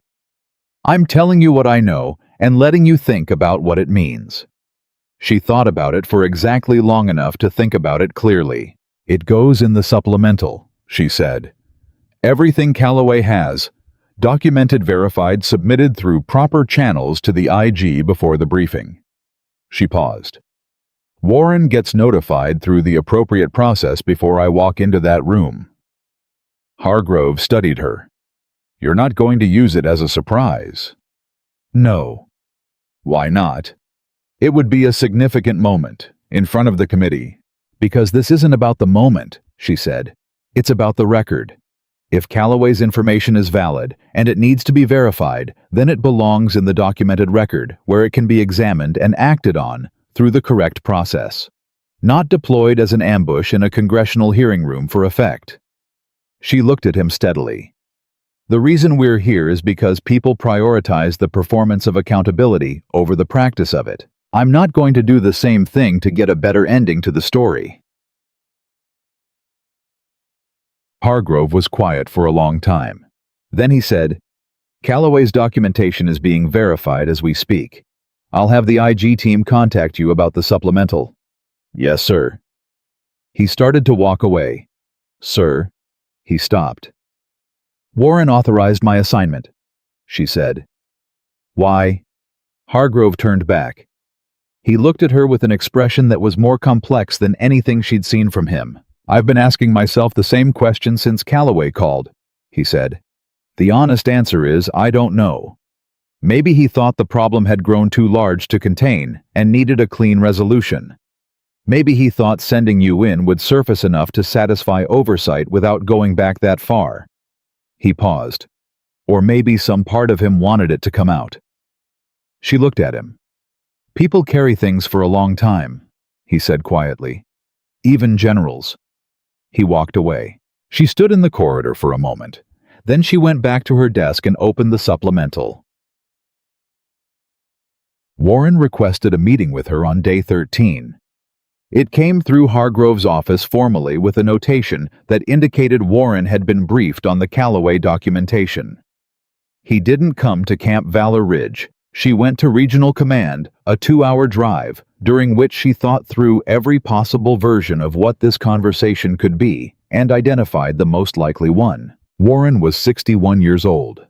S1: I'm telling you what I know and letting you think about what it means. She thought about it for exactly long enough to think about it clearly. It goes in the supplemental, she said. Everything Calloway has, documented, verified, submitted through proper channels to the IG before the briefing. She paused. Warren gets notified through the appropriate process before I walk into that room. Hargrove studied her. You're not going to use it as a surprise. No. Why not? It would be a significant moment in front of the committee. Because this isn't about the moment, she said. It's about the record. If Calloway's information is valid and it needs to be verified, then it belongs in the documented record where it can be examined and acted on through the correct process, not deployed as an ambush in a congressional hearing room for effect. She looked at him steadily. The reason we're here is because people prioritize the performance of accountability over the practice of it. I'm not going to do the same thing to get a better ending to the story. Hargrove was quiet for a long time. Then he said, "Calloway's documentation is being verified as we speak. I'll have the IG team contact you about the supplemental." "Yes, sir." He started to walk away. "Sir," he stopped. "Warren authorized my assignment," she said. "Why?" Hargrove turned back. He looked at her with an expression that was more complex than anything she'd seen from him. "I've been asking myself the same question since Calloway called," he said. "The honest answer is, I don't know. Maybe he thought the problem had grown too large to contain and needed a clean resolution. Maybe he thought sending you in would surface enough to satisfy oversight without going back that far." He paused. "Or maybe some part of him wanted it to come out." She looked at him. "People carry things for a long time," he said quietly. "Even generals." He walked away. She stood in the corridor for a moment. Then she went back to her desk and opened the supplemental. Warren requested a meeting with her on day 13. It came through Hargrove's office formally with a notation that indicated Warren had been briefed on the Calloway documentation. He didn't come to Camp Valor Ridge. She went to Regional Command, a 2-hour drive, during which she thought through every possible version of what this conversation could be and identified the most likely one. Warren was 61 years old.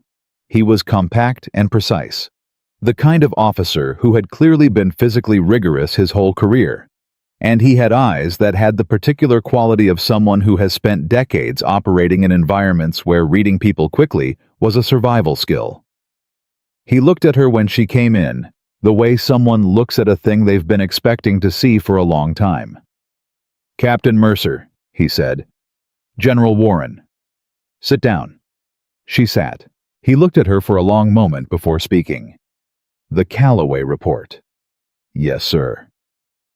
S1: He was compact and precise. The kind of officer who had clearly been physically rigorous his whole career. And he had eyes that had the particular quality of someone who has spent decades operating in environments where reading people quickly was a survival skill. He looked at her when she came in, the way someone looks at a thing they've been expecting to see for a long time. "Captain Mercer," he said. "General Warren. Sit down." She sat. He looked at her for a long moment before speaking. "The Calloway report." "Yes, sir.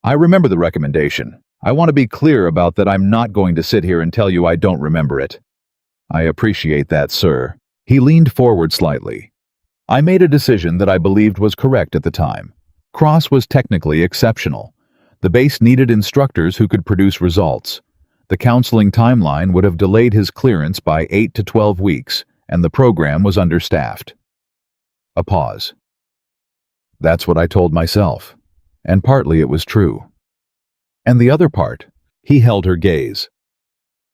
S1: I remember the recommendation. I want to be clear about that. I'm not going to sit here and tell you I don't remember it." "I appreciate that, sir." He leaned forward slightly. "I made a decision that I believed was correct at the time. Cross was technically exceptional. The base needed instructors who could produce results. The counseling timeline would have delayed his clearance by 8 to 12 weeks, and the program was understaffed." A pause. "That's what I told myself. And partly it was true." "And the other part?" He held her gaze.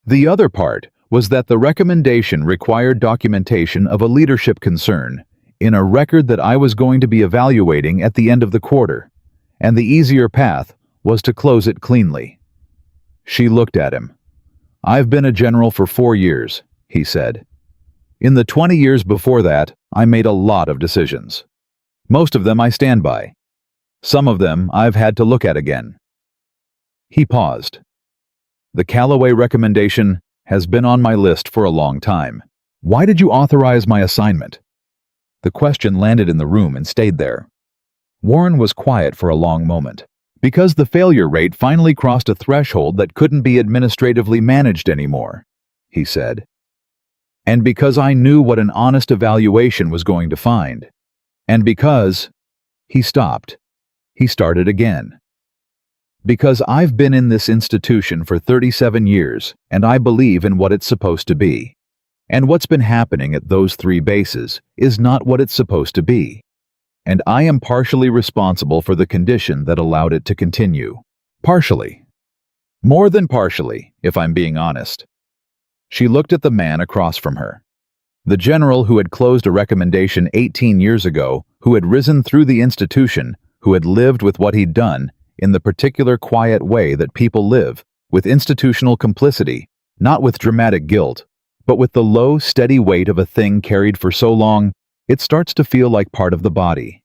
S1: "The other part was that the recommendation required documentation of a leadership concern in a record that I was going to be evaluating at the end of the quarter, and the easier path was to close it cleanly." She looked at him. "I've been a general for 4 years," he said. "In the 20 years before that, I made a lot of decisions. Most of them I stand by. Some of them I've had to look at again." He paused. "The Calloway recommendation has been on my list for a long time. Why did you authorize my assignment?" The question landed in the room and stayed there. Warren was quiet for a long moment. "Because the failure rate finally crossed a threshold that couldn't be administratively managed anymore," he said. "And because I knew what an honest evaluation was going to find. And because—" He stopped. He started again. "Because I've been in this institution for 37 years, and I believe in what it's supposed to be. And what's been happening at those 3 bases is not what it's supposed to be. And I am partially responsible for the condition that allowed it to continue. Partially. More than partially, if I'm being honest." She looked at the man across from her. The general who had closed a recommendation 18 years ago, who had risen through the institution, who had lived with what he'd done, in the particular quiet way that people live, with institutional complicity, not with dramatic guilt, but with the low, steady weight of a thing carried for so long, it starts to feel like part of the body.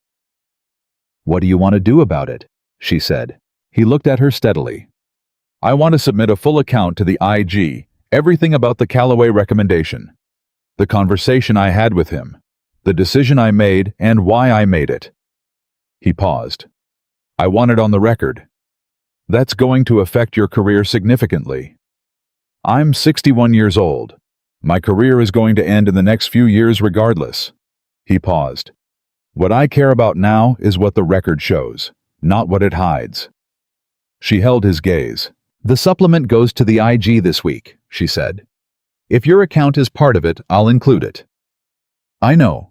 S1: "What do you want to do about it?" she said. He looked at her steadily. "I want to submit a full account to the IG, everything about the Calloway recommendation. The conversation I had with him, the decision I made, and why I made it." He paused. "I want it on the record. That's going to affect your career significantly. I'm 61 years old. My career is going to end in the next few years regardless." He paused. "What I care about now is what the record shows, not what it hides." She held his gaze. "The supplement goes to the IG this week," she said. "If your account is part of it, I'll include it." "I know.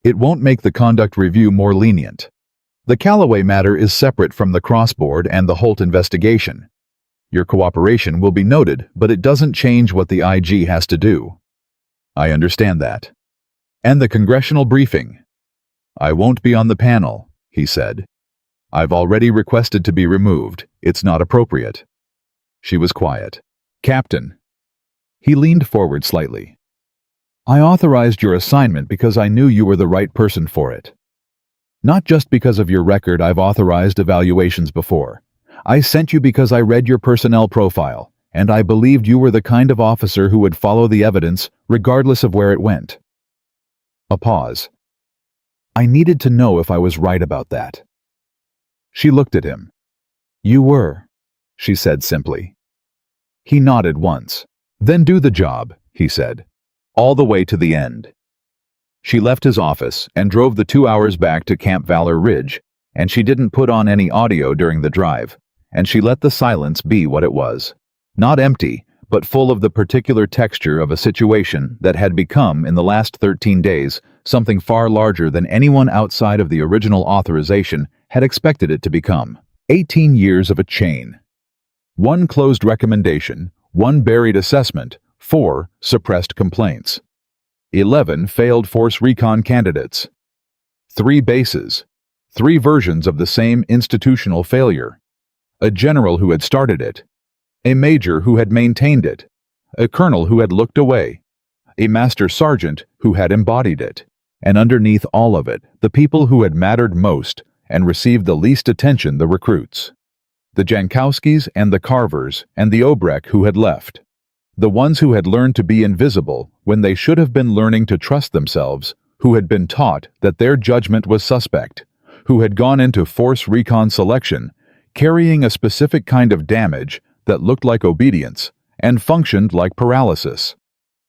S1: It won't make the conduct review more lenient. The Callaway matter is separate from the Crossboard and the Holt investigation. Your cooperation will be noted, but it doesn't change what the IG has to do." "I understand that." "And the congressional briefing?" "I won't be on the panel," he said. "I've already requested to be removed. It's not appropriate." She was quiet. "Captain." He leaned forward slightly. "I authorized your assignment because I knew you were the right person for it. Not just because of your record. I've authorized evaluations before. I sent you because I read your personnel profile, and I believed you were the kind of officer who would follow the evidence regardless of where it went." A pause. "I needed to know if I was right about that." She looked at him. "You were," she said simply. He nodded once. "Then do the job," he said, "all the way to the end." She left his office and drove the 2 hours back to Camp Valor Ridge, and she didn't put on any audio during the drive, and she let the silence be what it was. Not empty, but full of the particular texture of a situation that had become, in the last 13 days, something far larger than anyone outside of the original authorization had expected it to become. 18 years of a chain. 1 closed recommendation, 1 buried assessment, 4 suppressed complaints. 11 failed force recon candidates. 3 bases. 3 versions of the same institutional failure. A general who had started it. A major who had maintained it. A colonel who had looked away. A master sergeant who had embodied it. And underneath all of it, the people who had mattered most and received the least attention, the recruits. The Jankowskis and the Carvers and the Obrecht who had left. The ones who had learned to be invisible when they should have been learning to trust themselves, who had been taught that their judgment was suspect, who had gone into force recon selection, carrying a specific kind of damage that looked like obedience and functioned like paralysis.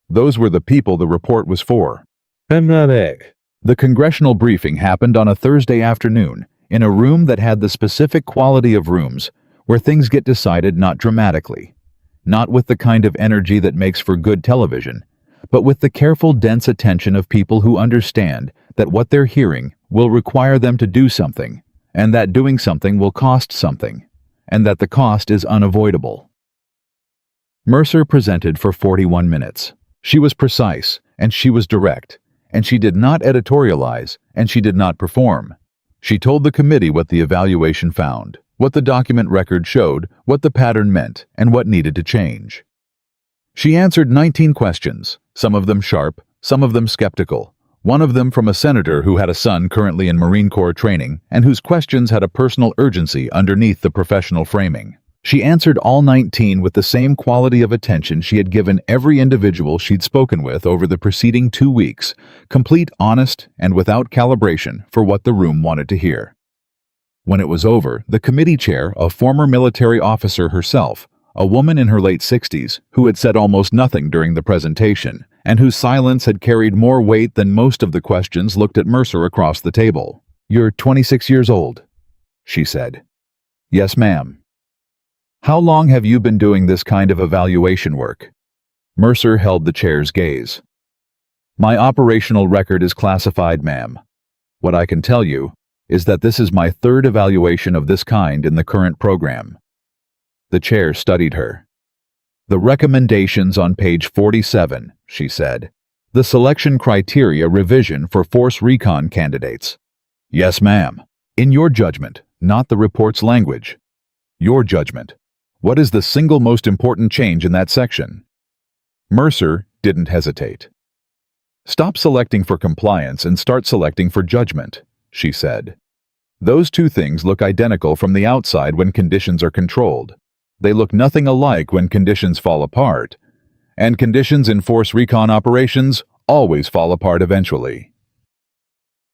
S1: Those were the people the report was for. The congressional briefing happened on a Thursday afternoon in a room that had the specific quality of rooms where things get decided not dramatically, not with the kind of energy that makes for good television, but with the careful, dense attention of people who understand that what they're hearing will require them to do something, and that doing something will cost something, and that the cost is unavoidable. Mercer presented for 41 minutes. She was precise, and she was direct, and she did not editorialize, and she did not perform. She told the committee what the evaluation found, what the document record showed, what the pattern meant, and what needed to change. She answered 19 questions, some of them sharp, some of them skeptical, one of them from a senator who had a son currently in Marine Corps training and whose questions had a personal urgency underneath the professional framing. She answered all 19 with the same quality of attention she had given every individual she'd spoken with over the preceding 2 weeks, complete, honest, and without calibration for what the room wanted to hear. When it was over, the committee chair, a former military officer herself, a woman in her late 60s, who had said almost nothing during the presentation, and whose silence had carried more weight than most of the questions, looked at Mercer across the table. "You're 26 years old," she said. "Yes, ma'am." "How long have you been doing this kind of evaluation work?" Mercer held the chair's gaze. "My operational record is classified, ma'am. What I can tell you is that this is my 3rd evaluation of this kind in the current program." The chair studied her. "The recommendations on page 47, she said. "The selection criteria revision for force recon candidates." "Yes, ma'am. In your judgment, not the report's language. Your judgment. What is the single most important change in that section?" Mercer didn't hesitate. "Stop selecting for compliance and start selecting for judgment," she said. "Those 2 things look identical from the outside when conditions are controlled. They look nothing alike when conditions fall apart. And conditions in force recon operations always fall apart eventually."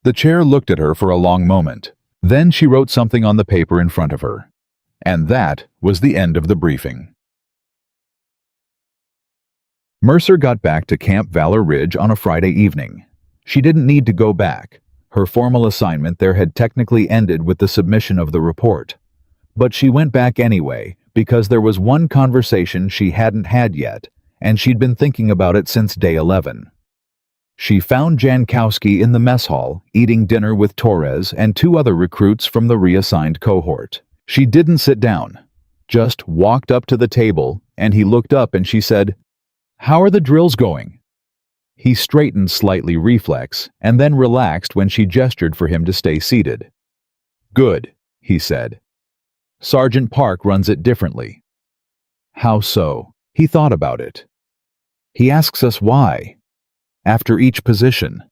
S1: The chair looked at her for a long moment. Then she wrote something on the paper in front of her. And that was the end of the briefing. Mercer got back to Camp Valor Ridge on a Friday evening. She didn't need to go back. Her formal assignment there had technically ended with the submission of the report. But she went back anyway because there was one conversation she hadn't had yet, and she'd been thinking about it since day 11. She found Jankowski in the mess hall, eating dinner with Torres and 2 other recruits from the reassigned cohort. She didn't sit down, just walked up to the table, and he looked up and she said, "How are the drills going?" He straightened slightly reflex, and then relaxed when she gestured for him to stay seated. "Good," he said. "Sergeant Park runs it differently." "How so?" He thought about it. "He asks us why. After each position.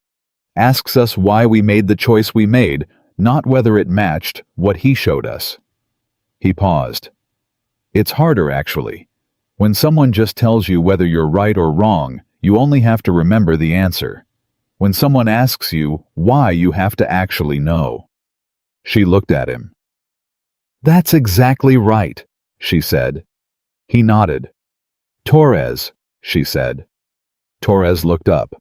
S1: Asks us why we made the choice we made, not whether it matched what he showed us." He paused. "It's harder, actually. When someone just tells you whether you're right or wrong, you only have to remember the answer. When someone asks you why, you have to actually know." She looked at him. "That's exactly right," she said. He nodded. "Torres," she said. Torres looked up.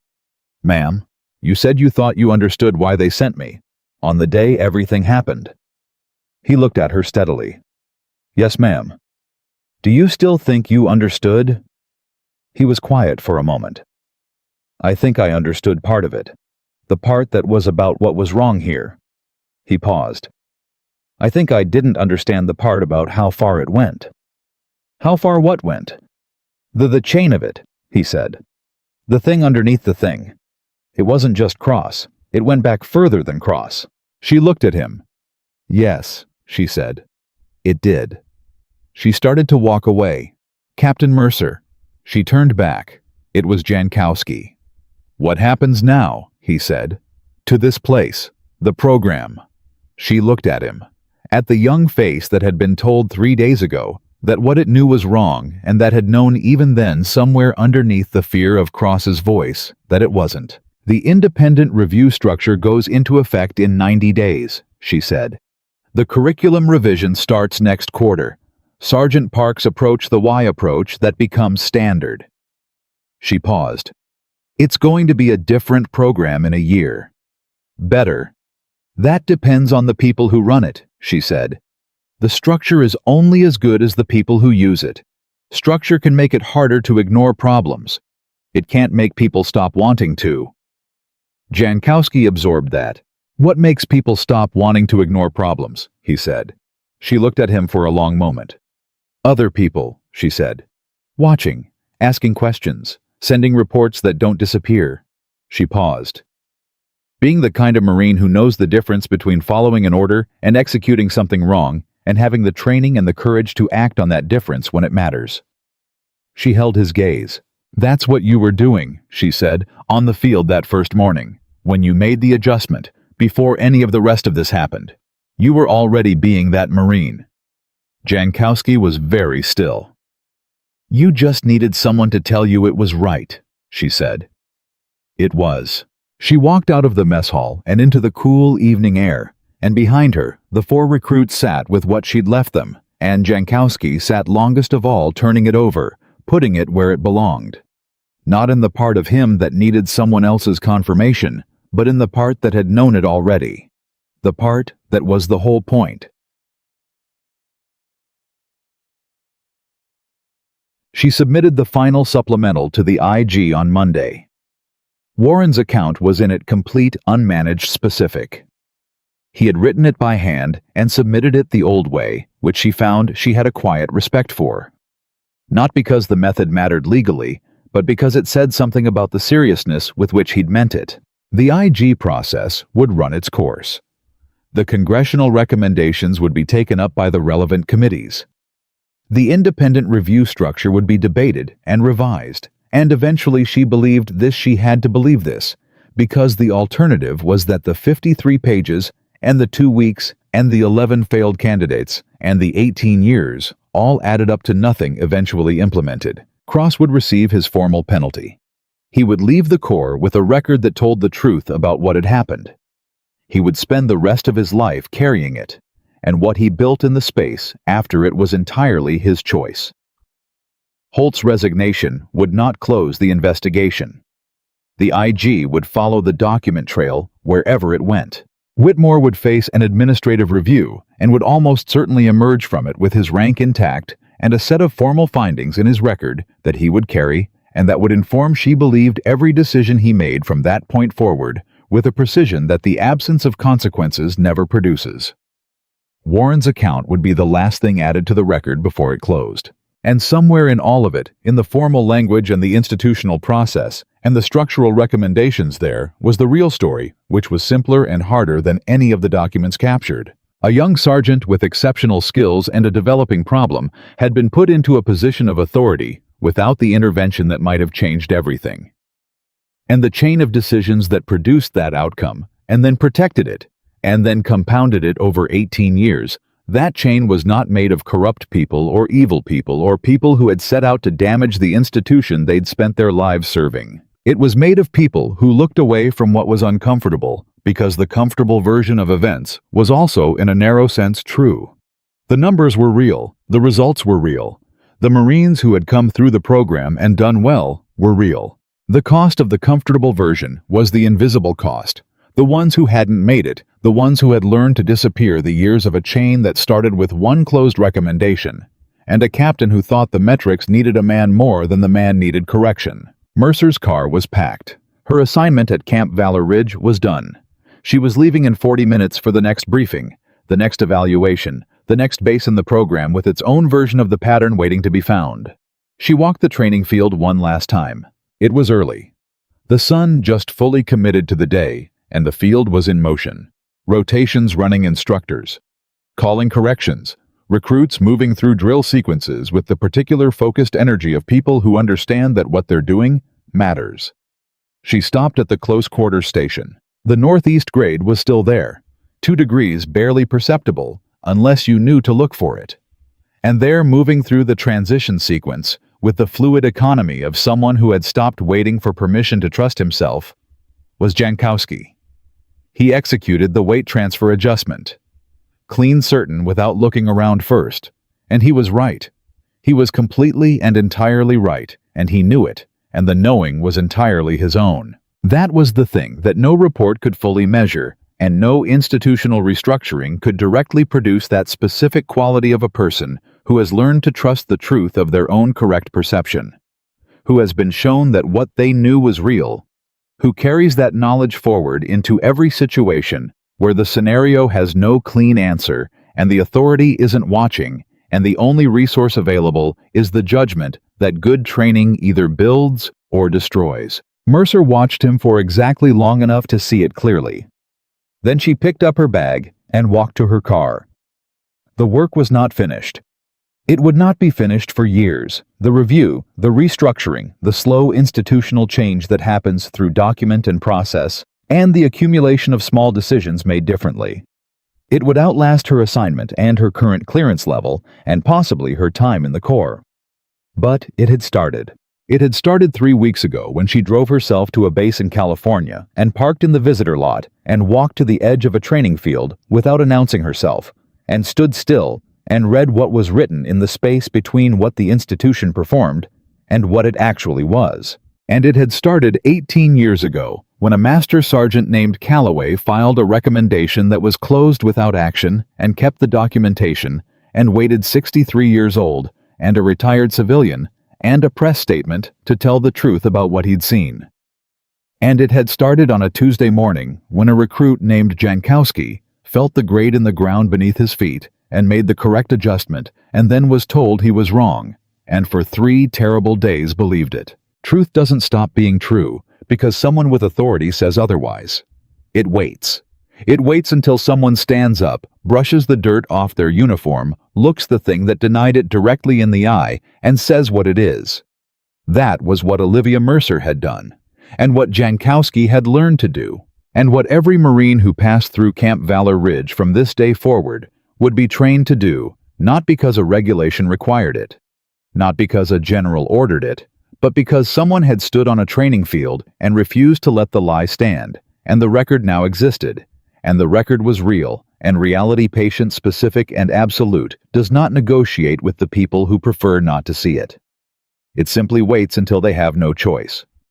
S1: "Ma'am, you said you thought you understood why they sent me, on the day everything happened." He looked at her steadily. "Yes, ma'am." "Do you still think you understood?" He was quiet for a moment. "I think I understood part of it. The part that was about what was wrong here." He paused. "I think I didn't understand the part about how far it went." "How far what went?" The chain of it," he said. "The thing underneath the thing. It wasn't just cross. It went back further than cross." She looked at him. "Yes," she said. "It did." She started to walk away. "Captain Mercer." She turned back. It was Jankowski. "What happens now?" he said. "To this place. The program." She looked at him. At the young face that had been told 3 days ago that what it knew was wrong, and that had known even then somewhere underneath the fear of Cross's voice that it wasn't. "The independent review structure goes into effect in 90 days, she said. "The curriculum revision starts next quarter. Sergeant Park's approach, the Y approach, that becomes standard." She paused. "It's going to be a different program in a year." "Better." "That depends on the people who run it," she said. "The structure is only as good as the people who use it. Structure can make it harder to ignore problems. It can't make people stop wanting to." Jankowski absorbed that. "What makes people stop wanting to ignore problems?" he said. She looked at him for a long moment. "Other people," she said. "Watching, asking questions, sending reports that don't disappear." She paused. "Being the kind of Marine who knows the difference between following an order and executing something wrong, and having the training and the courage to act on that difference when it matters." She held his gaze. "That's what you were doing," she said, "on the field that first morning, when you made the adjustment, before any of the rest of this happened. You were already being that Marine." Jankowski was very still. "You just needed someone to tell you it was right," she said. It was. She walked out of the mess hall and into the cool evening air, and behind her, the 4 recruits sat with what she'd left them, and Jankowski sat longest of all, turning it over, putting it where it belonged. Not in the part of him that needed someone else's confirmation, but in the part that had known it already. The part that was the whole point. She submitted the final supplemental to the IG on Monday. Warren's account was in it complete, unmanaged, specific. He had written it by hand and submitted it the old way, which she found she had a quiet respect for. Not because the method mattered legally, but because it said something about the seriousness with which he'd meant it. The IG process would run its course. The congressional recommendations would be taken up by the relevant committees. The independent review structure would be debated and revised, and eventually she believed this she had to believe this, because the alternative was that the 53 pages and the 2 weeks and the 11 failed candidates and the 18 years all added up to nothing eventually implemented. Cross would receive his formal penalty. He would leave the Corps with a record that told the truth about what had happened. He would spend the rest of his life carrying it, and what he built in the space after it was entirely his choice. Holt's resignation would not close the investigation. The IG would follow the document trail wherever it went. Whitmore would face an administrative review and would almost certainly emerge from it with his rank intact and a set of formal findings in his record that he would carry and that would inform she believed every decision he made from that point forward with a precision that the absence of consequences never produces. Warren's account would be the last thing added to the record before it closed. And somewhere in all of it, in the formal language and the institutional process, and the structural recommendations there, was the real story, which was simpler and harder than any of the documents captured. A young sergeant with exceptional skills and a developing problem had been put into a position of authority without the intervention that might have changed everything. And the chain of decisions that produced that outcome, and then protected it, and then compounded it over 18 years, that chain was not made of corrupt people or evil people or people who had set out to damage the institution they'd spent their lives serving. It was made of people who looked away from what was uncomfortable because the comfortable version of events was also, in a narrow sense, true. The numbers were real. The results were real. The Marines who had come through the program and done well were real. The cost of the comfortable version was the invisible cost. The ones who hadn't made it, the ones who had learned to disappear the years of a chain that started with one closed recommendation, and a captain who thought the metrics needed a man more than the man needed correction. Mercer's car was packed. Her assignment at Camp Valor Ridge was done. She was leaving in 40 minutes for the next briefing, the next evaluation, the next base in the program with its own version of the pattern waiting to be found. She walked the training field one last time. It was early. The sun just fully committed to the day, and the field was in motion. Rotations running instructors, calling corrections, recruits moving through drill sequences with the particular focused energy of people who understand that what they're doing matters. She stopped at the close quarters station. The northeast grade was still there, 2 degrees barely perceptible unless you knew to look for it. And there, moving through the transition sequence with the fluid economy of someone who had stopped waiting for permission to trust himself, was Jankowski. He executed the weight transfer adjustment. Clean certain without looking around first. And he was right. He was completely and entirely right, and he knew it, and the knowing was entirely his own. That was the thing that no report could fully measure, and no institutional restructuring could directly produce that specific quality of a person who has learned to trust the truth of their own correct perception, who has been shown that what they knew was real, who carries that knowledge forward into every situation where the scenario has no clean answer and the authority isn't watching and the only resource available is the judgment that good training either builds or destroys. Mercer watched him for exactly long enough to see it clearly. Then she picked up her bag and walked to her car. The work was not finished. It would not be finished for years. The review, the restructuring, the slow institutional change that happens through document and process, and the accumulation of small decisions made differently. It would outlast her assignment and her current clearance level, and possibly her time in the Corps. But it had started. It had started 3 weeks ago when she drove herself to a base in California and parked in the visitor lot and walked to the edge of a training field without announcing herself, and stood still and read what was written in the space between what the institution performed and what it actually was. And it had started 18 years ago, when a master sergeant named Calloway filed a recommendation that was closed without action and kept the documentation, and waited 63 years old, and a retired civilian, and a press statement to tell the truth about what he'd seen. And it had started on a Tuesday morning when a recruit named Jankowski felt the grade in the ground beneath his feet and made the correct adjustment, and then was told he was wrong, and for 3 terrible days believed it. Truth doesn't stop being true because someone with authority says otherwise. It waits. It waits until someone stands up, brushes the dirt off their uniform, looks the thing that denied it directly in the eye, and says what it is. That was what Olivia Mercer had done, and what Jankowski had learned to do, and what every Marine who passed through Camp Valor Ridge from this day forward would be trained to do, not because a regulation required it, not because a general ordered it, but because someone had stood on a training field and refused to let the lie stand, and the record now existed, and the record was real, and reality patient, specific, and absolute does not negotiate with the people who prefer not to see it. It simply waits until they have no choice.